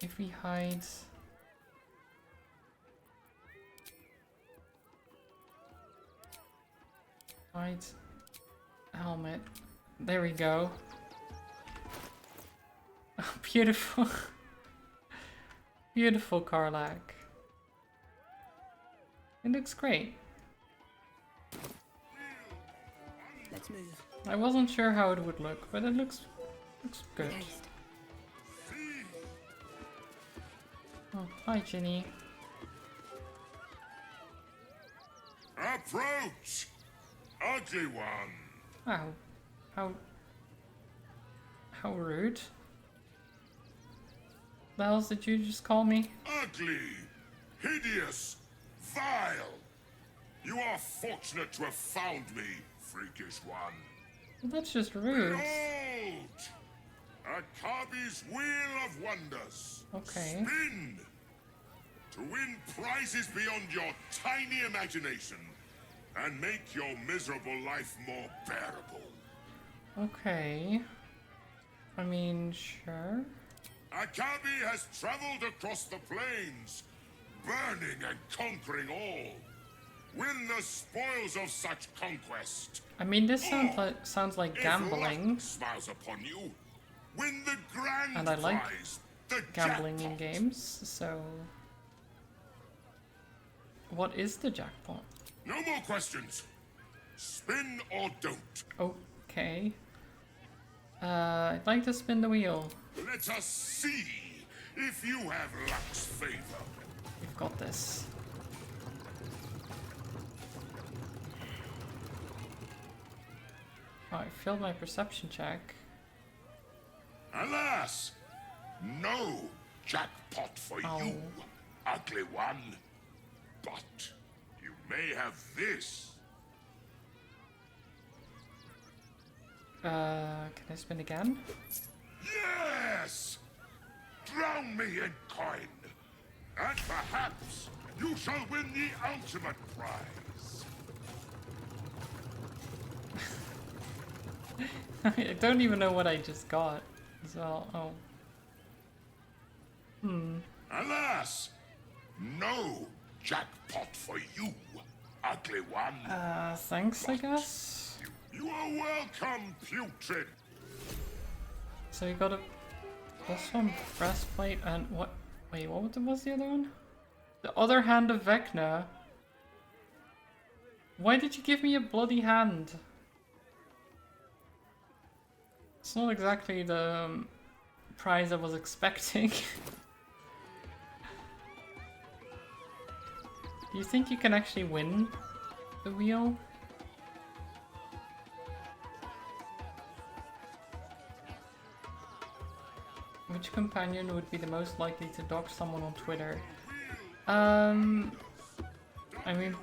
If we hide... Right. Helmet. There we go. Oh, beautiful. Beautiful Karlak. It looks great. Let's move. I wasn't sure how it would look, but it looks good. Oh, hi Ginny. Approach! Ugly one! Wow. How rude. The hell did you just call me? Ugly! Hideous! Vile! You are fortunate to have found me, freakish one. Well, that's just rude. Behold! Akabi's Wheel of Wonders! Okay. Spin! To win prizes beyond your tiny imagination and make your miserable life more bearable. Okay. I mean, sure. Akabi has traveled across the plains, burning and conquering all. Win the spoils of such conquest. I mean, this sounds like gambling. If luck smiles upon you, win the grand And I like prize, the gambling in jackpot. games, so... What is the jackpot? No more questions. Spin or don't. Okay. I'd like to spin the wheel. Let us see if you have luck's favor. We've got this. Oh, I failed my perception check. Alas, no jackpot for you, ugly one. But you may have this. Can I spin again? Yes! Drown me in coin, and perhaps you shall win the ultimate prize. I don't even know what I just got as well. Oh. Alas, no jackpot for you, ugly one. Thanks, I guess. You are welcome, putrid. So you got a plus one breastplate and what? Wait, what was the other one? The other hand of Vecna. Why did you give me a bloody hand? It's not exactly the prize I was expecting. Do you think you can actually win the wheel? Which companion would be the most likely to dox someone on Twitter? I mean,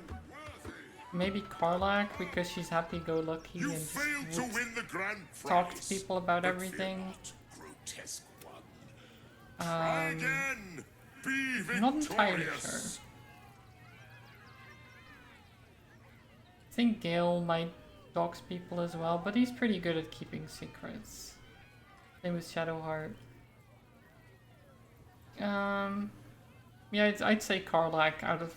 maybe Karlak, because she's happy-go-lucky and just talk to people about everything. I'm not entirely sure. I think Gale might dox people as well, but he's pretty good at keeping secrets. Same with Shadowheart. Yeah, I'd say Karlak out of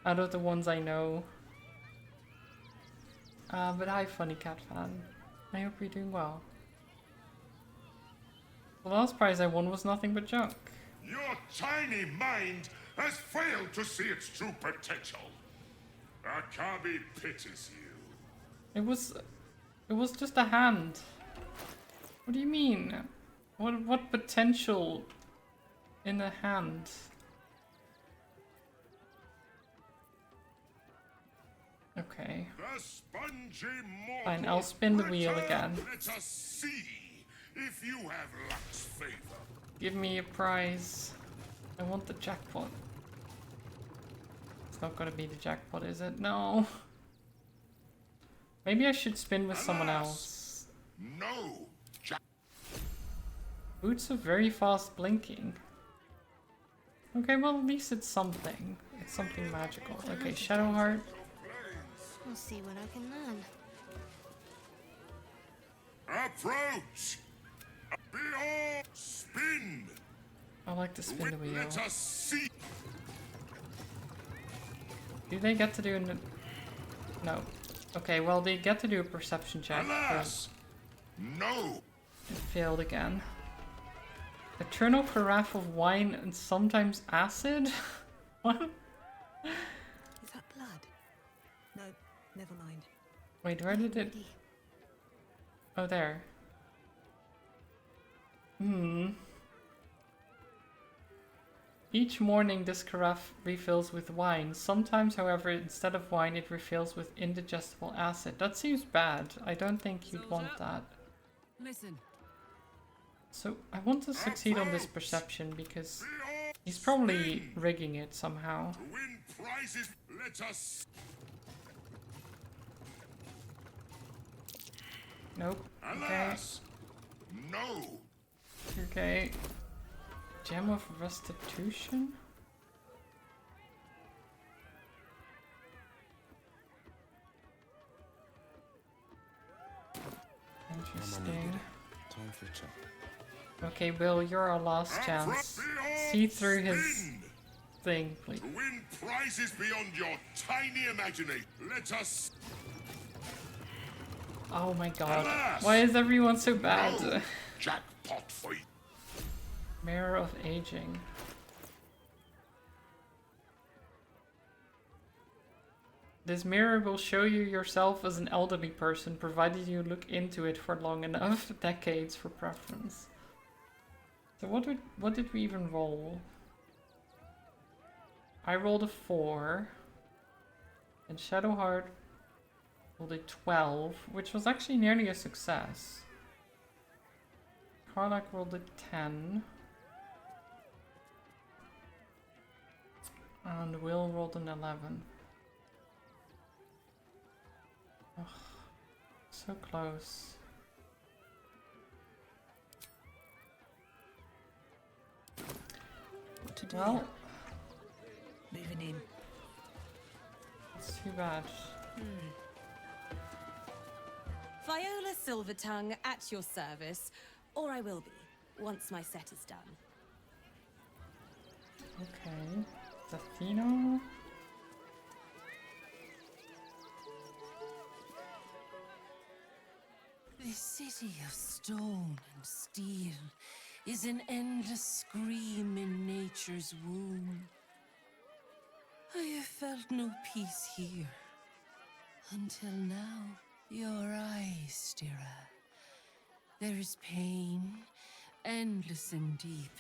out of the ones I know. But hi, Funny Cat Fan. I hope you're doing well. The last prize I won was nothing but junk. Your tiny mind has failed to see its true potential. Akabi pities you. It was just a hand. What do you mean? What potential in a hand? Okay. The spongy mortal. Fine, I'll spin the wheel Return. again. Let us see if you have luck's favor. Give me a prize. I want the jackpot. It's not gonna be the jackpot, is it? No. Maybe I should spin with someone else. No. Boots are very fast blinking. Okay, well at least it's something. It's something magical. Okay, Shadowheart. We'll see what I can learn. Approach. Behold. Spin. I like to spin the wheel. Let us see. Do they get to do No. Okay, well they get to do a perception check. Alas! No! It failed again. A turn of carafe of wine and sometimes acid? What? Is that blood? No, never mind. Wait, where did it... Oh, there. Each morning this carafe refills with wine. Sometimes, however, instead of wine it refills with indigestible acid. That seems bad. I don't think you'd want that. Listen. So, I want to succeed on this perception because he's probably rigging it somehow. To win prizes, let us... Nope. Alas! No! Okay. Gem of Restitution? Interesting. Time for a chat. Okay, Will, you're our last chance. See through his thing, please. To win prizes beyond your tiny imagination, let us... Oh my god. Alas! Why is everyone so bad? No. Jackpot for you. Mirror of Aging. This mirror will show you yourself as an elderly person, provided you look into it for long enough. Decades for preference. So what did we even roll? I rolled a 4. And Shadowheart rolled a 12, which was actually nearly a success. Karlak rolled a 10. And Will rolled an 11. Ugh, so close. What to do? Well, Moving in. it's too bad. Viola Silvertongue at your service, or I will be, once my set is done. Okay. Athena. This city of stone and steel is an endless scream in nature's womb. I have felt no peace here. Until now, your eyes, Stira. There is pain, endless and deep,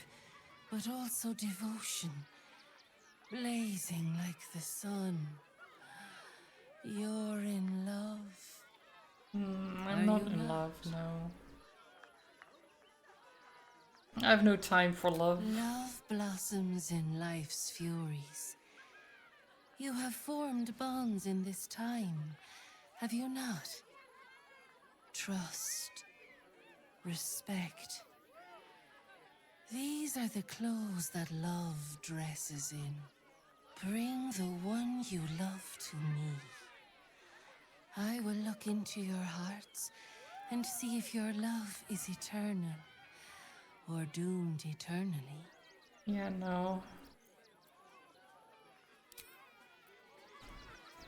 but also devotion, blazing like the sun. You're in love. I'm not in love, no. I have no time for love. Love blossoms in life's furies. You have formed bonds in this time, have you not? Trust, respect. These are the clothes that love dresses in. Bring the one you love to me. I will look into your hearts and see if your love is eternal or doomed eternally. Yeah, no.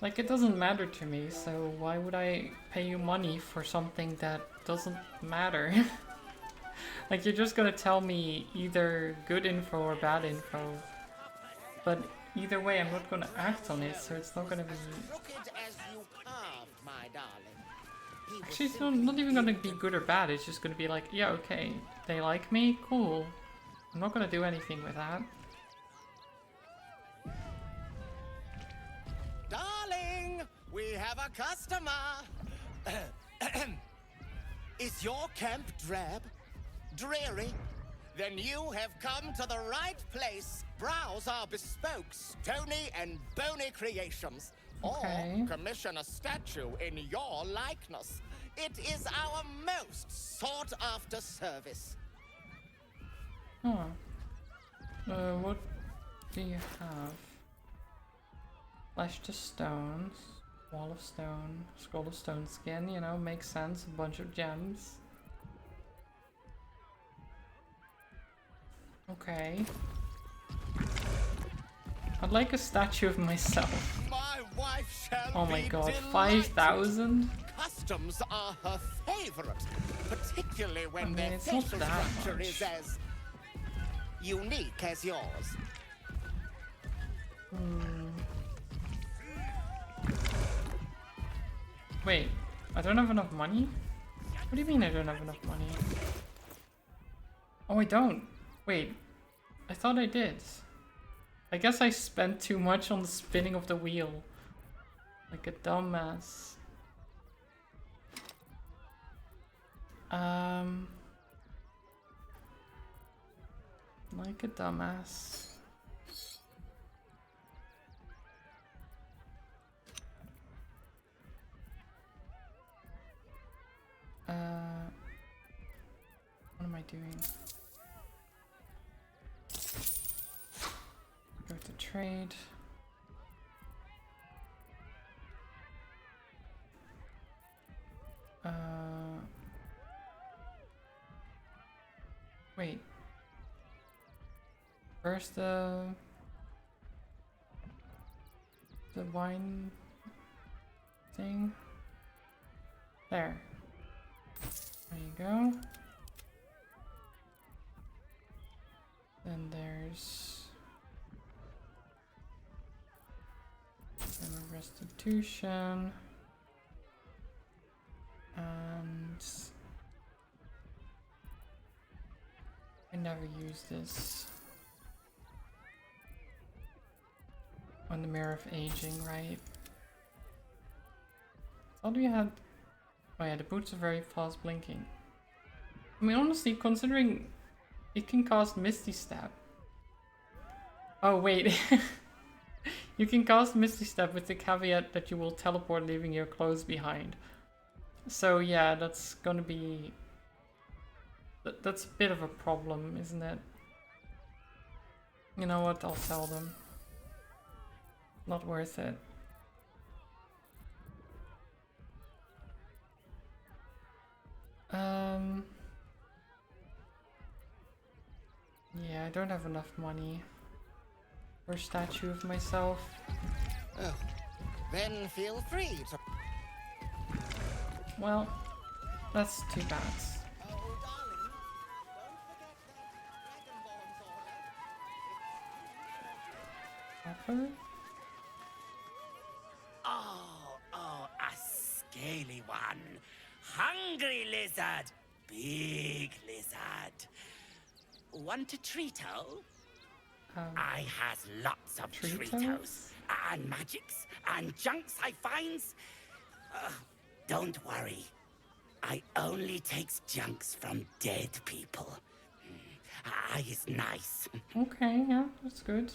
Like, it doesn't matter to me, so why would I pay you money for something that doesn't matter? Like, you're just gonna tell me either good info or bad info. But either way, I'm not gonna act on it, so it's not gonna be... Actually, it's not even gonna be good or bad, it's just gonna be like, yeah, okay, they like me, cool. I'm not gonna do anything with that. Darling, we have a customer. Is your camp drab? Dreary? Then you have come to the right place. Browse our bespoke, stony and bony creations. Okay. Or commission a statue in your likeness. It is our most sought-after service. Huh. What do you have? Flesh to stones, wall of stone, scroll of stone skin, you know, makes sense, a bunch of gems. Okay. I'd like a statue of myself. My wife shall Oh my be god, delighted. 5,000? Customs are her favorite, particularly when their it's not facial that structure much. is as unique as yours. Wait, I don't have enough money? What do you mean I don't have enough money? Oh, I don't. Wait, I thought I did. I guess I spent too much on the spinning of the wheel. Like a dumbass. Like a dumbass. What am I doing? Go to trade. Wait. Where's the wine thing? There. There you go. Then there's a restitution. And I never use this. On the Mirror of Aging, right? Thought we had... Oh yeah, the boots are very fast blinking. I mean, honestly, considering it can cast Misty Step. Oh wait. You can cast Misty Step with the caveat that you will teleport leaving your clothes behind. So yeah, that's gonna be... That's a bit of a problem, isn't it? You know what, I'll sell them. Not worth it. Yeah, I don't have enough money for a statue of myself. Oh, then feel free to... Well, that's too bad. Offer? Oh, a scaly one. Hungry lizard. Big lizard. Want a Trito? I has lots of Tritos. And magics and junks I finds. Don't worry. I only takes junks from dead people. I is nice. Okay, yeah, that's good.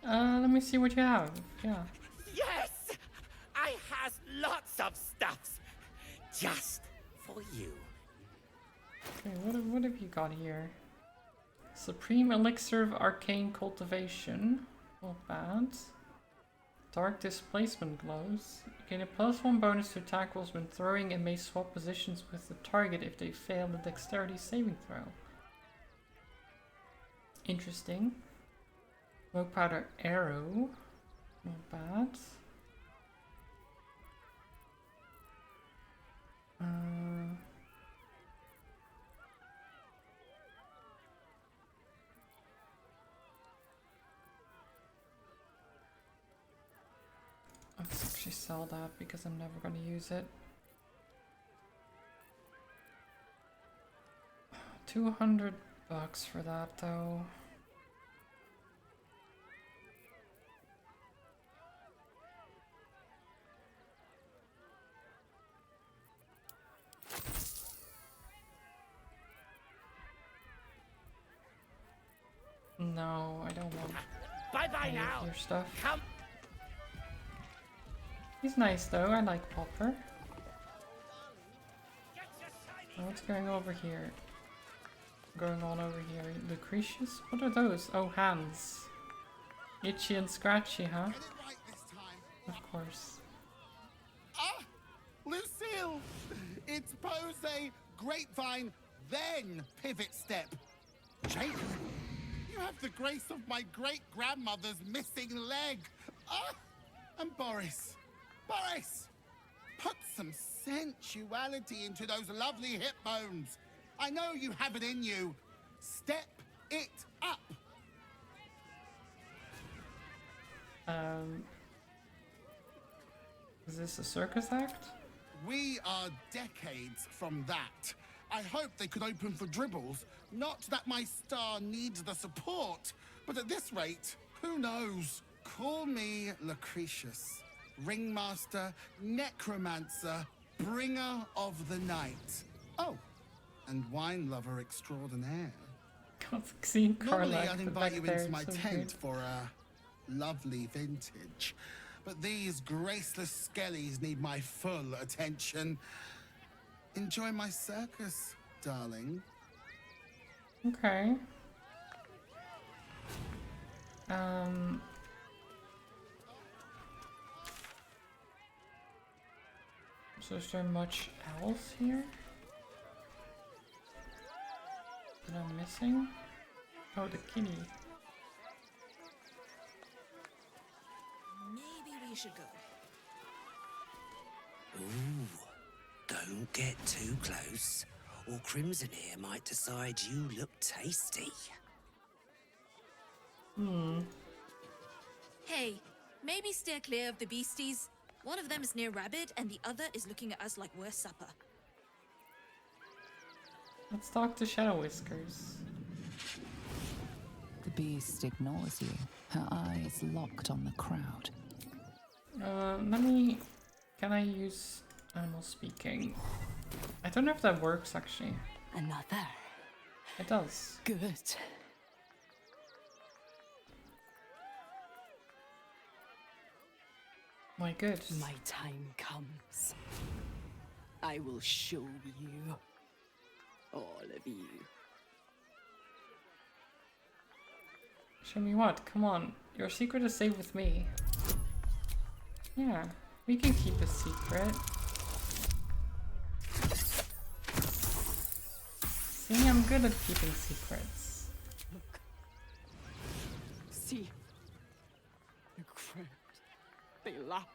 Let me see what you have. Yeah. Yes! I has lots of stuffs. Just for you. Okay, what have you got here? Supreme Elixir of Arcane Cultivation. Not bad. Dark Displacement Gloves. Gain a +1 bonus to attack rolls when throwing and may swap positions with the target if they fail the Dexterity saving throw. Interesting. Smoke Powder Arrow. Not bad. Let's actually sell that because I'm never going to use it. 200 bucks for that though. No, I don't want Bye-bye now. your stuff. Come. He's nice though, I like Popper. Oh, what's going over here? Going on over here? Lucretius? What are those? Oh, hands. Itchy and scratchy, huh? Of course. Ah! Lucille! It's pose grapevine, then pivot step. Jacob, you have the grace of my great-grandmother's missing leg. Ah! And Boris, put some sensuality into those lovely hip bones. I know you have it in you. Step it up. Is this a circus act? We are decades from that. I hope they could open for dribbles. Not that my star needs the support, but at this rate, who knows? Call me Lucretius, ringmaster, necromancer, bringer of the night. Oh, and wine lover extraordinaire. Seeing Carla Normally, I'd invite you back there, into my so tent good. for a lovely vintage. But these graceless skellies need my full attention. Enjoy my circus, darling. Okay. So is there much else here that I'm missing? Oh, the kitty. Maybe we should go. Ooh, don't get too close, or Crimson here might decide you look tasty. Hey, maybe steer clear of the beasties. One of them is near Rabbit, and the other is looking at us like we're supper. Let's talk to Shadow Whiskers. The beast ignores you, her eyes locked on the crowd. Can I use animal speaking? I don't know if that works actually. Another. It does. Good. My good. My time comes. I will show you. All of you. Show me what? Come on. Your secret is safe with me. Yeah, we can keep a secret. See, I'm good at keeping secrets. Look. See. The crowd. They laugh.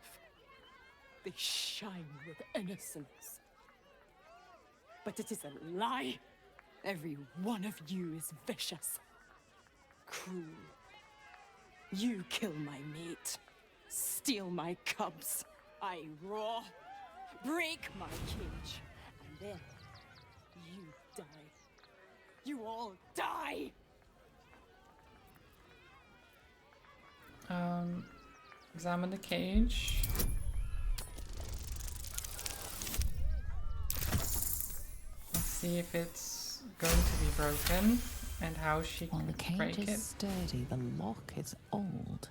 They shine with innocence. But it is a lie. Every one of you is vicious. Cruel. You kill my mate. Steal my cubs. I roar. Break my cage. And then you die. You all die! Examine the cage. Let's see if it's going to be broken and how she While the can break cage it. is sturdy, the lock is old.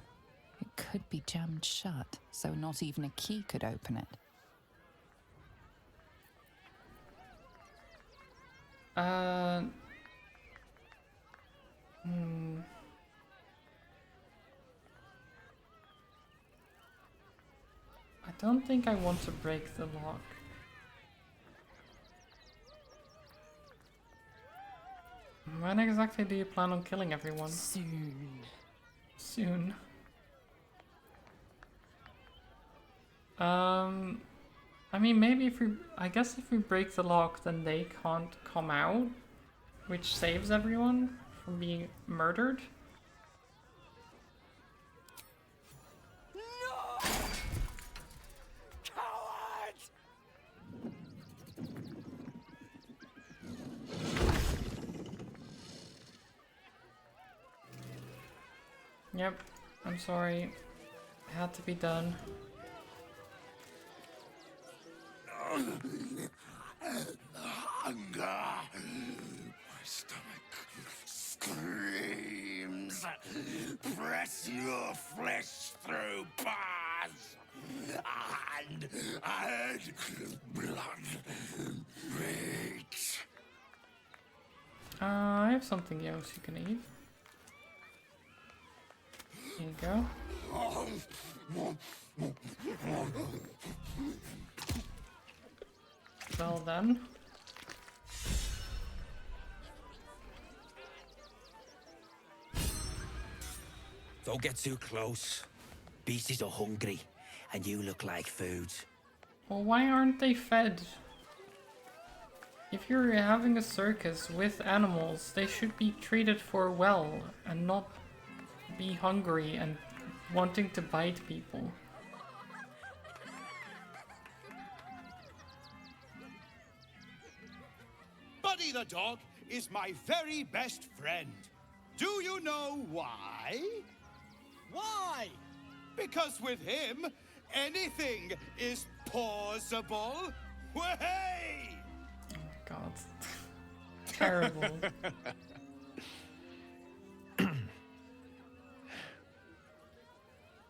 It could be jammed shut, so not even a key could open it. I don't think I want to break the lock. When exactly do you plan on killing everyone? Soon. Soon. I mean, maybe I guess if we break the lock, then they can't come out, which saves everyone from being murdered. No! Coward! Yep, I'm sorry. It had to be done. Hunger. My stomach screams. Press your flesh through bars. And add blood. Meat. I have something else you can eat. Here you go. Well done. Don't get too close. Beasties are hungry. and you look like food. Well, why aren't they fed? If you're having a circus with animals, they should be treated for well and not be hungry and wanting to bite people. Buddy the dog is my very best friend. Do you know why? Why? Because with him, anything is possible. Way! Oh my god. Terrible.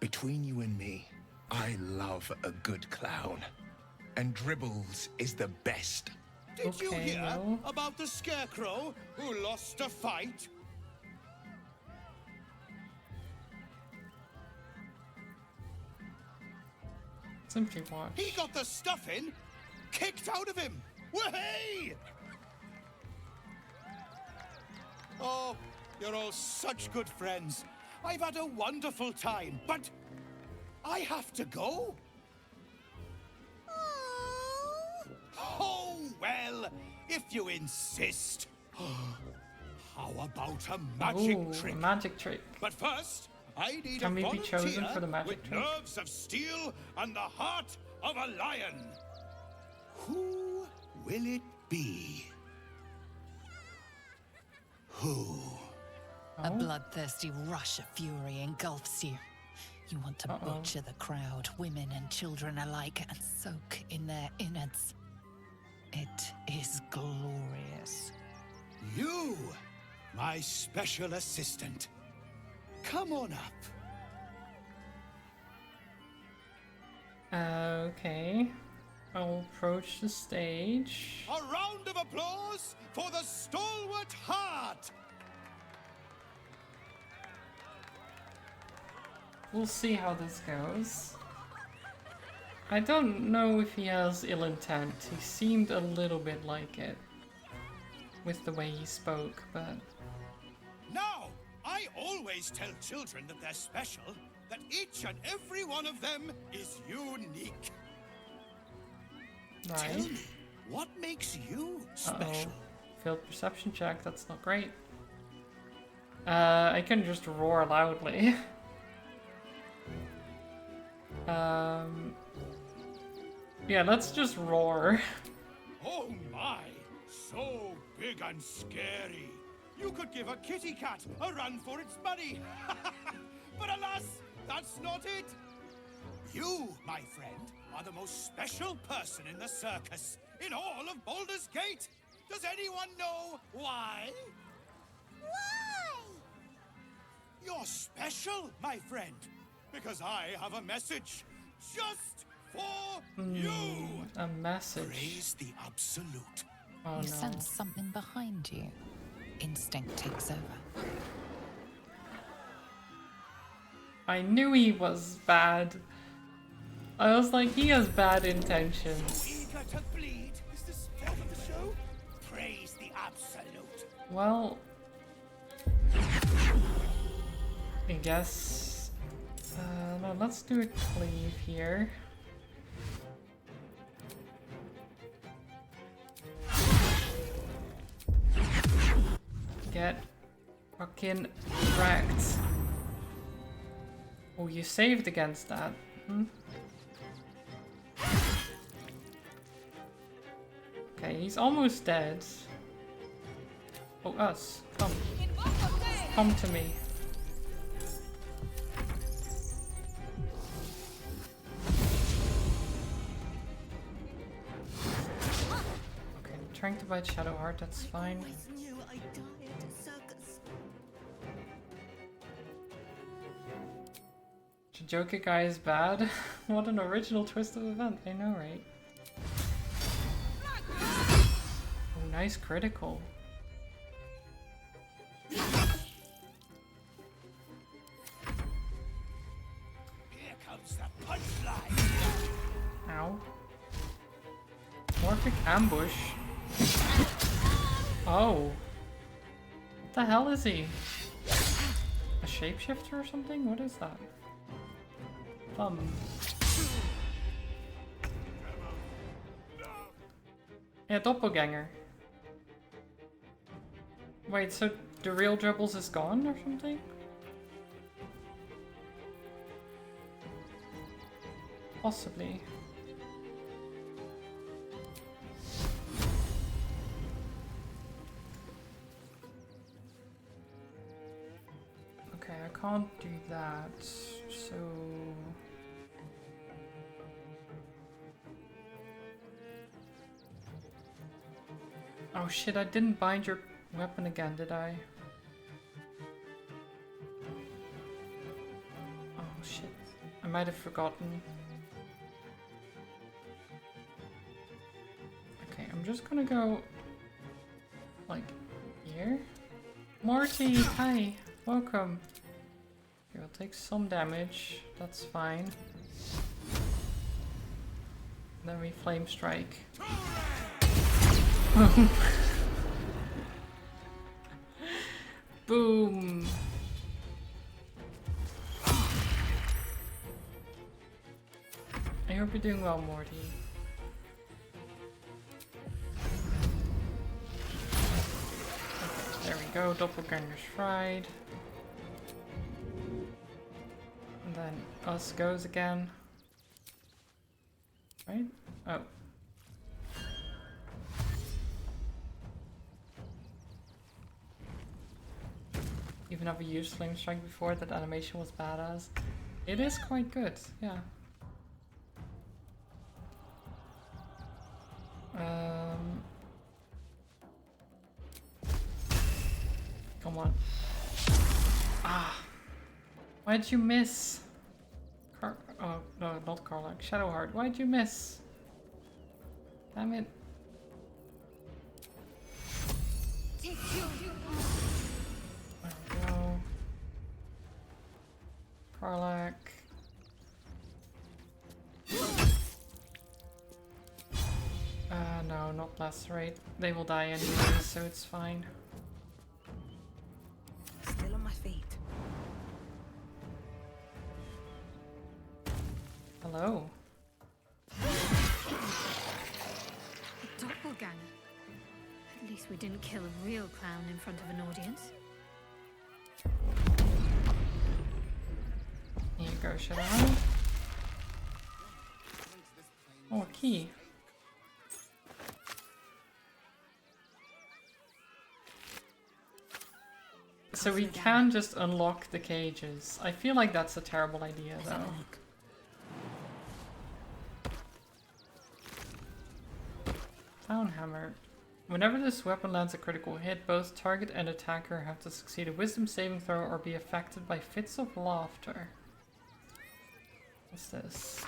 Between you and me, I love a good clown. And Dribbles is the best. Did you Okay, hear well. about the scarecrow who lost a fight? Simply watch. He got the stuffing kicked out of him. Way! Oh, you're all such good friends. I've had a wonderful time, but I have to go. Oh, well, if you insist. How about a magic Ooh, trick? a magic trick. But first, I need Can a we be volunteer chosen for the magic with trick? nerves of steel and the heart of a lion. Who will it be? Who? A bloodthirsty rush of fury engulfs you. You want to butcher the crowd, women and children alike, and soak in their innards. It is glorious. You, my special assistant. Come on up. Okay. I'll approach the stage. A round of applause for the stalwart heart. We'll see how this goes. I don't know if he has ill intent. He seemed a little bit like it with the way he spoke, but Now, I always tell children that they're special, that each and every one of them is unique. right. Tell me, what makes you special? Failed perception check, that's not great. I can just roar loudly. Yeah, let's just roar. Oh my, so big and scary. You could give a kitty cat a run for its money. But alas, that's not it. You, my friend, are the most special person in the circus, in all of Baldur's Gate. Does anyone know why? Why? You're special, my friend, because I have a message just for you. A message. Praise the Absolute. Oh You no. sense something behind you. Instinct takes over. I knew he was bad. I was like, he has bad intentions. Eager to bleed? Is this part of the show? Praise the Absolute. Well, I guess. No, let's do a cleave here. Get fucking wrecked. Oh, you saved against that. Hmm? Okay, he's almost dead. Oh, us. Come. Come to me. Okay, I'm trying to bite Shadowheart, that's fine. Joker guy is bad? What an original twist of event, I know, right? Oh, nice critical. Here comes the punchline. Ow. Morphic ambush. Oh. What the hell is he? A shapeshifter or something? What is that? Yeah, doppelganger. Wait, so the real Dribbles is gone or something? Possibly. Okay, I can't do that, so... Oh shit, I didn't bind your weapon again, did I? Oh shit, I might have forgotten. Okay, I'm just gonna go... like, here? Morty, hi! Welcome! Okay, I'll take some damage, that's fine. Then we flame strike. Boom! I hope you're doing well, Morty. Okay, there we go, doppelganger's fried. And then us goes again. Right? Oh. Even have we used Flame Strike before, that animation was badass. It is quite good, yeah. Come on. Ah! Why'd you miss? Oh, no, not Carlac. Shadowheart, why'd you miss? Damn it. There we go. Carlac. No, not lacerate. They will die anyway, so it's fine. Still on my feet. Hello. A doppelganger. At least we didn't kill a real clown in front of an audience. Here you go, Shadowheart. Oh, a key. So we can just unlock the cages. I feel like that's a terrible idea, though. Townhammer. Whenever this weapon lands a critical hit, both target and attacker have to succeed a wisdom saving throw or be affected by fits of laughter. What's this?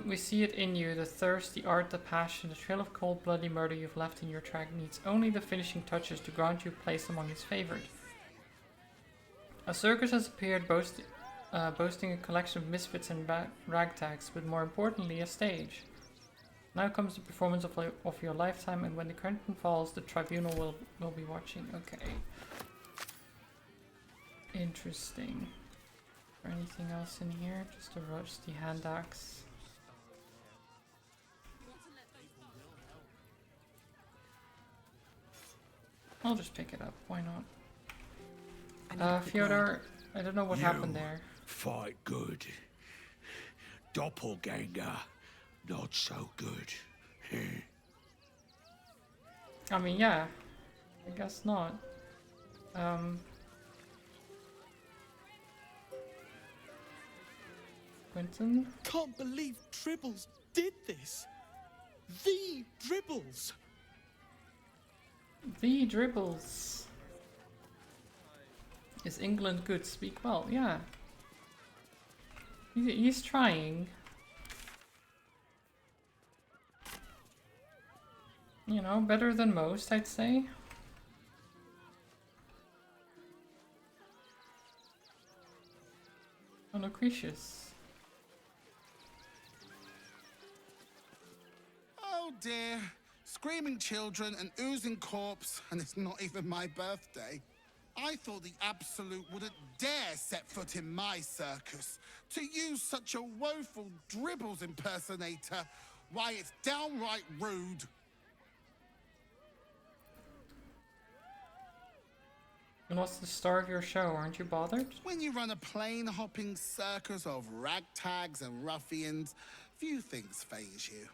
We see it in you. The thirst, the art, the passion, the trail of cold bloody murder you've left in your track needs only the finishing touches to grant you place among his favored. A circus has appeared boasting a collection of misfits and ragtags, but more importantly a stage. Now comes the performance of your lifetime, and when the curtain falls, the tribunal will be watching. Okay. Interesting. Is there anything else in here? Just a rusty hand axe. I'll just pick it up, why not? Fyodor, I don't know what happened there. Fight good. Doppelganger, not so good. I mean, yeah. I guess not. Quentin? Can't believe Dribbles did this. The Dribbles. The Dribbles. Is England good? Speak well. Yeah. He's trying. You know, better than most, I'd say. Oh, Lucretius. Oh dear. Screaming children, an oozing corpse, and it's not even my birthday. I thought the Absolute wouldn't dare set foot in my circus. To use such a woeful Dribbles impersonator, why, it's downright rude. And what's the star of your show? Aren't you bothered? When you run a plane-hopping circus of ragtags and ruffians, few things faze you.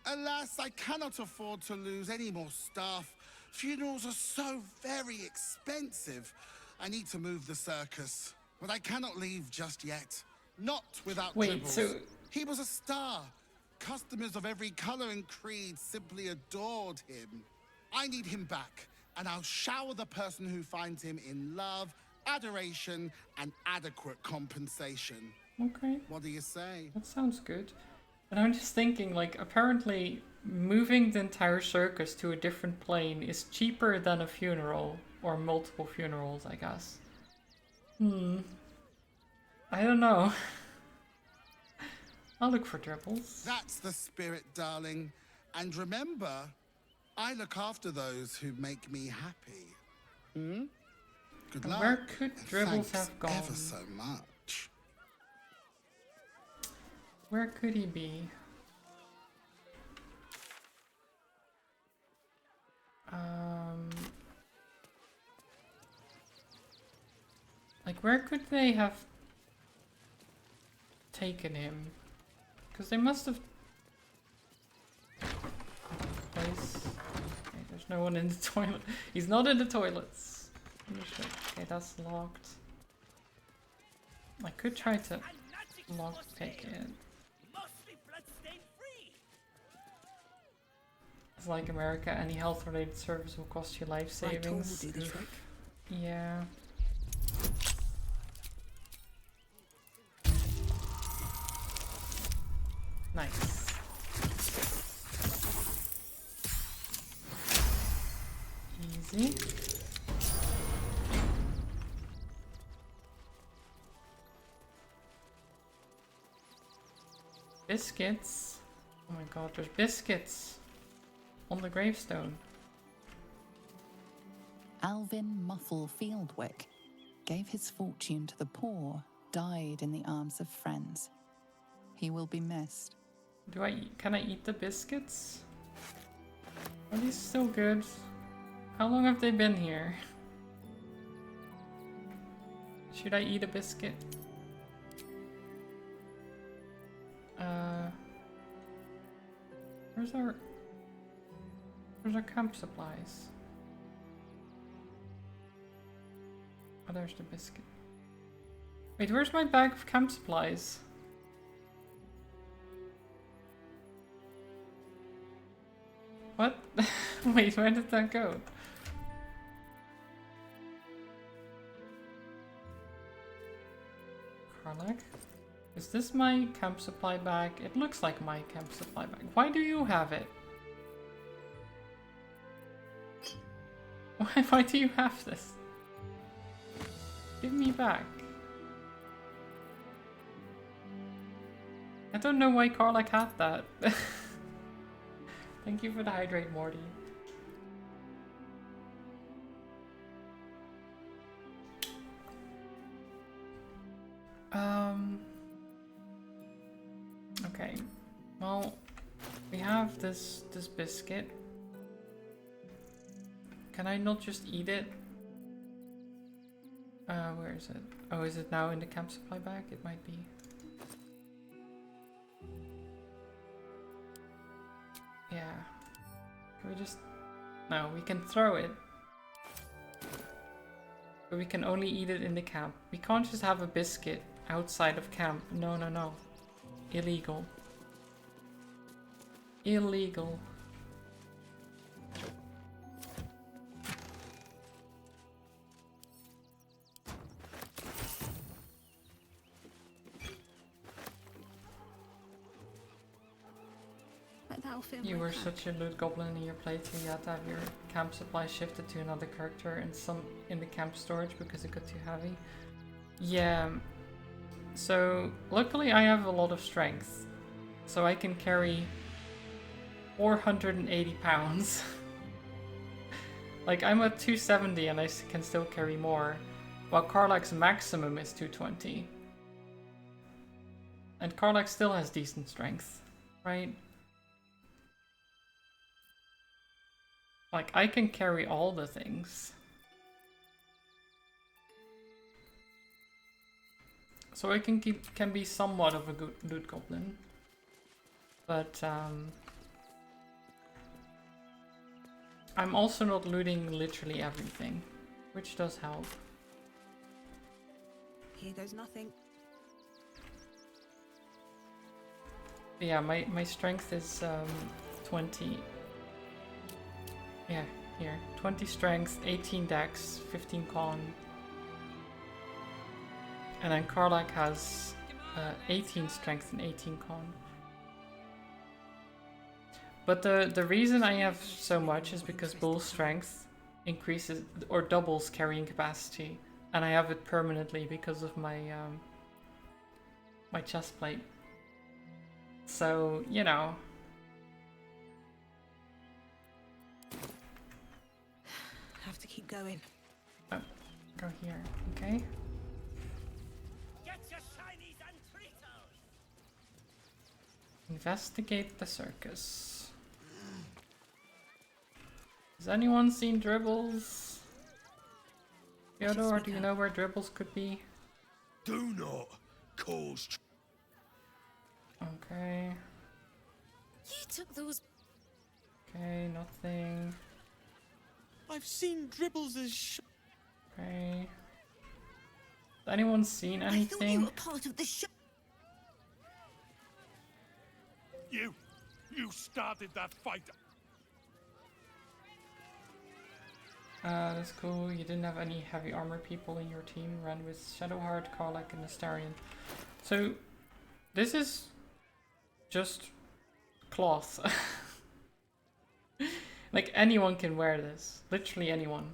Alas, I cannot afford to lose any more staff. Funerals are so very expensive. I need to move the circus, but I cannot leave just yet. Not without Dribbles. He was a star. Customers of every color and creed simply adored him. I need him back, and I'll shower the person who finds him in love, adoration, and adequate compensation. Okay. What do you say? That sounds good. And I'm just thinking, like, apparently moving the entire circus to a different plane is cheaper than a funeral, or multiple funerals, I guess. I don't know. I'll look for Dribbles. That's the spirit, darling. And remember, I look after those who make me happy. Good luck. Where could Dribbles Thanks have gone? ever so much. Where could he be? Like, where could they have taken him? Because they must have... Place. Okay, there's no one in the toilet. He's not in the toilets. Okay, that's locked. I could try to lockpick it. It's like America, any health-related service will cost you life savings. Right, will do the trick. Yeah. Nice. Easy. Biscuits. Oh my god, there's biscuits on the gravestone. Alvin Muffle Fieldwick gave his fortune to the poor, died in the arms of friends. He will be missed. Can I eat the biscuits? Are these still good? How long have they been here? Should I eat a biscuit? Where's our camp supplies? Oh, there's the biscuit. Wait, where's my bag of camp supplies? What? Wait, where did that go? Karlak? Is this my camp supply bag? It looks like my camp supply bag. Why do you have it? Why do you have this? Give me back. I don't know why Karlak had that. Thank you for the hydrate, Morty. Okay. Well, we have this biscuit. Can I not just eat it? Where is it? Oh, is it now in the camp supply bag? It might be. Yeah. Can we just... No, we can throw it. But we can only eat it in the camp. We can't just have a biscuit outside of camp. No, no, no. Illegal. Illegal. You were such a loot goblin in your playthrough, you had to have your camp supply shifted to another character and some in the camp storage because it got too heavy. Yeah, so luckily I have a lot of strength, so I can carry 480 pounds. Like, I'm at 270 and I can still carry more, while Karlach's maximum is 220. And Karlach still has decent strength, right? Like, I can carry all the things. So I can be somewhat of a good loot goblin. But I'm also not looting literally everything, which does help. Here goes nothing. But yeah, my strength is 20. Yeah, here. 20 strength, 18 dex, 15 con. And then Karlach has 18 strength and 18 con. But the reason I have so much is because bull strength increases or doubles carrying capacity, and I have it permanently because of my my chest plate. So, you know. Have to keep going. Oh, go here, okay? Get your shinies and treatos! Investigate the circus. Has anyone seen Dribbles? Theodore, do you know where Dribbles could be? Do not cause. Okay. You took those. Okay, nothing. I've seen Dribbles as Okay. Has anyone seen I thought you anything? were part of the show. You started that fight. That's cool. You didn't have any heavy armor people in your team. Ran with Shadowheart, Karlach, and Astarion. So, this is just cloth. Like, anyone can wear this. Literally anyone.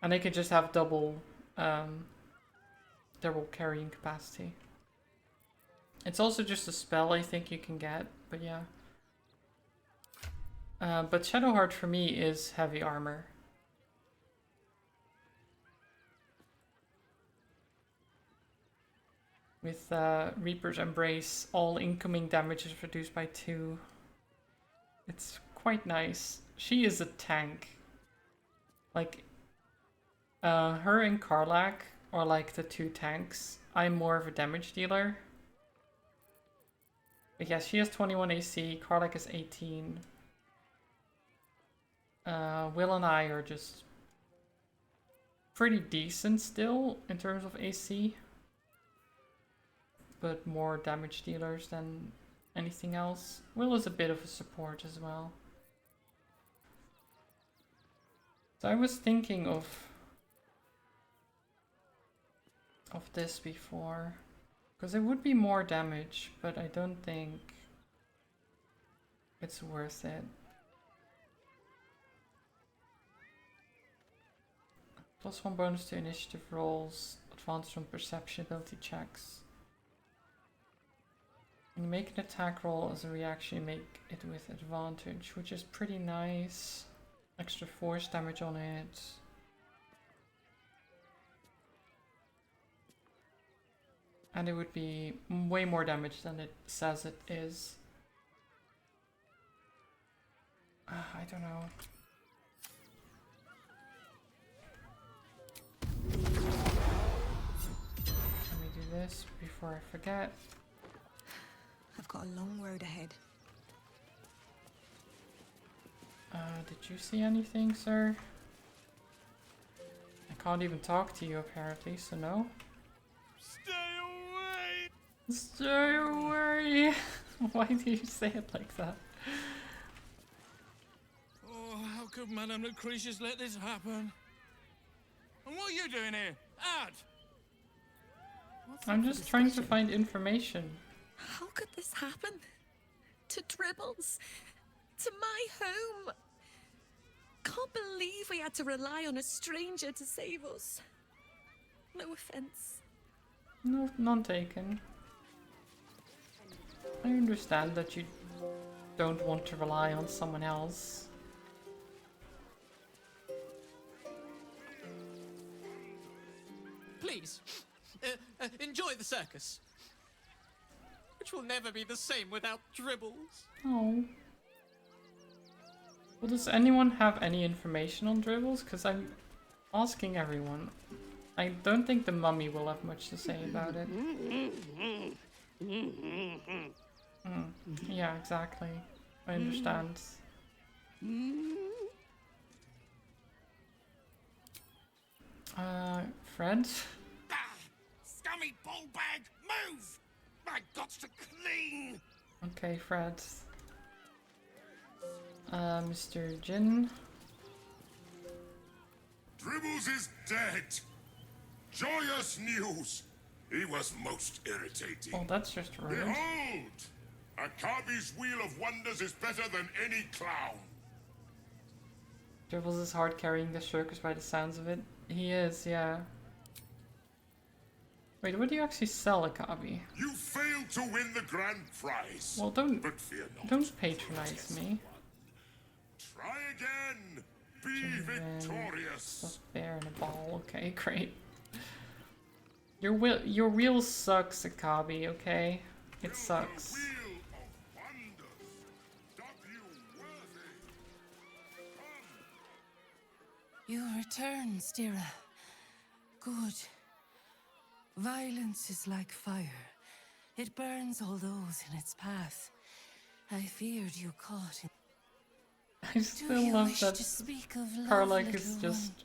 And they can just have double carrying capacity. It's also just a spell I think you can get, but yeah. But Shadowheart for me is heavy armor. With Reaper's Embrace, all incoming damage is reduced by 2. It's quite nice. She is a tank. Like, her and Karlach are like the 2 tanks. I'm more of a damage dealer. But yeah, she has 21 AC, Karlach is 18. Will and I are just pretty decent still in terms of AC. But more damage dealers than anything else. Will is a bit of a support as well. So I was thinking of this before. Because it would be more damage, but I don't think it's worth it. +1 bonus to initiative rolls, advantage on perception ability checks. When you make an attack roll as a reaction, you make it with advantage, which is pretty nice. Extra force damage on it. And it would be way more damage than it says it is. I don't know. Let me do this before I forget. I've got a long road ahead. Did you see anything, sir? I can't even talk to you apparently, so no. Stay away! Why do you say it like that? Oh, how could Madame Lucretius let this happen? And what are you doing here? Out! I'm just trying to find information. How could this happen? To Dribbles? To my home? Can't believe we had to rely on a stranger to save us. No offense. No, none taken. I understand that you don't want to rely on someone else. please, enjoy the circus. Which will never be the same without Dribbles. Oh. Well, does anyone have any information on Dribbles? Because I'm asking everyone. I don't think the mummy will have much to say about it. Yeah, exactly. I understand. Fred? Scummy ball bag, move! I got to clean! Okay, Fred. Mr. Jin? Dribbles is dead! Joyous news! He was most irritating. Oh, that's just rude. Behold! Akabi's Wheel of Wonders is better than any clown. Dribbles is hard carrying the circus by the sounds of it. He is, yeah. Wait, what do you actually sell, Akabi? You failed to win the grand prize. Well, don't patronize me. Try again. Be victorious. Stuffed bear and a ball. Okay, great. Your wheel sucks, Akabi. Okay, it sucks. You return, Stira. Good. Violence is like fire. It burns all those in its path. I feared you caught in... I still love that Karlak is just...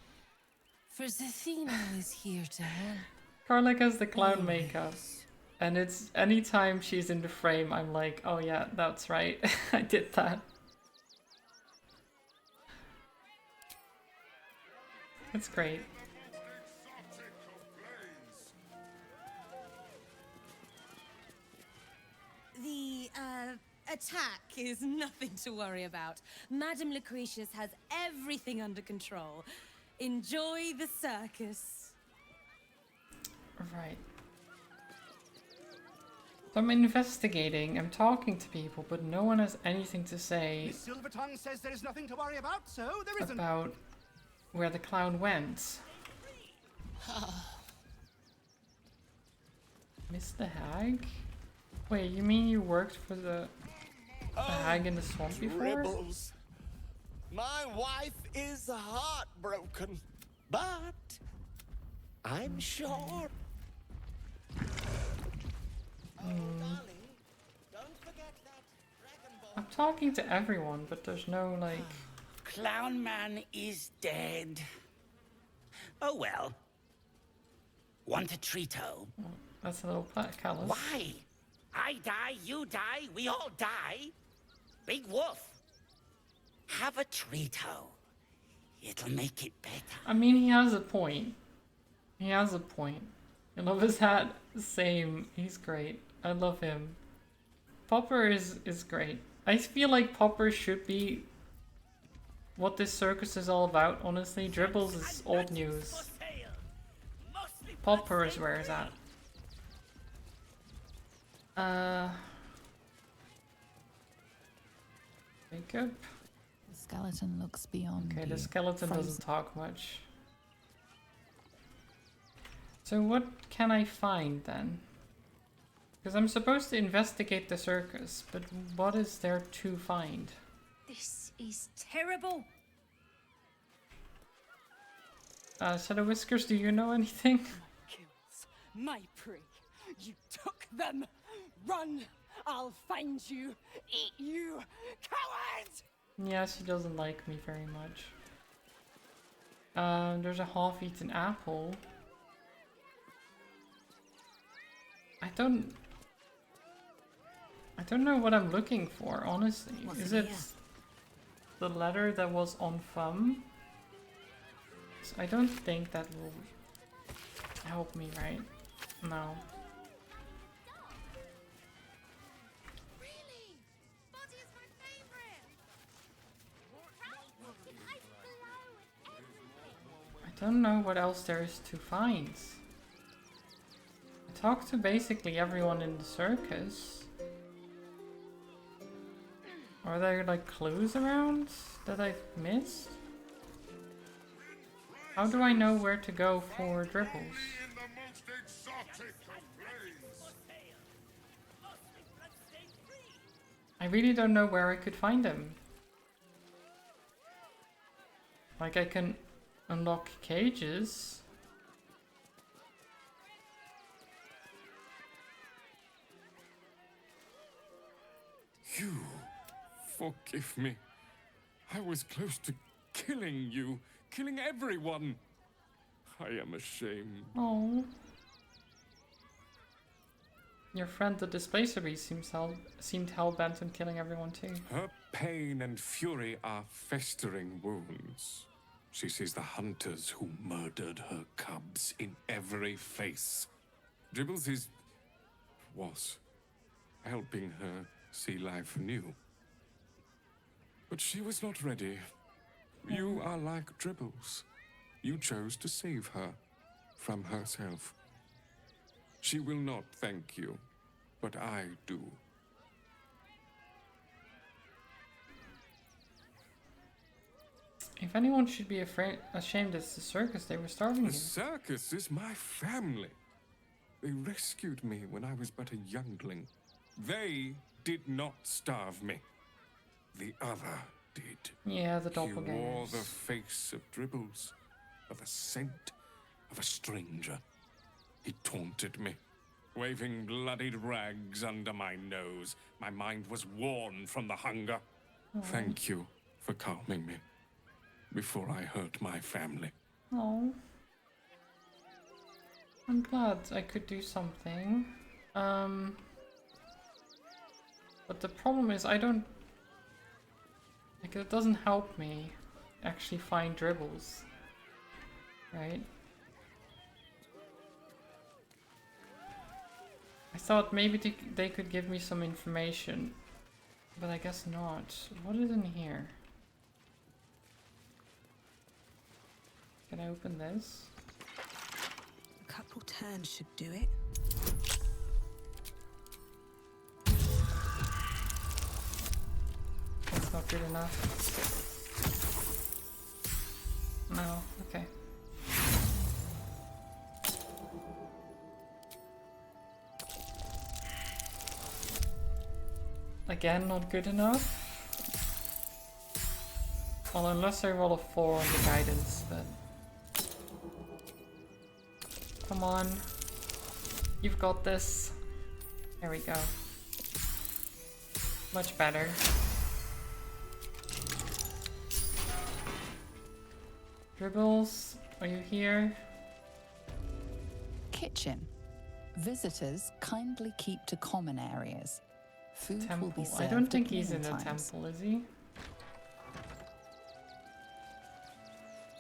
For Zethina is here to help. Karlak has the clown makeup. And it's anytime she's in the frame, I'm like, oh yeah, that's right. I did that. It's great. The, attack is nothing to worry about. Madame Lucretius has everything under control. Enjoy the circus. Right. So I'm investigating, I'm talking to people, but no one has anything to say Miss Silvertongue says there is nothing to worry about, so there isn't. about where the clown went. Mr. Hag? Wait, you mean you worked for the hag in the swamp before? Dribbles. My wife is heartbroken, but I'm sure. I'm talking to everyone, but there's no, like... Clown Man is dead. Oh well. Want a treato? Oh, that's a little callous. Why? I die, you die, we all die. Big Wolf. Have a treato. It'll make it better. I mean, he has a point. He has a point. I love his hat. Same. He's great. I love him. Popper is great. I feel like Popper should be what this circus is all about, honestly. Dribbles is old news. Popper is where it's at. Makeup? The skeleton looks beyond Okay, you, the skeleton frozen. doesn't talk much. So what can I find then? Because I'm supposed to investigate the circus, but what is there to find? This is terrible. Shadow Whiskers, do you know anything? My prey. You took them. Run. I'll find you. Eat you. Coward! Yeah, she doesn't like me very much. There's a half-eaten apple. I don't know what I'm looking for, honestly. Is it the letter that was on Thumb? So I don't think that will help me, right? No. I don't know what else there is to find. I talked to basically everyone in the circus. Are there like clues around that I've missed? How do I know where to go for dribbles? I really don't know where I could find him. Like, I can unlock cages. You forgive me. I was close to killing you, killing everyone. I am ashamed. Oh. Your friend the Displacer Beast seemed hell-bent on killing everyone too. Her pain and fury are festering wounds. She sees the hunters who murdered her cubs in every face. Dribbles was helping her see life anew. But she was not ready. You are like Dribbles. You chose to save her from herself. She will not thank you, but I do. If anyone should be ashamed, it's the circus. They were starving The you. circus is my family. They rescued me when I was but a youngling. They did not starve me. The other did. Yeah, the He wore doppelgangers. the face of Dribbles, of the scent of a stranger. He taunted me, waving bloodied rags under my nose. My mind was worn from the hunger. Thank you for calming me before I hurt my family. Oh. I'm glad I could do something. But the problem is I don't... Like, it doesn't help me actually find Dribbles. Right? I thought maybe they could give me some information, but I guess not. What is in here? Can I open this? A couple turns should do it. That's not good enough. No, okay. Again, not good enough. Well, unless I roll a 4 on the guidance, but... Come on. You've got this. There we go. Much better. Dribbles, are you here? Kitchen. Visitors kindly keep to common areas. Food will be Temple. served I don't think at he's in the mealtimes. temple, is he?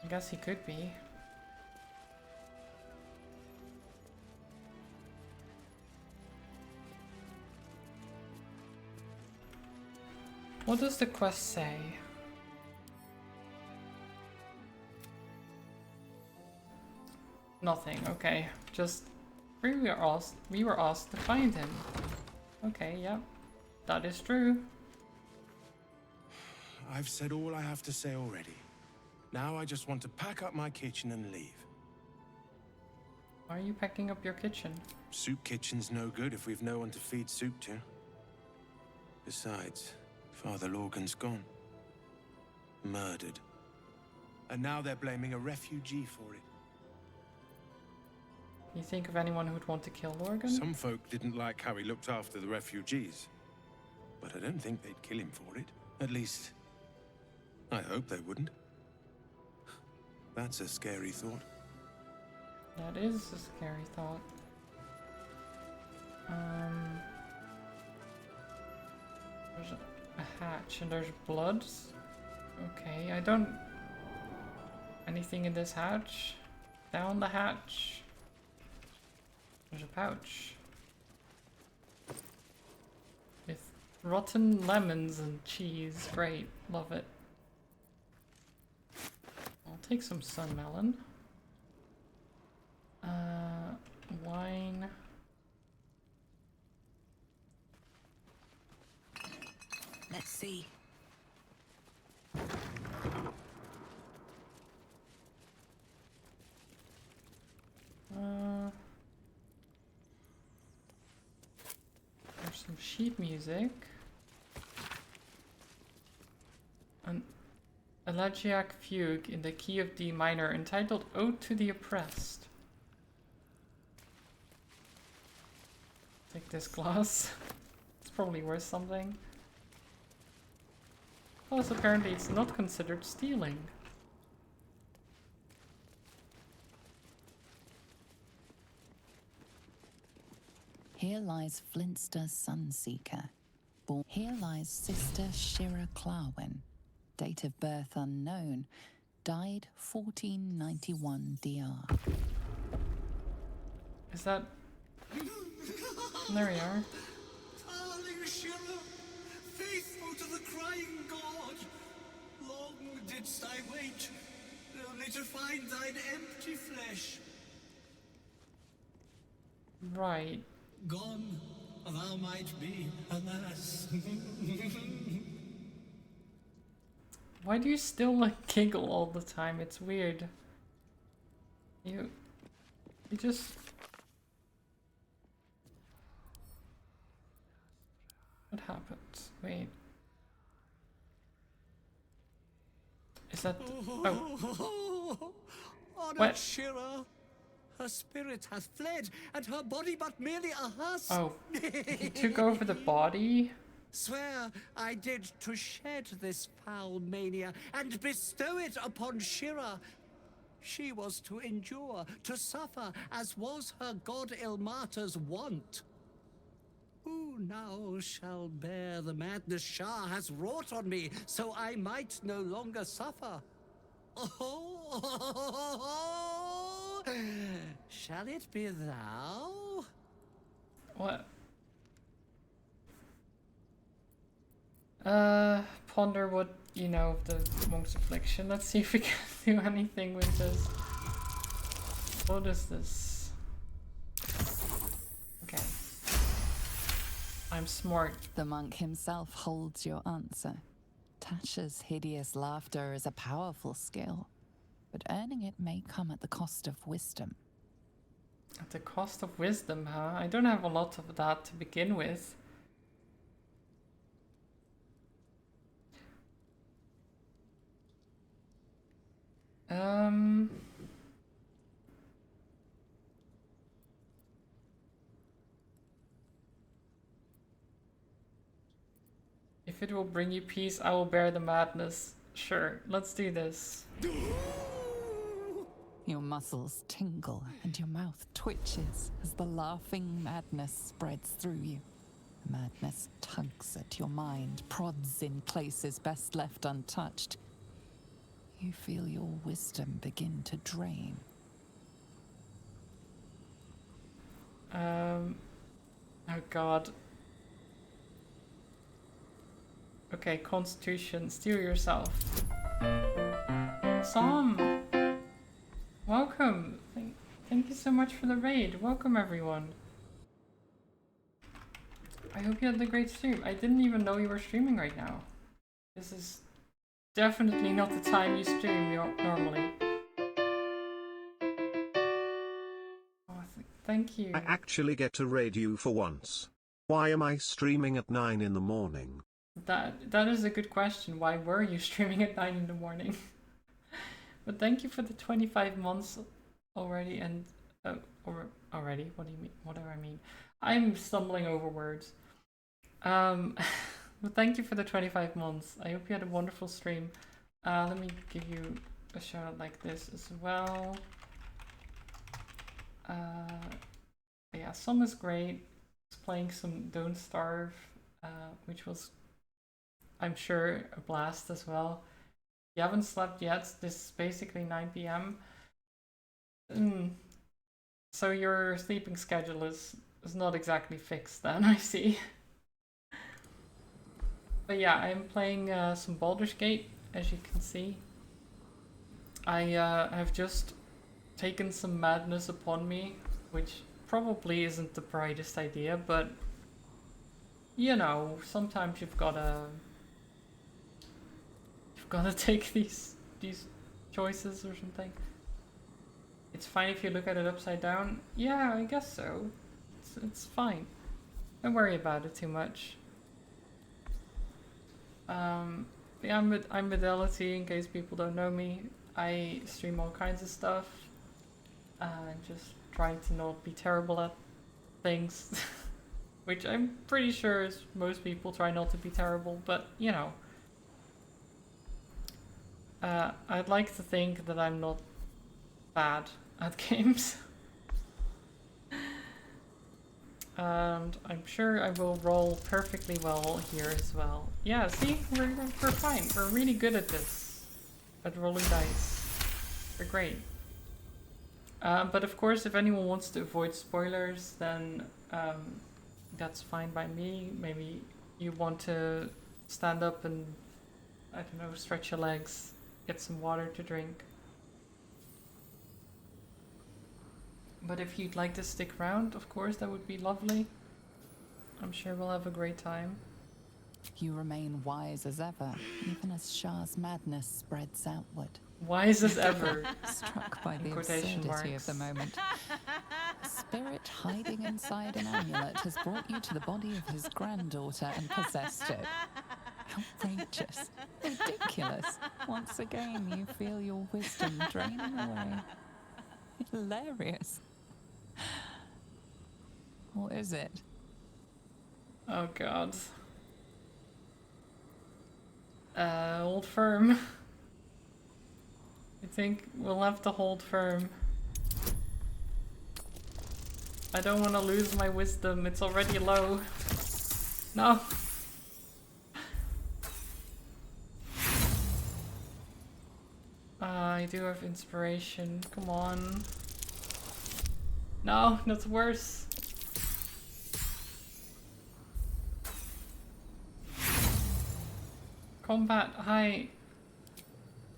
I guess he could be. What does the quest say? Nothing, okay. Just we were asked to find him. Okay, yep. That is true. I've said all I have to say already. Now I just want to pack up my kitchen and leave. Why are you packing up your kitchen? Soup kitchen's no good if we've no one to feed soup to. Besides, Father Lorgan's gone. Murdered. And now they're blaming a refugee for it. You think of anyone who'd want to kill Lorgan? Some folk didn't like how he looked after the refugees. But I don't think they'd kill him for it. At least, I hope they wouldn't. That's a scary thought. That is a scary thought. There's a hatch and there's blood. Okay, I don't... Anything in this hatch? Down the hatch. There's a pouch. With rotten lemons and cheese. Great, love it. I'll take some sun melon. Wine. Let's see. sheet music. An elegiac fugue in the key of D minor entitled Ode to the Oppressed. Take this glass. It's probably worth something. Plus, apparently it's not considered stealing. Here lies Flintster Sunseeker. Here lies Sister Shira Clarwin. Date of birth unknown. Died 1491 DR. Is that... There we are. Darling Shira, faithful to the crying god, long didst I wait, only to find thine empty flesh. Right. Gone, thou might be, alas. Why do you still like giggle all the time? It's weird. You just... What happened? Wait. Is that... Oh. Honored What? Shira, her spirit hath fled, and her body but merely a husk. Oh. He took over the body? Swear I did to shed this foul mania and bestow it upon Shira. She was to endure, to suffer, as was her god Ilmata's wont. Who now shall bear the madness Shah has wrought on me, so I might no longer suffer? Oh, shall it be thou? What? Ponder what you know of the monk's affliction. Let's see if we can do anything with this. What is this? Okay. I'm smart. The monk himself holds your answer. Tasha's hideous laughter is a powerful skill, but earning it may come at the cost of wisdom. At the cost of wisdom, huh? I don't have a lot of that to begin with. If it will bring you peace, I will bear the madness. Sure, let's do this. Your muscles tingle and your mouth twitches as the laughing madness spreads through you. Madness tugs at your mind, prods in places best left untouched. You feel your wisdom begin to drain. Oh god. Okay, Constitution, steel yourself. Sam! Welcome! Thank you so much for the raid. Welcome everyone. I hope you had a great stream. I didn't even know you were streaming right now. This is definitely not the time you stream normally. Oh, thank you. I actually get to raid you for once. Why am I streaming at 9 in the morning? That is a good question. Why were you streaming at 9 in the morning? But thank you for the 25 months already and already. What do you mean? What do I mean? I'm stumbling over words. But thank you for the 25 months. I hope you had a wonderful stream. Let me give you a shout out like this as well. Yeah, some is great. I was playing some Don't Starve, which was, I'm sure, a blast as well. If you haven't slept yet, this is basically 9 p.m. So your sleeping schedule is not exactly fixed then, I see. But yeah, I'm playing some Baldur's Gate, as you can see. I have just taken some madness upon me, which probably isn't the brightest idea, but you know, sometimes you've gotta take these choices or something. It's fine if you look at it upside down. Yeah, I guess so. It's fine. Don't worry about it too much. Yeah, I'm Fidelity, in case people don't know me. I stream all kinds of stuff. Just trying to not be terrible at things. Which I'm pretty sure is most people try not to be terrible, but you know. I'd like to think that I'm not bad at games. And I'm sure I will roll perfectly well here as well. Yeah, see? We're fine. We're really good at this. At rolling dice. We're great. But of course, if anyone wants to avoid spoilers, then that's fine by me. Maybe you want to stand up and, I don't know, stretch your legs, get some water to drink. But if you'd like to stick around, of course, that would be lovely. I'm sure we'll have a great time. You remain wise as ever, even as Shah's madness spreads outward. Wise as ever. Struck by In the quotation absurdity marks. of the moment. A spirit hiding inside an amulet has brought you to the body of his granddaughter and possessed it. Outrageous. Ridiculous. Once again, you feel your wisdom draining away. Hilarious. What is it? Oh god. Hold firm. I think we'll have to hold firm. I don't want to lose my wisdom, it's already low. No! I do have inspiration, come on. No, that's worse. Combat, hi.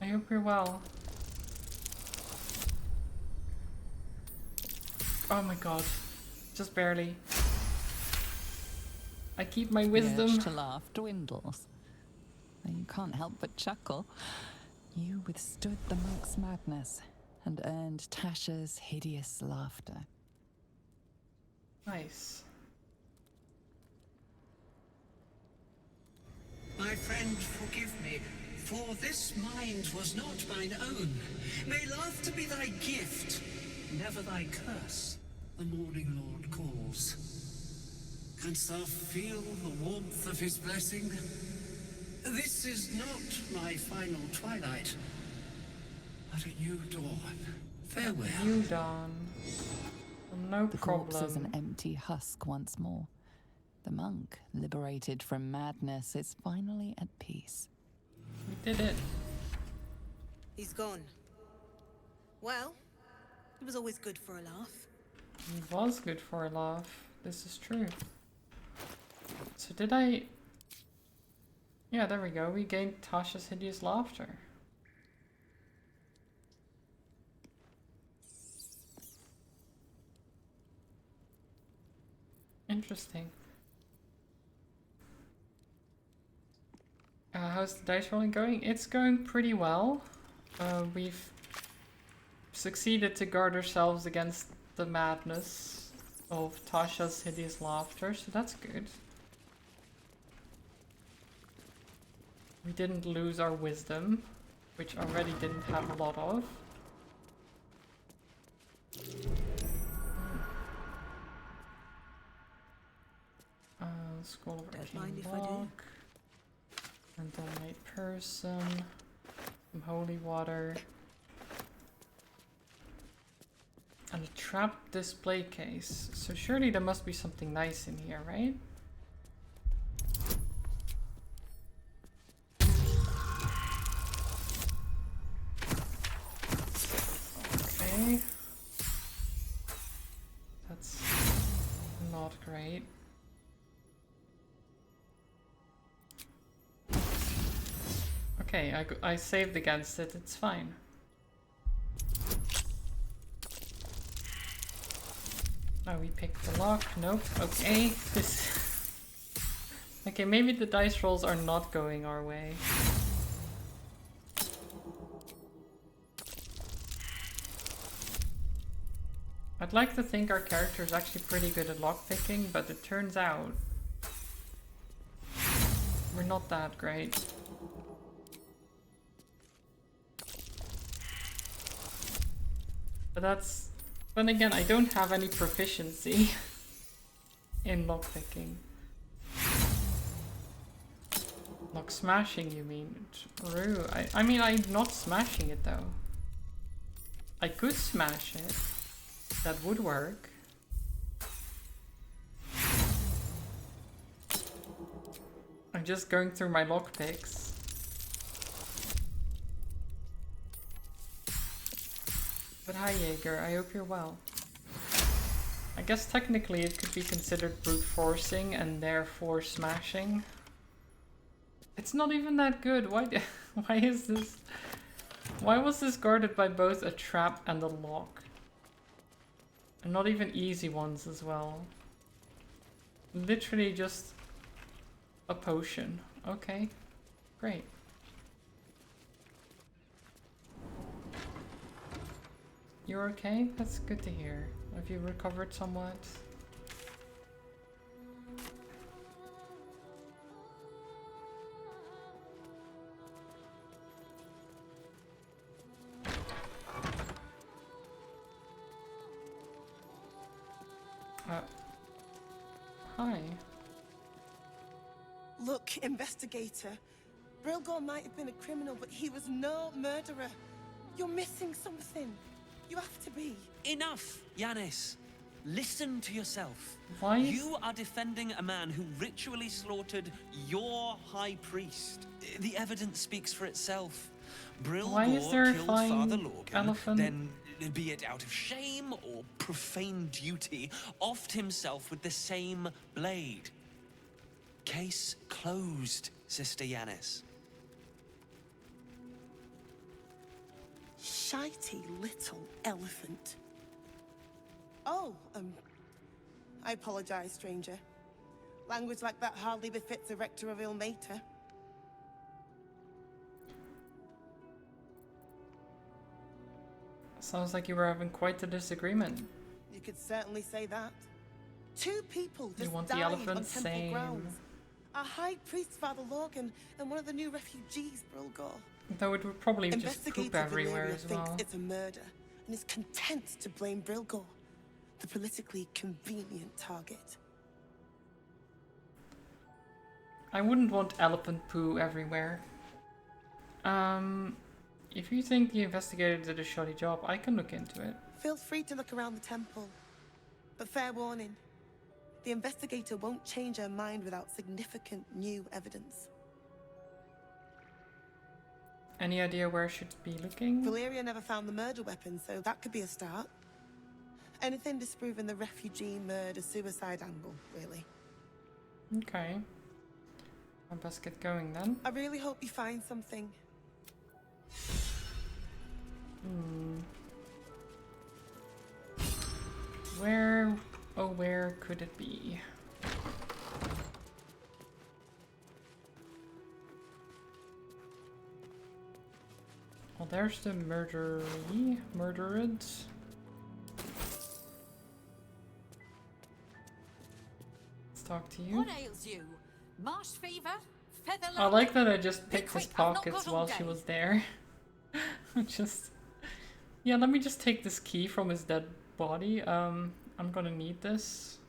I hope you're well. Oh my god. Just barely. I keep my wisdom. The urge to laugh dwindles. Though you can't help but chuckle. You withstood the monk's madness and earned Tasha's hideous laughter. Nice. My friend, forgive me, for this mind was not mine own. May laughter be thy gift, never thy curse. The morning lord calls. Canst thou feel the warmth of his blessing? This is not my final twilight, but a new dawn. Farewell. New dawn. No the problem. corpse is an empty husk once more. The monk, liberated from madness, is finally at peace. We did it. He's gone. Well, it was always good for a laugh. It was good for a laugh. This is true. So did I... Yeah, there we go. We gained Tasha's hideous laughter. Interesting. How's the dice rolling going? It's going pretty well. We've succeeded to guard ourselves against the madness of Tasha's hideous laughter, so that's good. We didn't lose our wisdom, which already didn't have a lot of. Scroll of Arcane Block. And Dominate Person. Some Holy Water. And a trapped display case. So surely there must be something nice in here, right? Okay. That's not great. Okay, I saved against it, it's fine. Now we pick the lock, nope, okay. This... Okay, maybe the dice rolls are not going our way. I'd like to think our character is actually pretty good at lockpicking, but it turns out we're not that great. But that's... Then again, I don't have any proficiency in lockpicking. Lock smashing, you mean? True. I mean, I'm not smashing it though. I could smash it. That would work. I'm just going through my lockpicks. But hi Jaeger, I hope you're well. I guess technically it could be considered brute forcing and therefore smashing. It's not even that good. Why is this? Why was this guarded by both a trap and a lock? And not even easy ones as well. Literally just a potion. Okay, great. You're okay? That's good to hear. Have you recovered somewhat? Hi. Look, investigator. Brilgor might have been a criminal, but he was no murderer. You're missing something. You have to be. Enough, Yanis. Listen to yourself. Why is... You are defending a man who ritually slaughtered your high priest. The evidence speaks for itself. Brilgor killed Father Lorgan, elephant? then, be it out of shame or profane duty, offed himself with the same blade. Case closed, Sister Yanis. Shitey little elephant. Oh, I apologize, stranger. Language like that hardly befits a rector of Ilmater. Sounds like you were having quite a disagreement. You could certainly say that. Two people just You want died the elephant? on temple Same. grounds. Our high priest, Father Lorgan, and one of the new refugees, Brilgor. Though it would probably just Investigator poop everywhere Valeria as thinks well. it's a murder and is content to blame Brilgor, the politically convenient target. I wouldn't want elephant poo everywhere. If you think the investigator did a shoddy job, I can look into it. Feel free to look around the temple. But fair warning, the investigator won't change her mind without significant new evidence. Any idea where I should be looking? Valeria never found the murder weapon, so that could be a start. Anything disproving the refugee murder-suicide angle, really. Okay. I best get going then. I really hope you find something. Where, oh where could it be? Well, there's the murdered. Let's talk to you. What ails you? Marsh fever? Feather I like that I just picked his pockets while she was there. Just... Yeah, let me just take this key from his dead body. I'm gonna need this.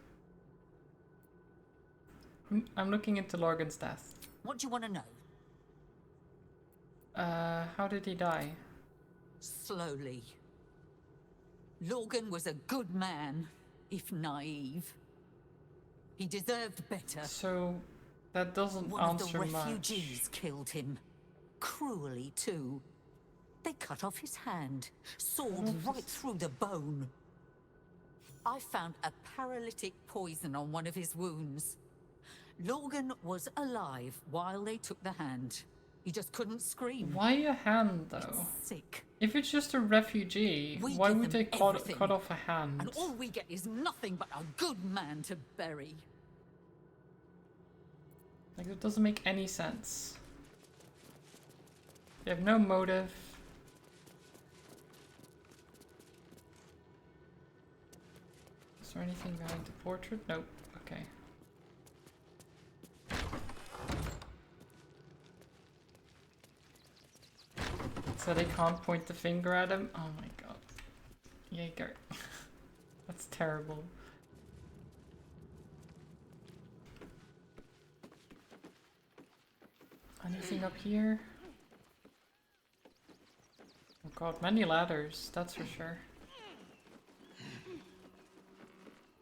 I'm looking into Lorgan's death. What do you want to know? How did he die? Slowly. Lorgan was a good man, if naive. He deserved better. So, that doesn't answer One of the much. refugees killed him. Cruelly, too. They cut off his hand, sawed right through the bone. I found a paralytic poison on one of his wounds. Lorgan was alive while they took the hand. He just couldn't scream. Why a hand, though? It's sick. If it's just a refugee, We why give would they them cut everything. off a hand? And all we get is nothing but a good man to bury. Like, it doesn't make any sense. They have no motive. Is there anything behind the portrait? Nope. Okay. So they can't point the finger at him? Oh my god. Jaeger. That's terrible. Anything up here? Oh god, many ladders, that's for sure.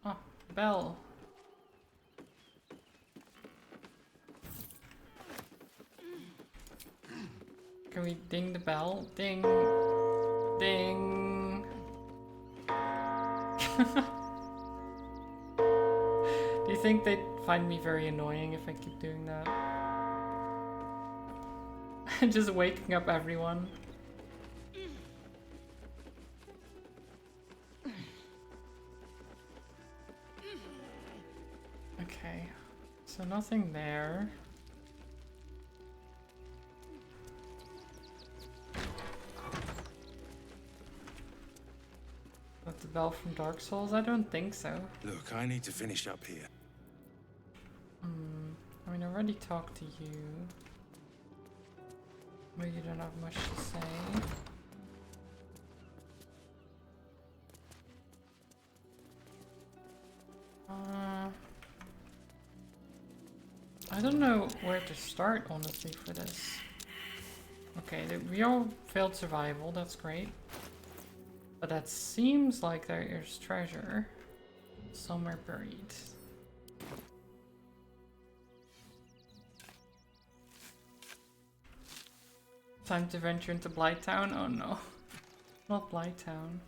Oh, bell. Can we ding the bell? Ding. Ding. Do you think they'd find me very annoying if I keep doing that? Just waking up everyone. Okay, so nothing there. That's the bell from Dark Souls? I don't think so. Look, I need to finish up here. I mean, I already talked to you. But you don't have much to say. I don't know where to start, honestly, for this. Okay, we all failed survival, that's great. But that seems like there is treasure somewhere buried. Time to venture into Blighttown? Oh no. Not Blighttown.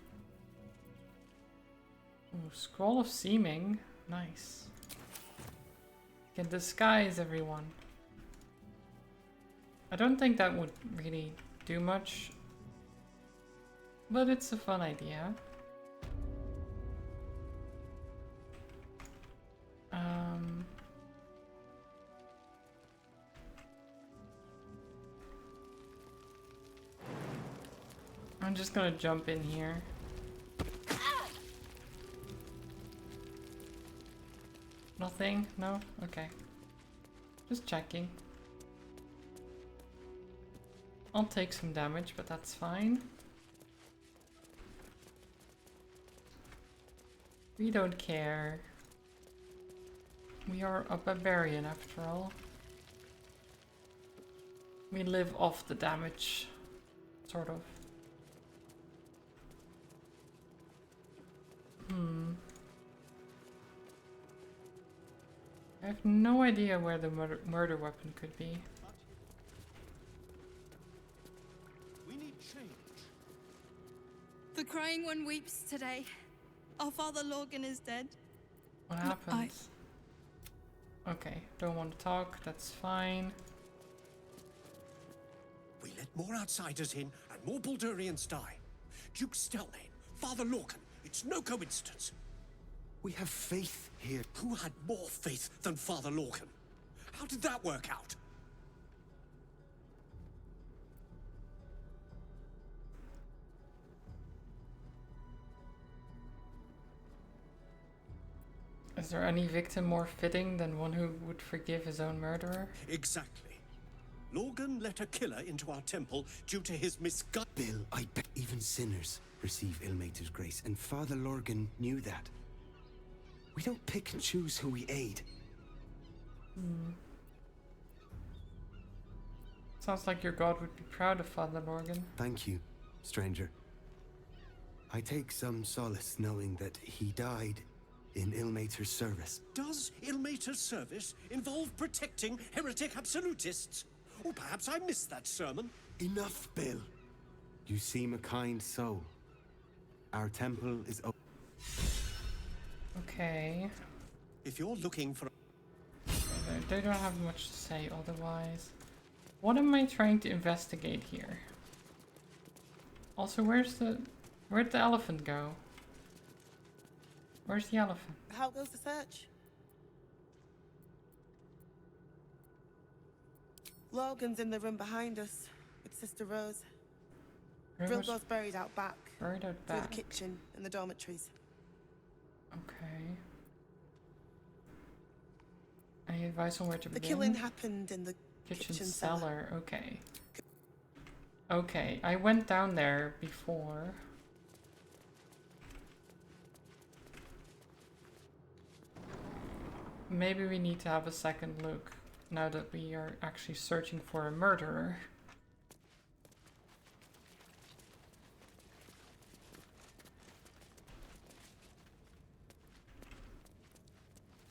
Ooh, Scroll of Seeming. Nice. Can disguise everyone. I don't think that would really do much. But it's a fun idea. I'm just gonna jump in here. Nothing? No? Okay. Just checking. I'll take some damage, but that's fine. We don't care. We are a barbarian after all. We live off the damage, sort of. I have no idea where the murder weapon could be. We need change. The Crying One weeps today. Our father Lorgan is dead. What happens? Okay, don't want to talk, that's fine. We let more outsiders in and more Baldurians die. Duke Stelnane, Father Lorcan, it's no coincidence. We have faith here. Who had more faith than Father Lorcan? How did that work out? Is there any victim more fitting than one who would forgive his own murderer? Exactly. Lorgan let a killer into our temple due to his misguided. Bill, I bet even sinners receive Ilmater's grace, and Father Lorgan knew that. We don't pick and choose who we aid. Sounds like your god would be proud of Father Lorgan. Thank you, stranger. I take some solace knowing that he died in Ilmater's service. Does Ilmater's service involve protecting heretic absolutists? Or perhaps I missed that sermon. Enough, Bill. You seem a kind soul. Our temple is open. Okay. If you're looking for... They don't have much to say otherwise. What am I trying to investigate here? Also, where'd the elephant go? Where's the elephant? How goes the search? Logan's in the room behind us with Sister Rose. Rilgo's buried out back. Buried out Through back. the kitchen and the dormitories. Okay. Any advice on where to The begin? killing happened in the Kitchen kitchen cellar. Okay. Okay, I went down there before. Maybe we need to have a second look now that we are actually searching for a murderer.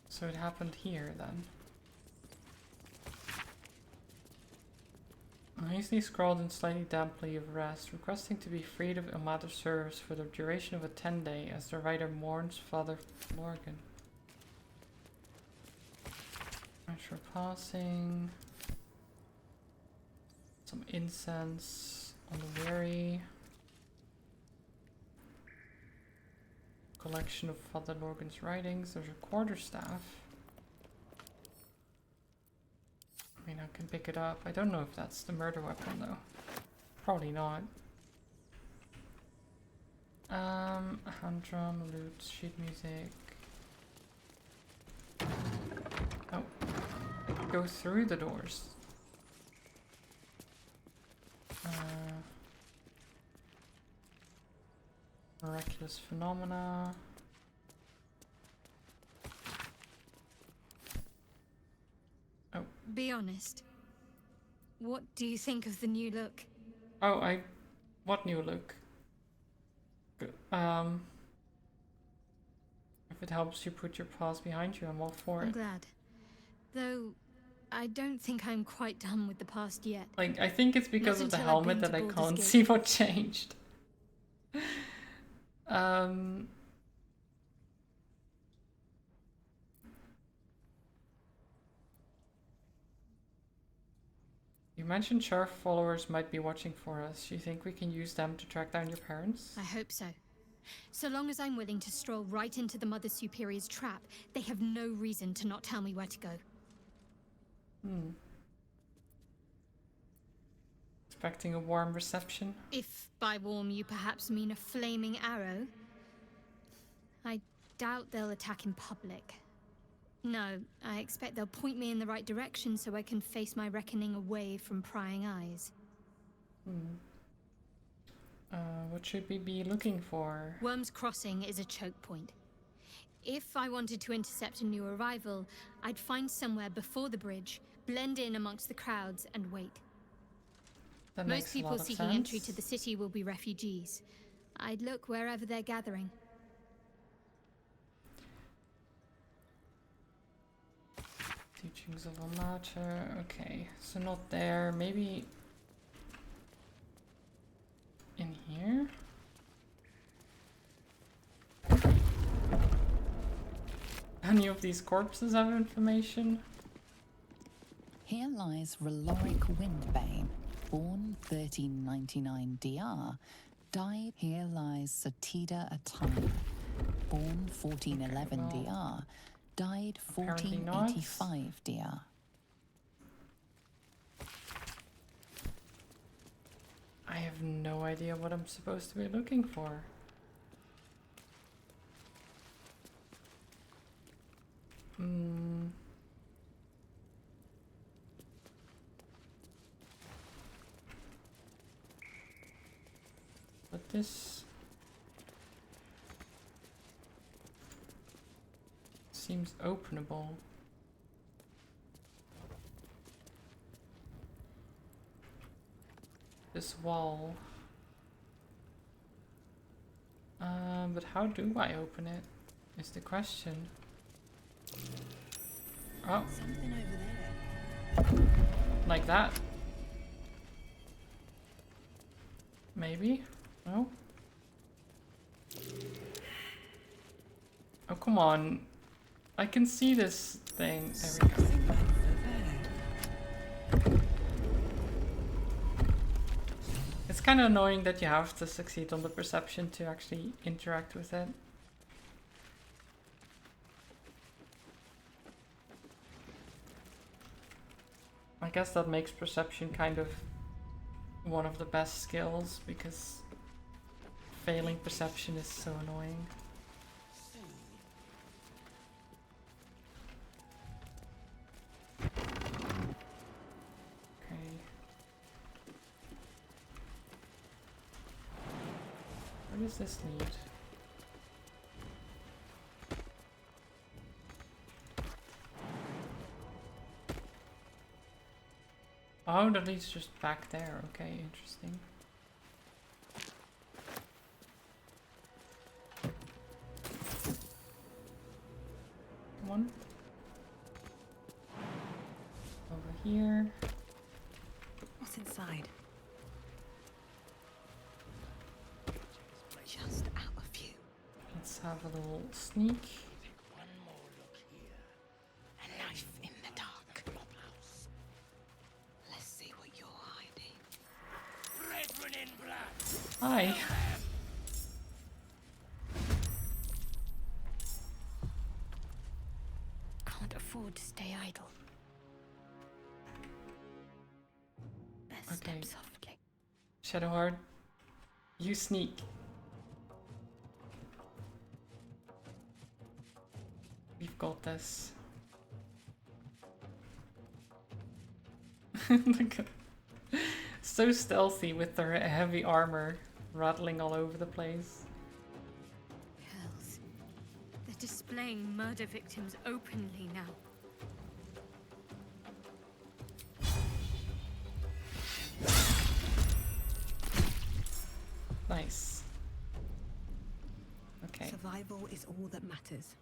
So it happened here then. I usually scrawled in slightly damp plea of rest, requesting to be freed of Ilmater's service for the duration of a 10-day as the writer mourns Father Lorgan. Thanks for passing. Some incense on the weary. Collection of Father Lorgan's writings. There's a quarterstaff. I mean, I can pick it up. I don't know if that's the murder weapon though. Probably not. Hand drum, lute, sheet music. Oh. Go through the doors. Miraculous phenomena. Oh. Be honest. What do you think of the new look? Oh, what new look? If it helps you put your past behind you, I'm all for it. I'm glad. Though, I don't think I'm quite done with the past yet. Like, I think it's because Not of the until I've helmet been that to I Baldur's can't Gate. see what changed. You mentioned Sheriff followers might be watching for us. You think we can use them to track down your parents? I hope so. So long as I'm willing to stroll right into the Mother Superior's trap, they have no reason to not tell me where to go. Expecting a warm reception? If by warm you perhaps mean a flaming arrow, I doubt they'll attack in public. No, I expect they'll point me in the right direction so I can face my reckoning away from prying eyes. What should we be looking for? Worm's Crossing is a choke point. If I wanted to intercept a new arrival, I'd find somewhere before the bridge, blend in amongst the crowds, and wait. That Most makes a people lot of seeking entry sense. to the city will be refugees. I'd look wherever they're gathering. Teachings of Ilmater. Okay, so not there. Maybe in here? Any of these corpses have information? Here lies Reloric Windbane, born 1399 DR. Died. Here lies Satida Atana, born 1411 Okay, well, DR. Died apparently not. 1485 DR. I have no idea what I'm supposed to be looking for. But this seems openable. This wall. But how do I open it? Is the question. Oh. Something over there. Like that. Maybe? No? Oh, come on. I can see this thing. There we go. It's kind of annoying that you have to succeed on the perception to actually interact with it. I guess that makes perception kind of one of the best skills, because failing perception is so annoying. does this lead? Oh, that leads just back there. Okay, interesting. Come on. Over here. What's inside? Just out of view. Let's have a little sneak. One more look here. A knife in the dark. Let's see what you're hiding. Brethren in blood. Hi. Can't afford to stay idle. Best Okay. step softly. Shadowheart, you sneak. We've got this. Look at so stealthy with their heavy armor rattling all over the place. Hells. They're displaying murder victims openly now. Nice. Okay. Survival is all that matters.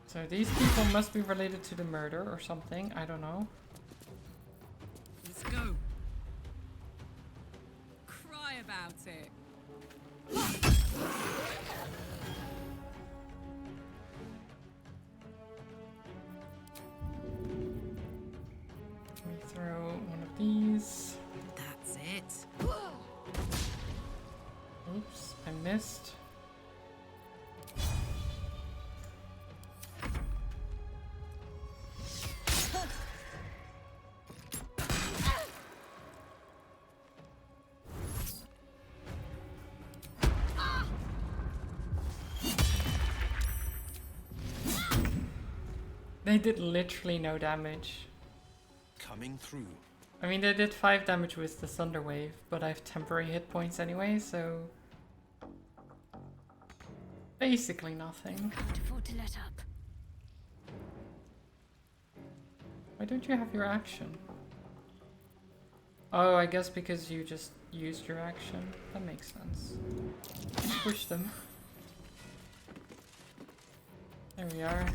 So these people must be related to the murder or something. I don't know. Let's go. Cry about it. Let me throw one of these. That's it. Oops, I missed. They did literally no damage. Coming through. I mean, they did 5 damage with the Thunder Wave, but I have temporary hit points anyway, so... basically nothing. Can't afford to let up. Why don't you have your action? Oh, I guess because you just used your action. That makes sense. Push them. There we are.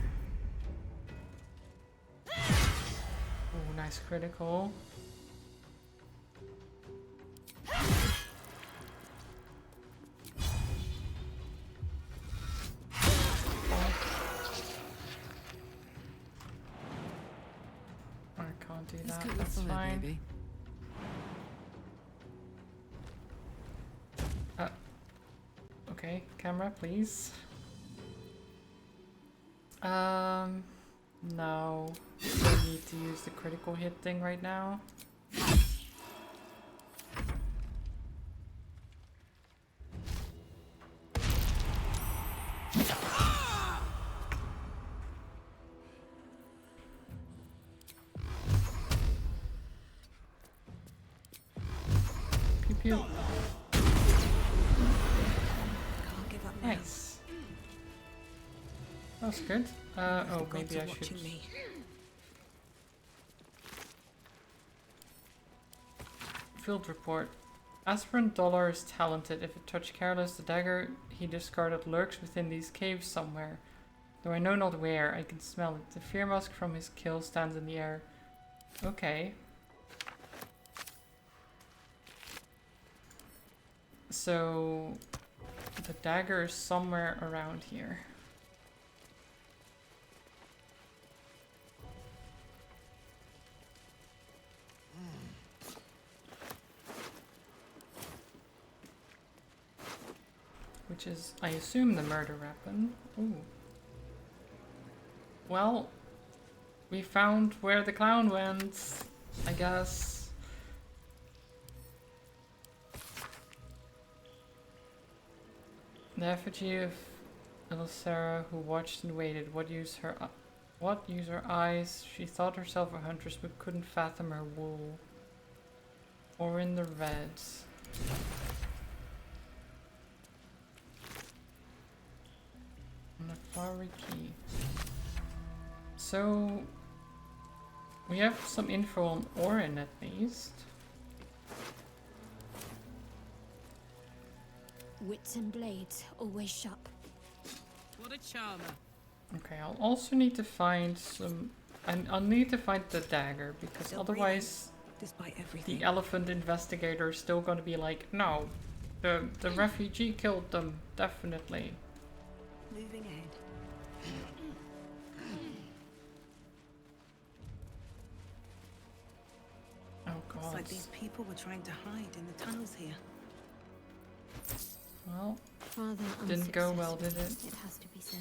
Oh, nice critical. I can't do that. That's fine. Baby. Okay, camera, please. No. I need to use the critical hit thing right now. Pew pew. Nice. That's good. Oh, maybe I should. Field report. Aspirant Dollar is talented. If it touched careless, the dagger he discarded lurks within these caves somewhere. Though I know not where, I can smell it. The fear mask from his kill stands in the air. Okay. So the dagger is somewhere around here. Which is, I assume, the murder weapon. Ooh. Well, we found where the clown went, I guess. The effigy of little Sarah who watched and waited. What use her What? Use her eyes. She thought herself a huntress but couldn't fathom her wool. Or in the reds. And a flowery key. So we have some info on Orin at least. Wits and blades, always sharp. What a charmer. Okay, I'll also need to find some... And I'll need to find the dagger, because Still otherwise despite everything. the elephant investigator is still going to be like, no, the refugee killed them, definitely. Moving ahead. Oh Looks god. like these people were trying to hide in the tunnels here. Well, Rather didn't go well, did it? It has to be said.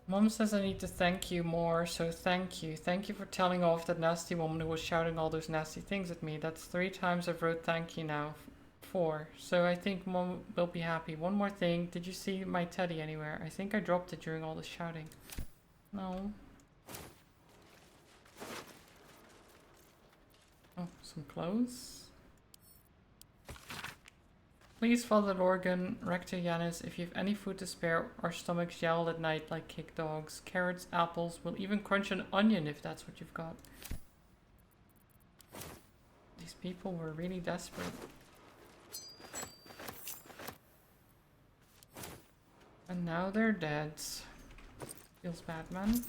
Mom says I need to thank you more, so thank you. Thank you for telling off that nasty woman who was shouting all those nasty things at me. That's 3 times I've wrote thank you now. 4. So I think Mom will be happy. One more thing. Did you see my teddy anywhere? I think I dropped it during all the shouting. No. Oh, some clothes. Please, Father Lorgan, Rector Yanis, if you have any food to spare, our stomachs yowl at night like kick dogs. Carrots, apples, we'll even crunch an onion if that's what you've got. These people were really desperate. And now they're dead. Feels bad, man.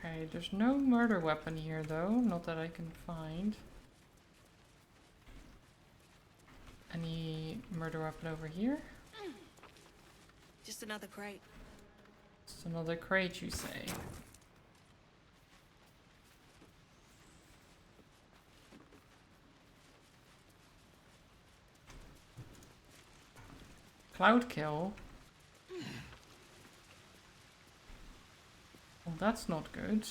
Okay, there's no murder weapon here though, not that I can find. Any murder weapon over here? Just another crate. Just another crate, you say? Cloudkill? Well, that's not good.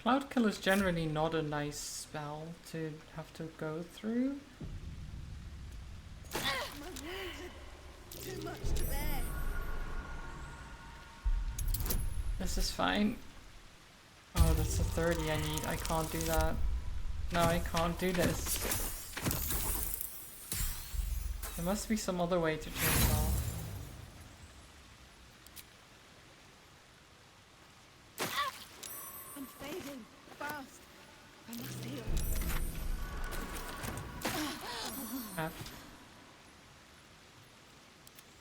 Cloudkill is generally not a nice spell to have to go through. Too much to bear. This is fine. Oh, that's a 30 I need. I can't do that. No, I can't do this. There must be some other way to turn it off. I'm fading. Fast. I must heal. F.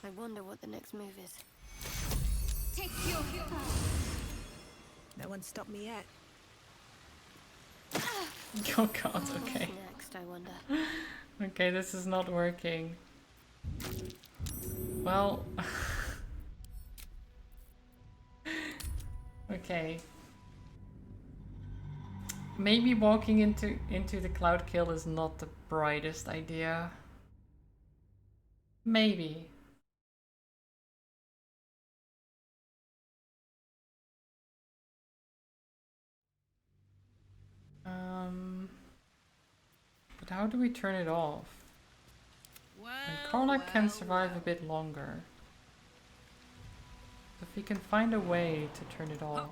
I wonder what the next move is. Take your heal. No one stopped me yet. Oh god, okay. Next, I wonder. Okay, this is not working. Well... okay. Maybe walking into the Cloudkill is not the brightest idea. Maybe. But how do we turn it off? And Karlach can survive a bit longer. If we can find a way to turn it off.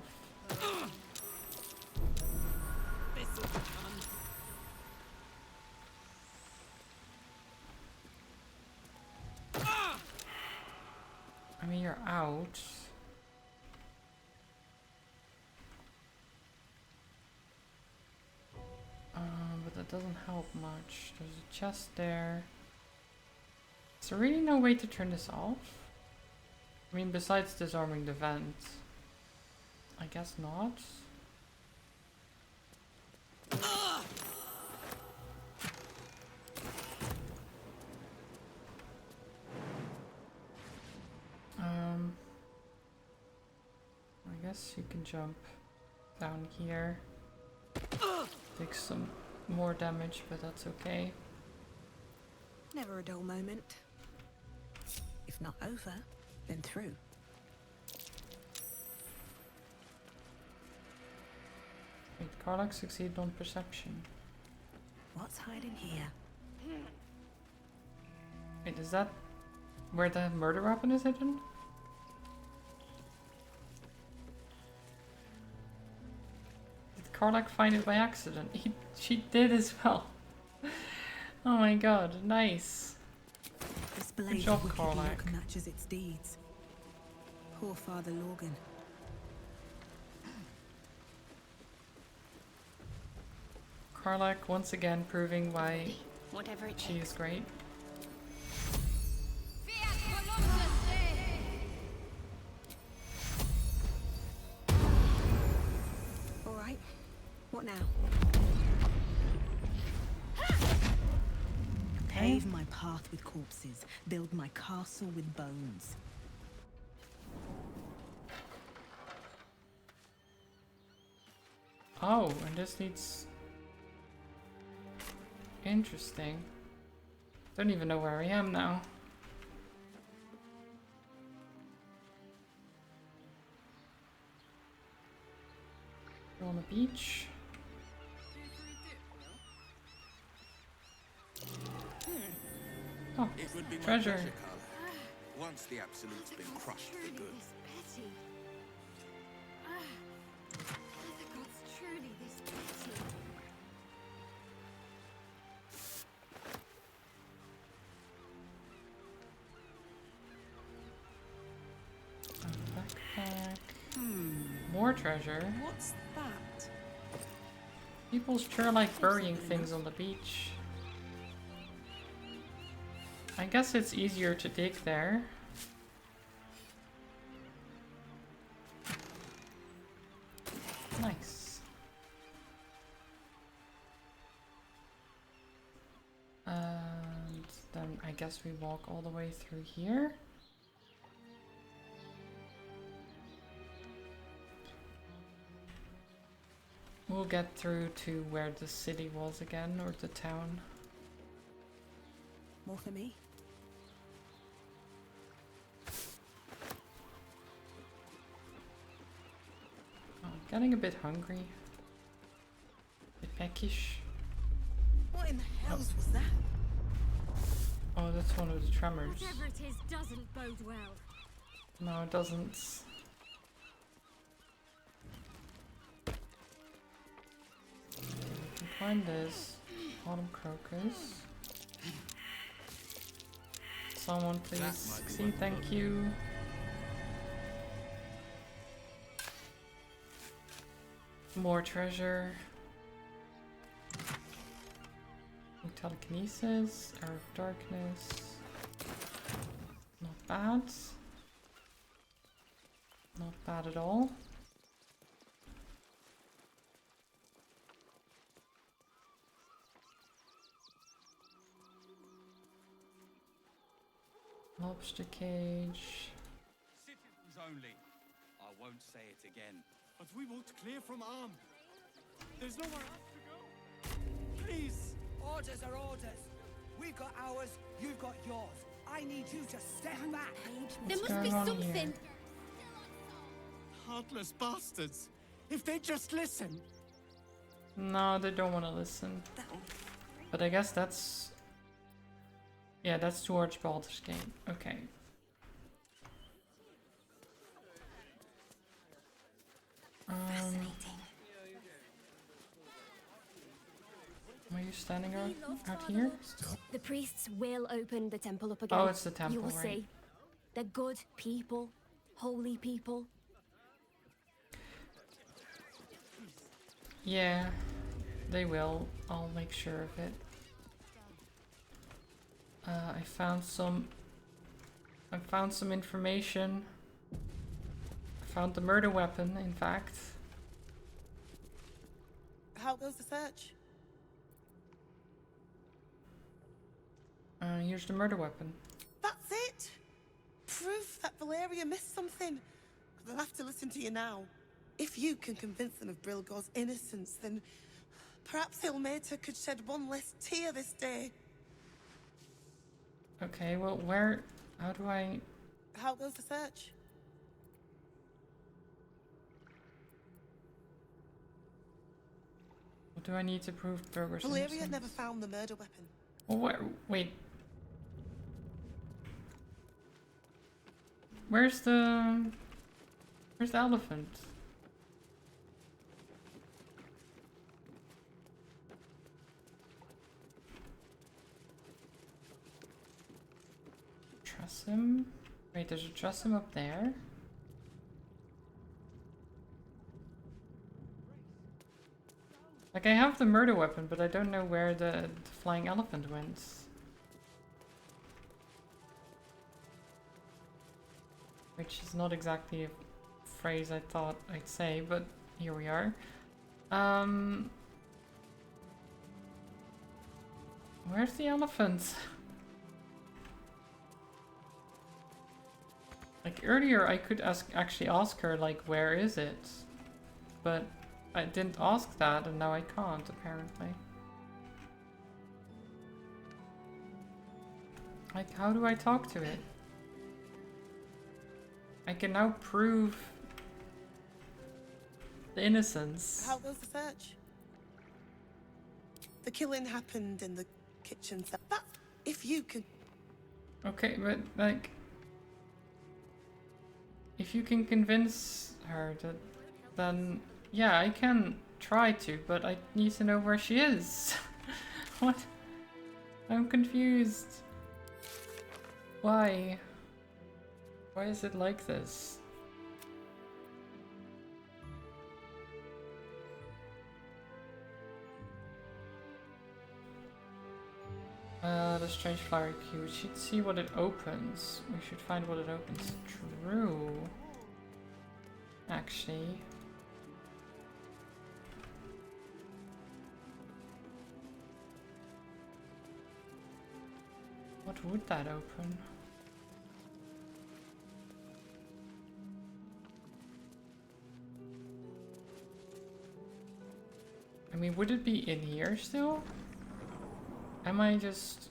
I mean, you're out. But that doesn't help much. There's a chest there. Is there really no way to turn this off? I mean, besides disarming the vent. I guess not. I guess you can jump down here. Take some more damage, but that's okay. Never a dull moment. If not over, then through. Karlach succeeded on perception. What's hiding here? Wait, is that where the murder weapon is hidden? Did Karlach find it by accident? She did as well. Oh my god, nice. This Good blade job, of wicked Karlach. look matches its deeds. Poor Father Lorgan. Karlach once again proving why Whatever it she is great. All right. What now? Pave my path with corpses. Build my castle with bones. Oh, and this needs... Interesting. Don't even know where I am now. We're on the beach. Oh, It would be my treasure. pleasure, Carla. Once the Absolute's been crushed for good. Betty. The gods, truly this Betty. Backpack. More treasure. What's that? People sure like burying things on the beach. I guess it's easier to dig there. Nice. And then I guess we walk all the way through here. We'll get through to where the city was again, or the town. More for me? Oh, I'm getting a bit hungry. A bit peckish. What in the hells was that? Oh, that's one of the tremors. Whatever it is doesn't bode well. No, it doesn't. We can find this. Autumn crocus. Someone please succeed, thank you. More treasure. Telekinesis, Hour of Darkness. Not bad. Not bad at all. Lobster cage. Citizens only. I won't say it again. But we walked clear from armed. There's nowhere else to go. Please. Orders are orders. We've got ours, you've got yours. I need you to step back. There What's must be going on something. here? Heartless bastards. If they just listen. No, they don't want to listen. But I guess that's... Yeah, that's towards Baldur's Gate. Okay. Are you standing out here? The priests will open the temple up again. Oh, it's the temple, You will right. see. They're good people, holy people. Yeah, they will. I'll make sure of it. I found some information. I found the murder weapon, in fact. How goes the search? Here's the murder weapon. That's it! Proof that Valeria missed something. They'll have to listen to you now. If you can convince them of Brilgor's innocence, then perhaps Ilmater could shed one less tear this day. Okay, well, where... How do I... How goes the search? What do I need to prove Burger's Valeria innocence? never found the murder weapon. Well, wait. Where's the elephant? Trussum? Wait, there's a Trussum up there? Like, I have the murder weapon, but I don't know where the flying elephant went. Which is not exactly a phrase I thought I'd say, but here we are. Where's the elephant? Like earlier I could actually ask her like, where is it? But I didn't ask that and now I can't apparently. Like, how do I talk to it? I can now prove the innocence. How goes the search? The killing happened in the kitchen. That's if you can. Okay, but like, if you can convince her that, then yeah, I can try to, but I need to know where she is. What? I'm confused. Why? Why is it like this? The strange flower key. We should see what it opens. We should find what it opens. True. Actually. What would that open? I mean, would it be in here still? Am I just...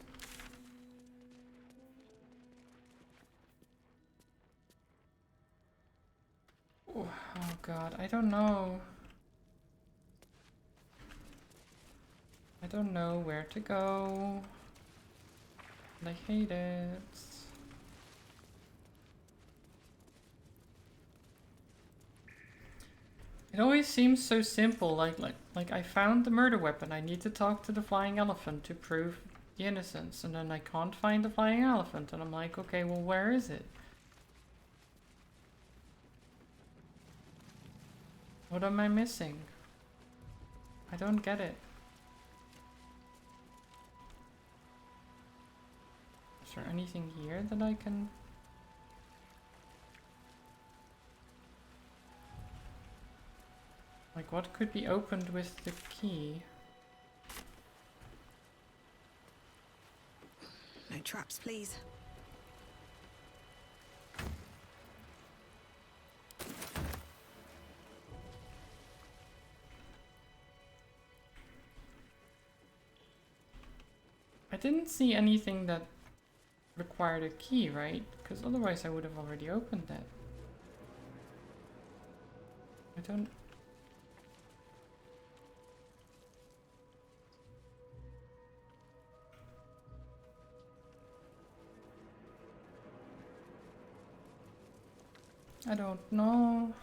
Oh god, I don't know. I don't know where to go. And I hate it. It always seems so simple, like I found the murder weapon, I need to talk to the flying elephant to prove the innocence, and then I can't find the flying elephant, and I'm like, okay, well, where is it? What am I missing? I don't get it. Is there anything here that I can... Like, what could be opened with the key? No traps, please. I didn't see anything that required a key, right? Because otherwise I would have already opened that. I don't... I don't know.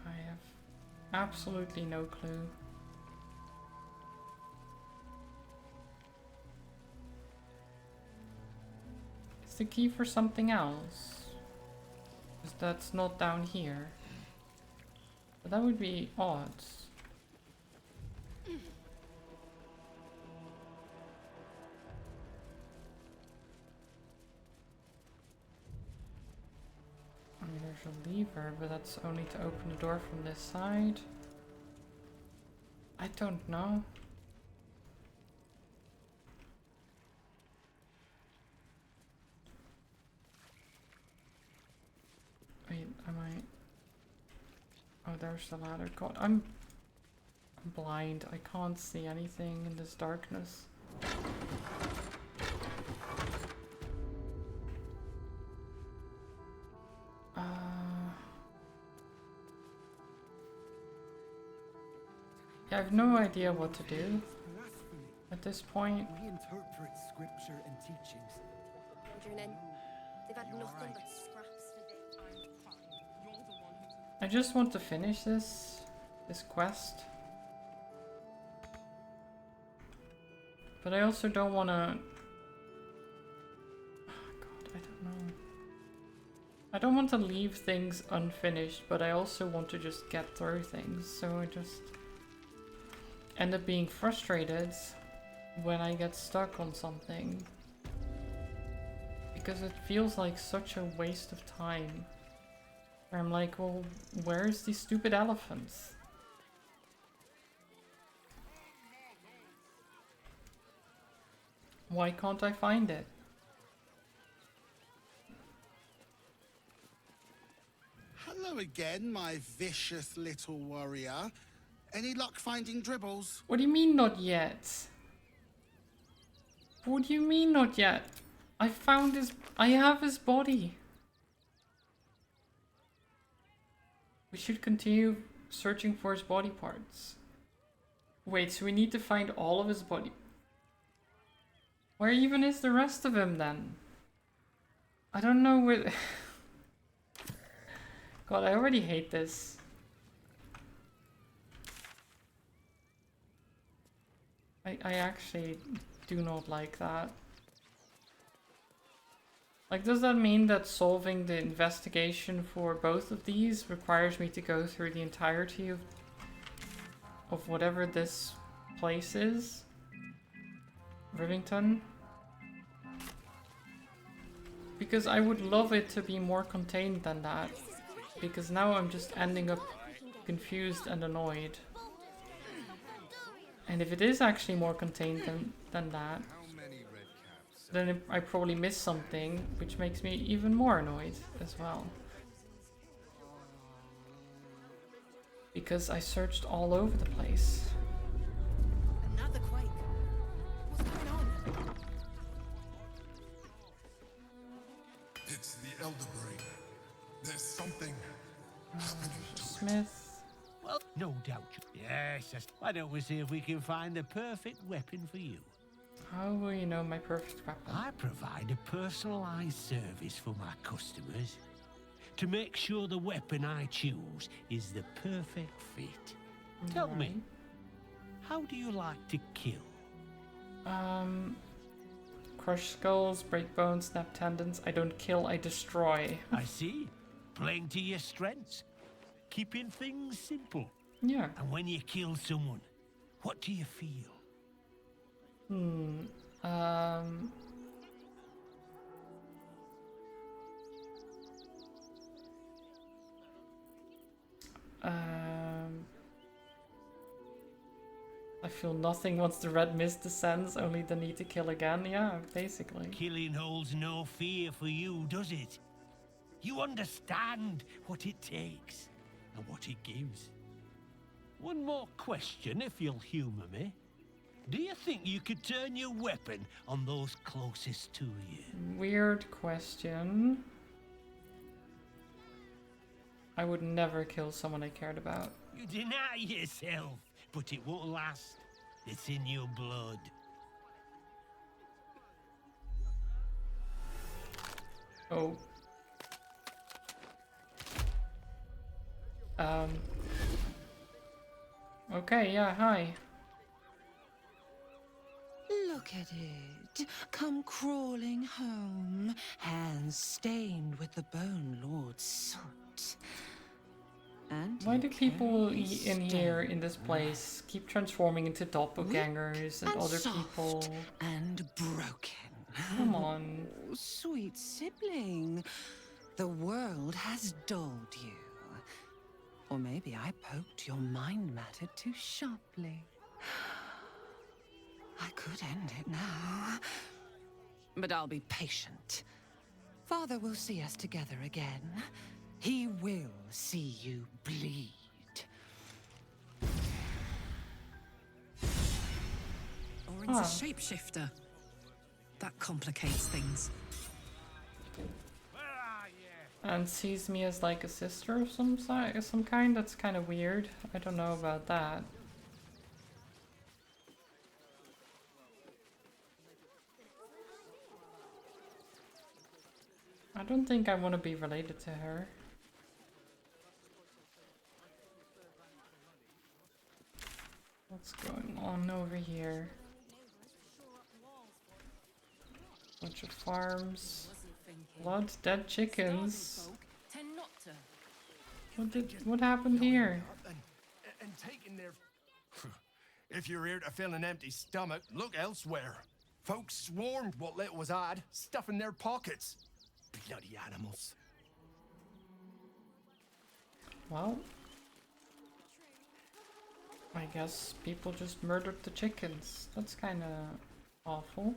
I have absolutely no clue. Is the key for something else? Because that's not down here. But that would be odd. I mean, there's a lever, but that's only to open the door from this side. I don't know. Wait, am I... Oh, there's the ladder. God, I'm blind. I can't see anything in this darkness. Yeah, I have no idea what to do at this point. We interpret scripture and teachings. They've had nothing but scraps today. I just want to finish this quest. But I also don't want to... God, I don't know. I don't want to leave things unfinished, but I also want to just get through things. So I just end up being frustrated when I get stuck on something. Because it feels like such a waste of time. Where I'm like, well, where's these stupid elephants? Why can't I find it? Hello again, my vicious little warrior. Any luck finding Dribbles? What do you mean not yet? What do you mean not yet? I found his... I have his body. We should continue searching for his body parts. Wait, so we need to find all of his body... Where even is the rest of him then? I don't know where... God, I already hate this. I actually do not like that. Like, does that mean that solving the investigation for both of these requires me to go through the entirety of whatever this place is? Rivington? Because I would love it to be more contained than that. Because now I'm just ending up confused and annoyed. And if it is actually more contained than that, then I probably missed something, which makes me even more annoyed as well. Because I searched all over the place. Another quake. What's going on? It's the Elder Brain. There's something happening to it. Smith. Well, no doubt. Yes, why don't we see if we can find the perfect weapon for you? How will you know my perfect weapon? I provide a personalized service for my customers to make sure the weapon I choose is the perfect fit. Tell me, how do you like to kill? Crush skulls, break bones, snap tendons. I don't kill, I destroy. I see. Playing to your strengths. Keeping things simple. Yeah. And when you kill someone, what do you feel? I feel nothing once the red mist descends, only the need to kill again. Yeah, basically. Killing holds no fear for you, does it? You understand what it takes and what it gives. One more question, if you'll humor me. Do you think you could turn your weapon on those closest to you? Weird question. I would never kill someone I cared about. You deny yourself, but it won't last. It's in your blood. Oh. Okay, yeah, hi. Look at it. Come crawling home, hands stained with the Bone Lord's soot. And Why do people in here, in this place, keep transforming into doppelgangers and other people? And broken. Come on. Oh, sweet sibling. The world has dulled you. Or maybe I poked your mind matter too sharply. I could end it now. But I'll be patient. Father will see us together again. He will see you bleed. Orin's a shapeshifter. That complicates things. And sees me as like a sister of some kind. That's kind of weird. I don't know about that. I don't think I want to be related to her. What's going on over here? Bunch of farms. Blood, dead chickens. What happened here? And taking their... If you're here to fill an empty stomach, look elsewhere. Folks swarmed what little was odd, stuffing their pockets. Bloody animals. Well, I guess people just murdered the chickens. That's kind of awful.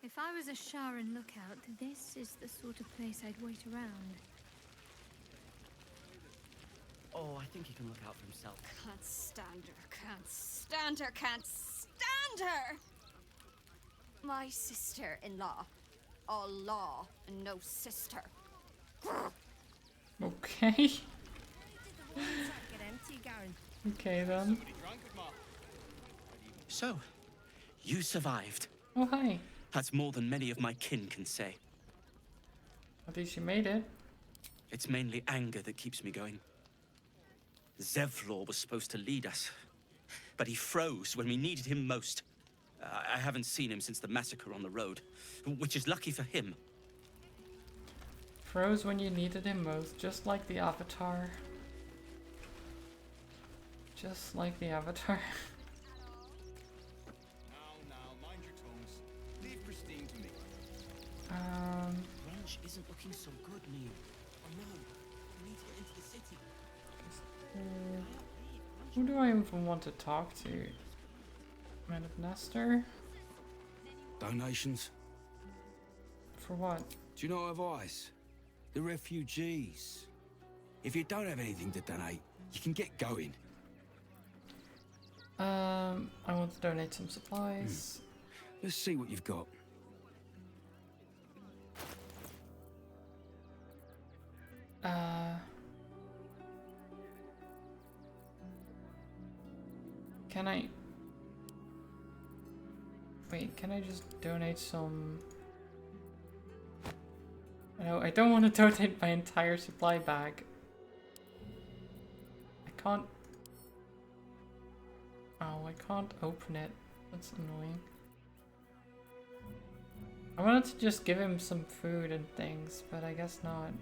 If I was a Sharan lookout, this is the sort of place I'd wait around. Oh, I think he can look out for himself. Can't stand her, can't stand her, can't stand her! My sister-in-law. All law and no sister. Okay. Okay then. So, you survived. Oh, hi. That's more than many of my kin can say. At least you made it. It's mainly anger that keeps me going. Zevlor was supposed to lead us, but he froze when we needed him most. I haven't seen him since the massacre on the road, which is lucky for him. Froze when you needed him most, just like the Avatar. Just like the Avatar. Now, mind your tongues. Leave Christine to me. Ranch isn't looking so good, Neil. Oh no, we need to get into the city. Who do I even want to talk to? Man of Nestor? Donations? For what? Do you not have eyes? The refugees. If you don't have anything to donate, you can get going. I want to donate some supplies. Let's see what you've got. Can I... Wait, can I just donate some... No, I don't want to donate my entire supply bag. I can't... Oh, I can't open it. That's annoying. I wanted to just give him some food and things, but I guess not.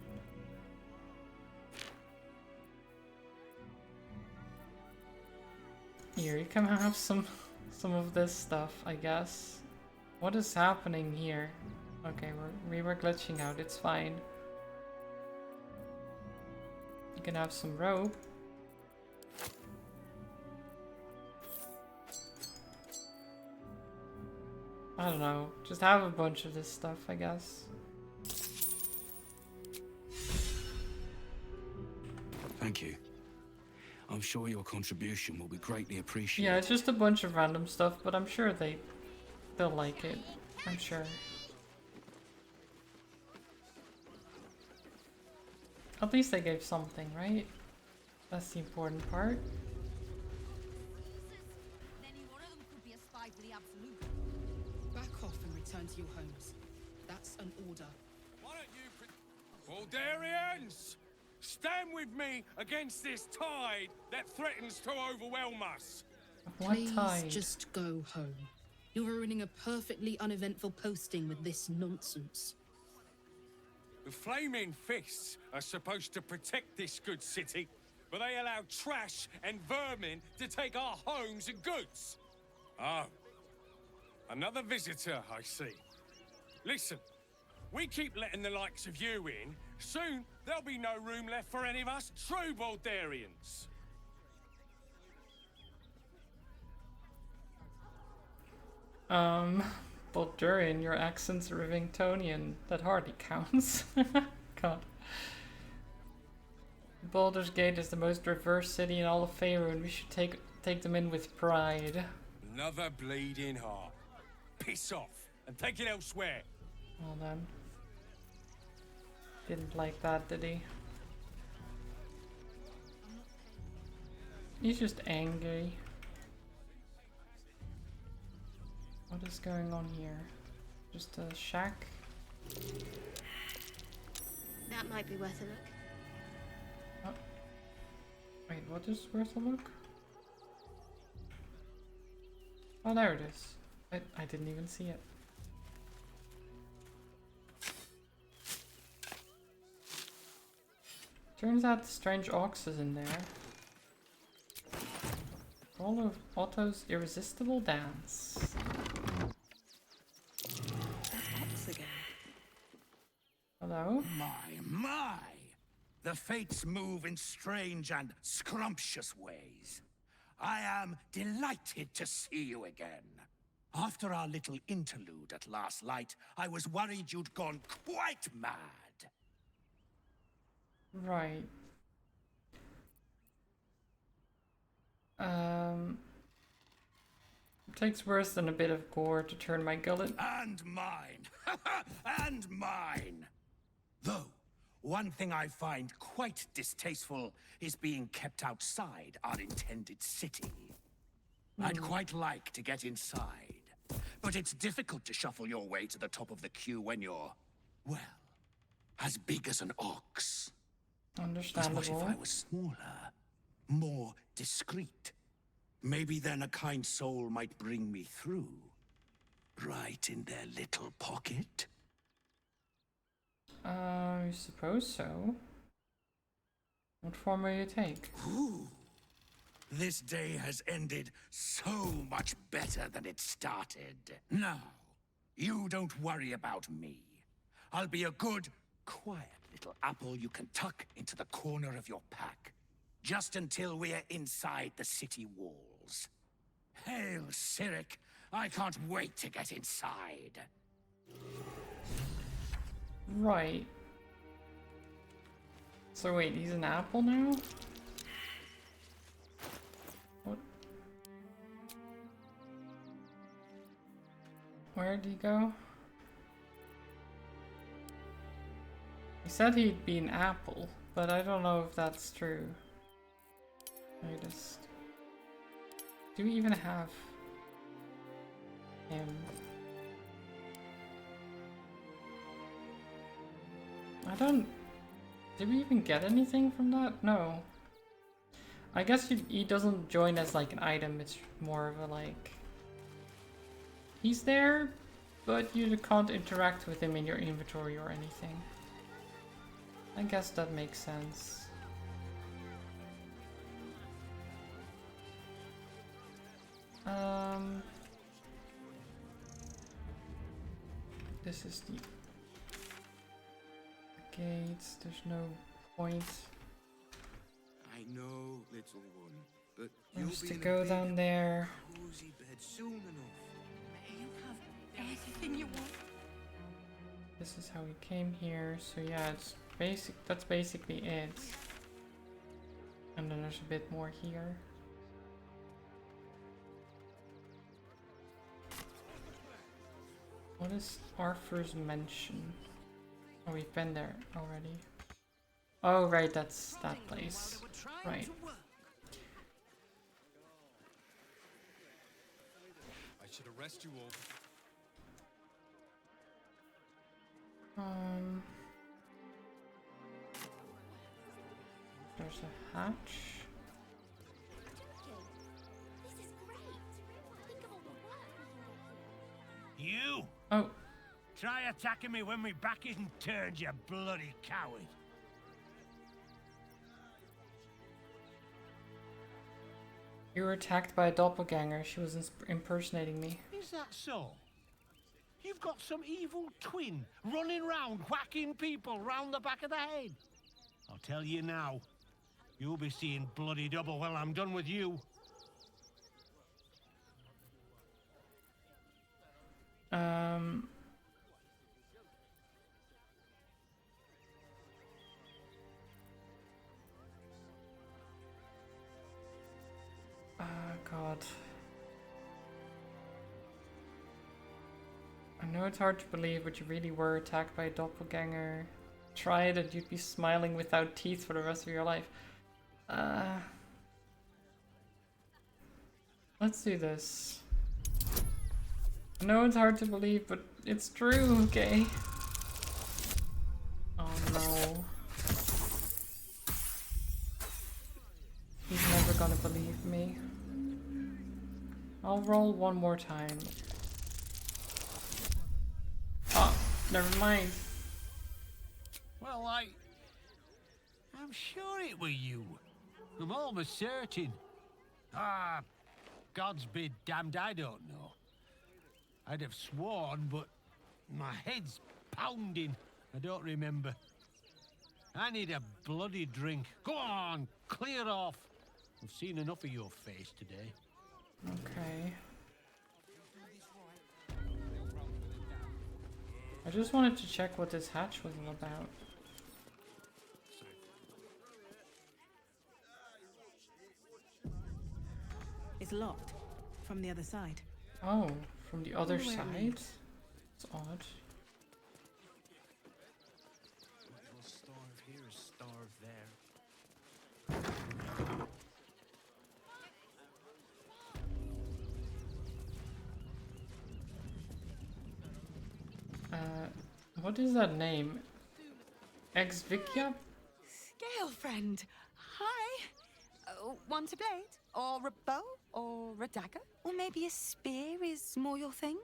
Here, you can have some of this stuff, I guess. What is happening here? Okay, we were glitching out, it's fine. You can have some rope. I don't know, just have a bunch of this stuff, I guess. Thank you. I'm sure your contribution will be greatly appreciated. Yeah, it's just a bunch of random stuff, but I'm sure they'll like it. I'm sure. At least they gave something, right? That's the important part. Back off and return to your homes. That's an order. Why don't you... Baldurians! Stand with me against this tide that threatens to overwhelm us. What Please tide? just go home. You're ruining a perfectly uneventful posting with this nonsense. The Flaming Fists are supposed to protect this good city, but they allow trash and vermin to take our homes and goods. Oh, another visitor, I see. Listen, we keep letting the likes of you in. Soon, there'll be no room left for any of us true Baldurians. Baldurian, your accent's Rivingtonian. That hardly counts. God. Baldur's Gate is the most diverse city in all of Faerun. We should take them in with pride. Another bleeding heart. Piss off and take it elsewhere. Well then. Didn't like that, did he? He's just angry. What is going on here? Just a shack? That might be worth a look. Oh. Wait, what is worth a look? Oh, there it is. I didn't even see it. Turns out the strange ox is in there. All of Otto's irresistible dance. That ox again. Hello? My! The fates move in strange and scrumptious ways. I am delighted to see you again. After our little interlude at last light, I was worried you'd gone quite mad. Right. It takes worse than a bit of gore to turn my gullet. And mine! And mine! Though, one thing I find quite distasteful is being kept outside our intended city. I'd quite like to get inside, but it's difficult to shuffle your way to the top of the queue when you're, well, as big as an ox. Understandable. But what if I was smaller, more discreet? Maybe then a kind soul might bring me through. Right in their little pocket? I suppose so. What form will you take? Ooh. This day has ended so much better than it started. Now, you don't worry about me. I'll be a good, quiet little apple you can tuck into the corner of your pack. Just until we're inside the city walls. Hail, Cyric! I can't wait to get inside. Right. So wait, he's an apple now? What? Where did he go? He said he'd be an apple, but I don't know if that's true. I just... Do we even have him? I don't... Did we even get anything from that? No. I guess he doesn't join as like an item, it's more of a like... He's there, but you can't interact with him in your inventory or anything. I guess that makes sense. This is the gates. There's no point. I know, little one, but Just to go down there. cozy bed soon enough. You have everything you want. This is how we came here. So yeah, it's basic. That's basically it. And then there's a bit more here. What is Arthur's Mansion? Oh, we've been there already. Oh, right, that's that place. Right. I should arrest you all. There's a hatch. You! Oh. Try attacking me when my back isn't turned, you bloody coward. You were attacked by a doppelganger. She was impersonating me. Is that so? You've got some evil twin running round whacking people round the back of the head. I'll tell you now, you'll be seeing bloody double when I'm done with you. God. I'm know it's hard to believe, but you really were attacked by a doppelganger. Try it and you'd be smiling without teeth for the rest of your life. Let's do this. I know it's hard to believe, but it's true, okay? Oh no. He's never gonna believe me. I'll roll one more time. Oh, never mind. Well, I'm sure it were you. I'm almost certain. Ah, God's be damned, I don't know. I'd have sworn, but my head's pounding. I don't remember. I need a bloody drink. Go on, clear off. I've seen enough of your face today. Okay. I just wanted to check what this hatch was all about. It's locked from the other side. Oh, from the other wonder where it side? leads. It's odd. We'll starve here, starve there. What is that name? Ex-Vikia? Girlfriend, hi. Want a blade? Or a bow? Or a dagger? Or maybe a spear is more your thing?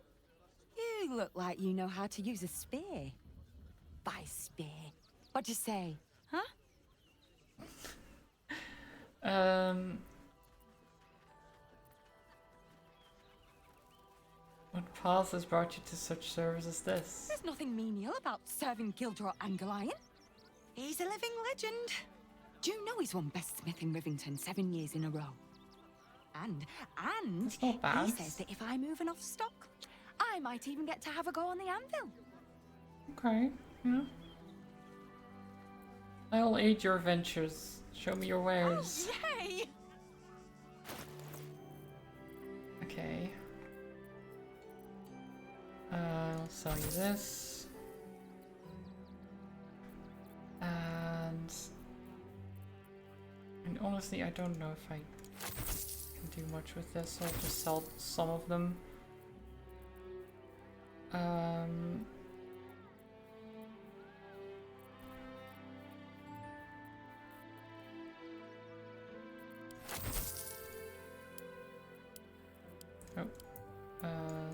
You look like you know how to use a spear. By spear. What'd you say? Huh? What path has brought you to such service as this? There's nothing menial about serving Gildraw and Golion. He's a living legend. Do you know he's won Best Smith in Rivington 7 years in a row? And That's not bad. he says that if I move enough stock, I might even get to have a go on the anvil. Okay, yeah. I'll aid your ventures. Show me your wares. Oh, yay! Okay. I'll sell you this. And honestly, I don't know if I can do much with this, so I'll just sell some of them.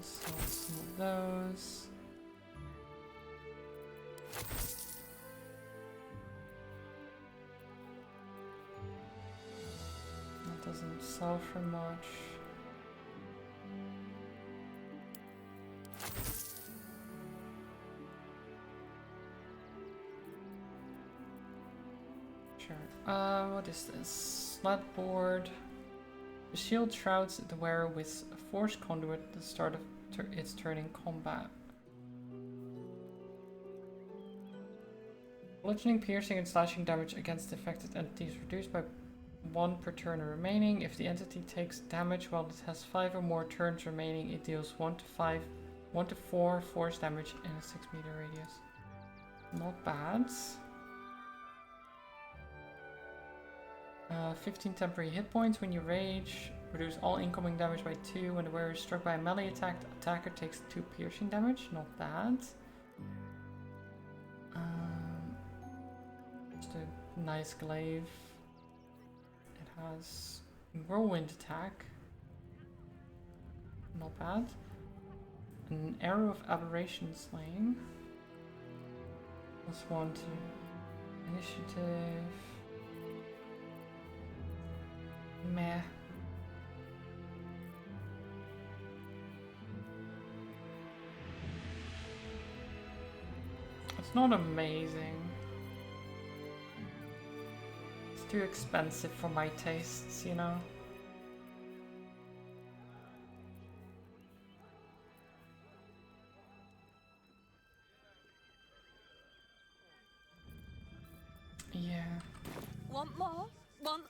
Sell some of those. That doesn't sell for much. Sure. What is this? Slat board. The shield shrouds the wearer with a force conduit at the start of its turn in combat. Bludgeoning, piercing, and slashing damage against affected entities reduced by 1 per turn remaining. If the entity takes damage while it has 5 or more turns remaining, it deals 1 to 4 force damage in a 6-meter radius. Not bad. 15 temporary hit points when you rage. Reduce all incoming damage by 2. When the wearer is struck by a melee attack, the attacker takes 2 piercing damage. Not bad. Just a nice glaive. It has whirlwind attack. Not bad. An arrow of aberration slaying. +1 to initiative. Meh. It's not amazing. It's too expensive for my tastes, you know? Yeah. Want more? Want...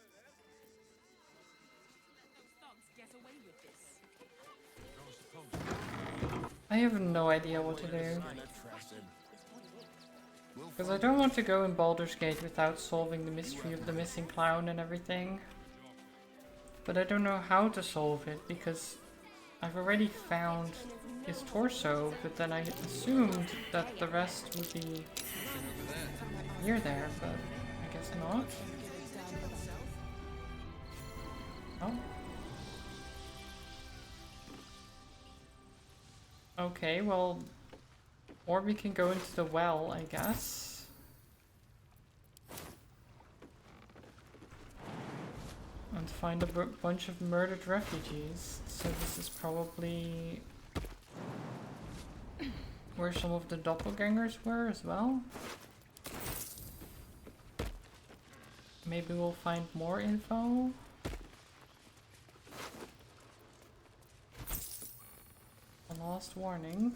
I have no idea what to do. Because I don't want to go in Baldur's Gate without solving the mystery of the missing clown and everything. But I don't know how to solve it, because I've already found his torso, but then I assumed that the rest would be near there, but I guess not. Oh. Okay, well, or we can go into the well, I guess. And find a bunch of murdered refugees. So this is probably where some of the doppelgangers were as well. Maybe we'll find more info. A last warning.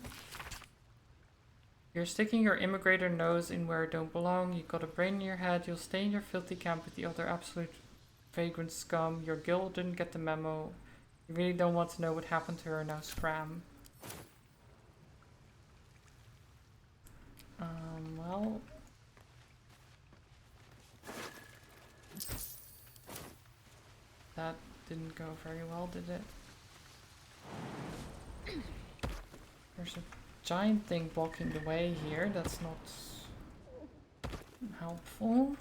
You're sticking your immigrator nose in where it don't belong. You got a brain in your head. You'll stay in your filthy camp with the other absolute vagrant scum. Your guild didn't get the memo. You really don't want to know what happened to her. Now scram. Well. That didn't go very well, did it? There's a giant thing blocking the way here. That's not helpful.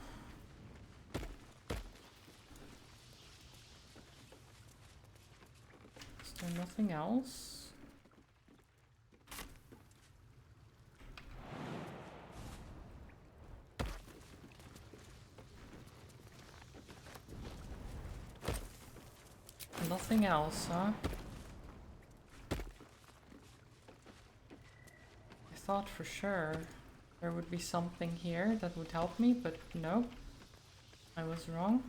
Is there nothing else? Nothing else, huh? I thought for sure there would be something here that would help me, but no, I was wrong.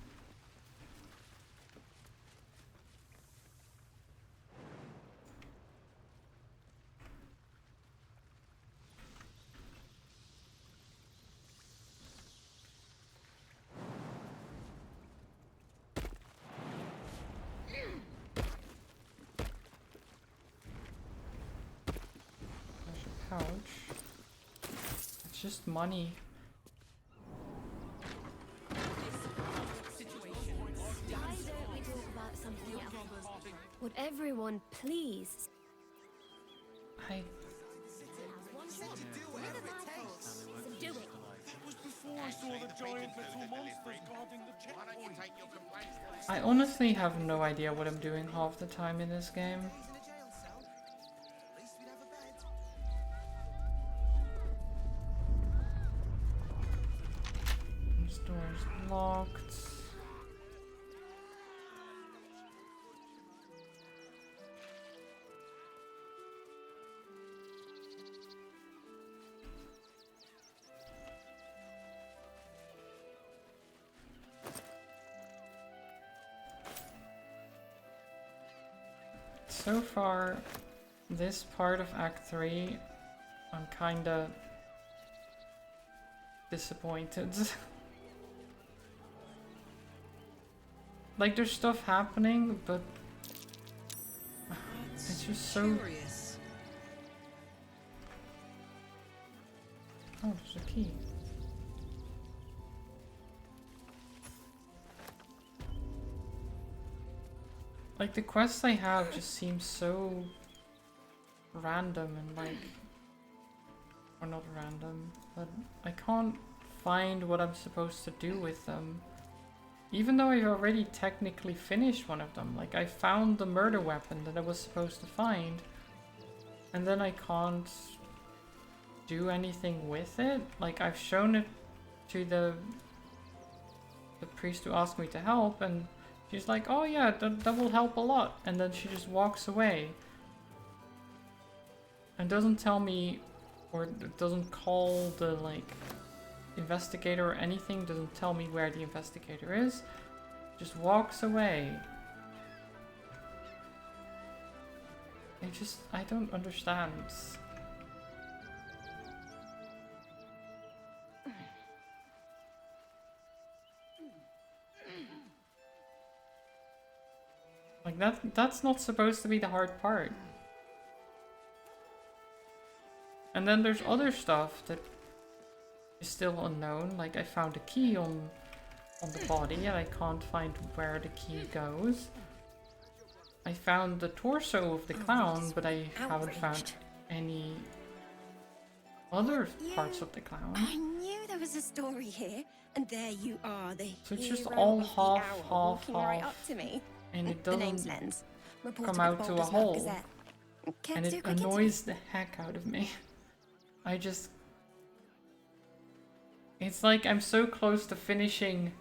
Ouch. It's just money. Would everyone please? I Do it. I honestly have no idea what I'm doing half the time in this game. This door's locked. So far, this part of Act 3, I'm kinda disappointed. Like, there's stuff happening, but it's just so... Oh, there's a key. Like, the quests I have just seem so random and like... Or not random, but I can't find what I'm supposed to do with them. Even though I've already technically finished one of them. Like, I found the murder weapon that I was supposed to find. And then I can't do anything with it. Like, I've shown it to the priest who asked me to help, and she's like, oh yeah, that will help a lot. And then she just walks away. And doesn't tell me, or doesn't call the, like, investigator or anything, doesn't tell me where the investigator is. Just walks away. I don't understand. Like, that's not supposed to be the hard part. And then there's other stuff that is still unknown. Like I found a key on the body and I can't find where the key goes. I found the torso of the clown, but I haven't found any other parts of the clown. I knew there was a story here, and there you are, the So it's just hero all of the half, hour, half, walking right half, up to me. and it The name's doesn't Lens. Reporter come with out to a Baldur's hole, Gazette. Kept and too it quick into annoys the heck out of me. I just... It's like I'm so close to finishing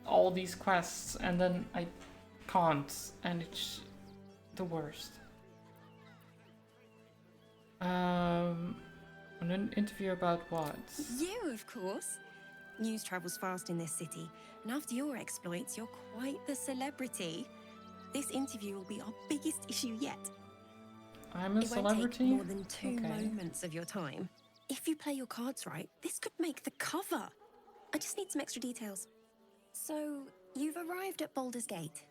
all these quests, and then I can't, and it's the worst. An interview about what? You, of course. News travels fast in this city, and after your exploits, you're quite the celebrity. This interview will be our biggest issue yet. I'm a It won't celebrity? take more than 2 Okay. moments of your time. If you play your cards right, this could make the cover. I just need some extra details. So, you've arrived at Baldur's Gate.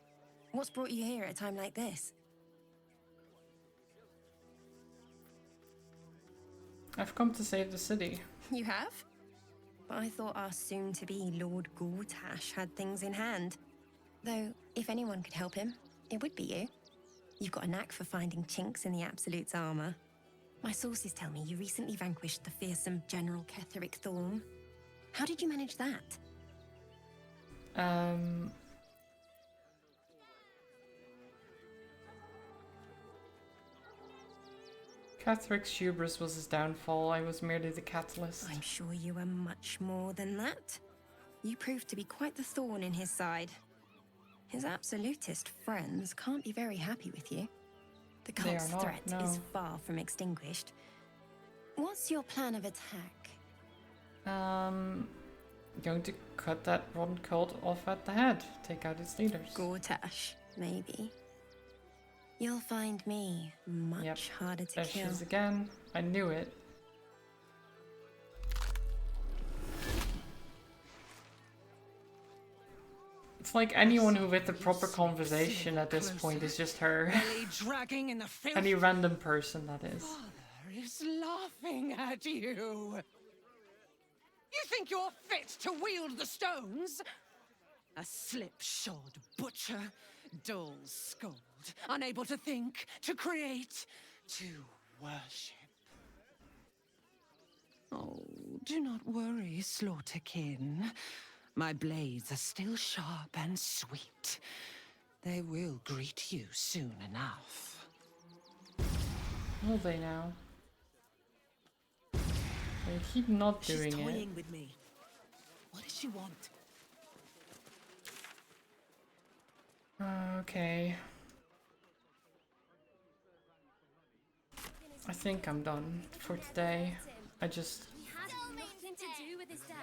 What's brought you here at a time like this? I've come to save the city. You have? But I thought our soon-to-be Lord Gortash had things in hand. Though, if anyone could help him, it would be you. You've got a knack for finding chinks in the Absolute's armor. My sources tell me you recently vanquished the fearsome General Ketheric Thorn. How did you manage that? Catheric's hubris was his downfall. I was merely the catalyst. I'm sure you were much more than that. You proved to be quite the thorn in his side. His absolutist friends can't be very happy with you. The They cult's are not, threat no. is far from extinguished. What's your plan of attack? Going to cut that rotten cult off at the head. Take out its leaders. Gortash, maybe. You'll find me much harder to There kill. she is again. I knew it. It's like anyone who with the proper conversation at this point is just her. Belly dragging in the filth. Any random person, that is. Father is laughing at you. You think you're fit to wield the stones? A slipshod butcher, dull-skulled, unable to think, to create, to worship. Oh, do not worry, Slaughterkin. My blades are still sharp and sweet. They will greet you soon enough. Will they now? They keep not doing She's it. toying with me. What does she want? Okay. I think I'm done for today. I just... Nothing to do with his dad.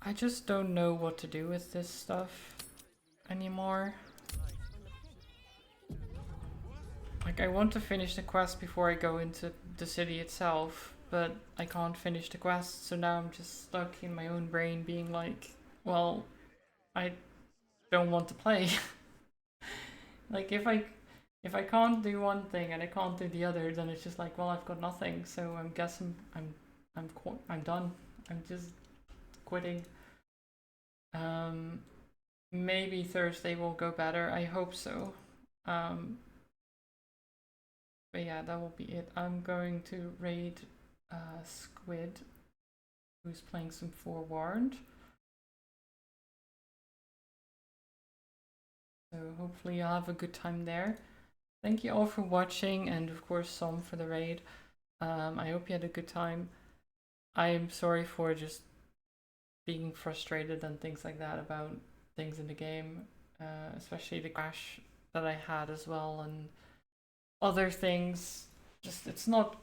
I just don't know what to do with this stuff anymore. Like, I want to finish the quest before I go into the city itself, but I can't finish the quest, so now I'm just stuck in my own brain being like, well, I don't want to play. Like, if I can't do one thing and I can't do the other, then it's just like, well, I've got nothing, so I'm guessing I'm done. I'm just quitting. Maybe Thursday will go better. I hope so. But yeah, that will be it. I'm going to raid Squid, who's playing some Forewarned. So hopefully I'll have a good time there. Thank you all for watching, and of course Som for the raid. I hope you had a good time. I am sorry for just being frustrated and things like that about things in the game, especially the crash that I had as well, and other things. Just, it's not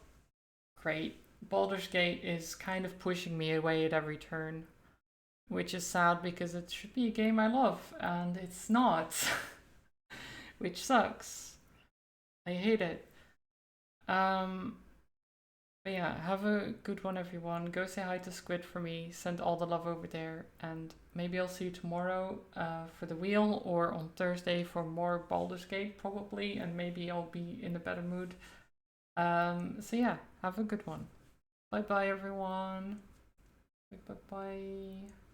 great. Baldur's Gate is kind of pushing me away at every turn, which is sad because it should be a game I love, and it's not. Which sucks. I hate it. But But yeah, have a good one, everyone. Go say hi to Squid for me. Send all the love over there. And maybe I'll see you tomorrow for the wheel, or on Thursday for more Baldur's Gate, probably. And maybe I'll be in a better mood. So yeah, have a good one. Bye bye, everyone. Bye bye.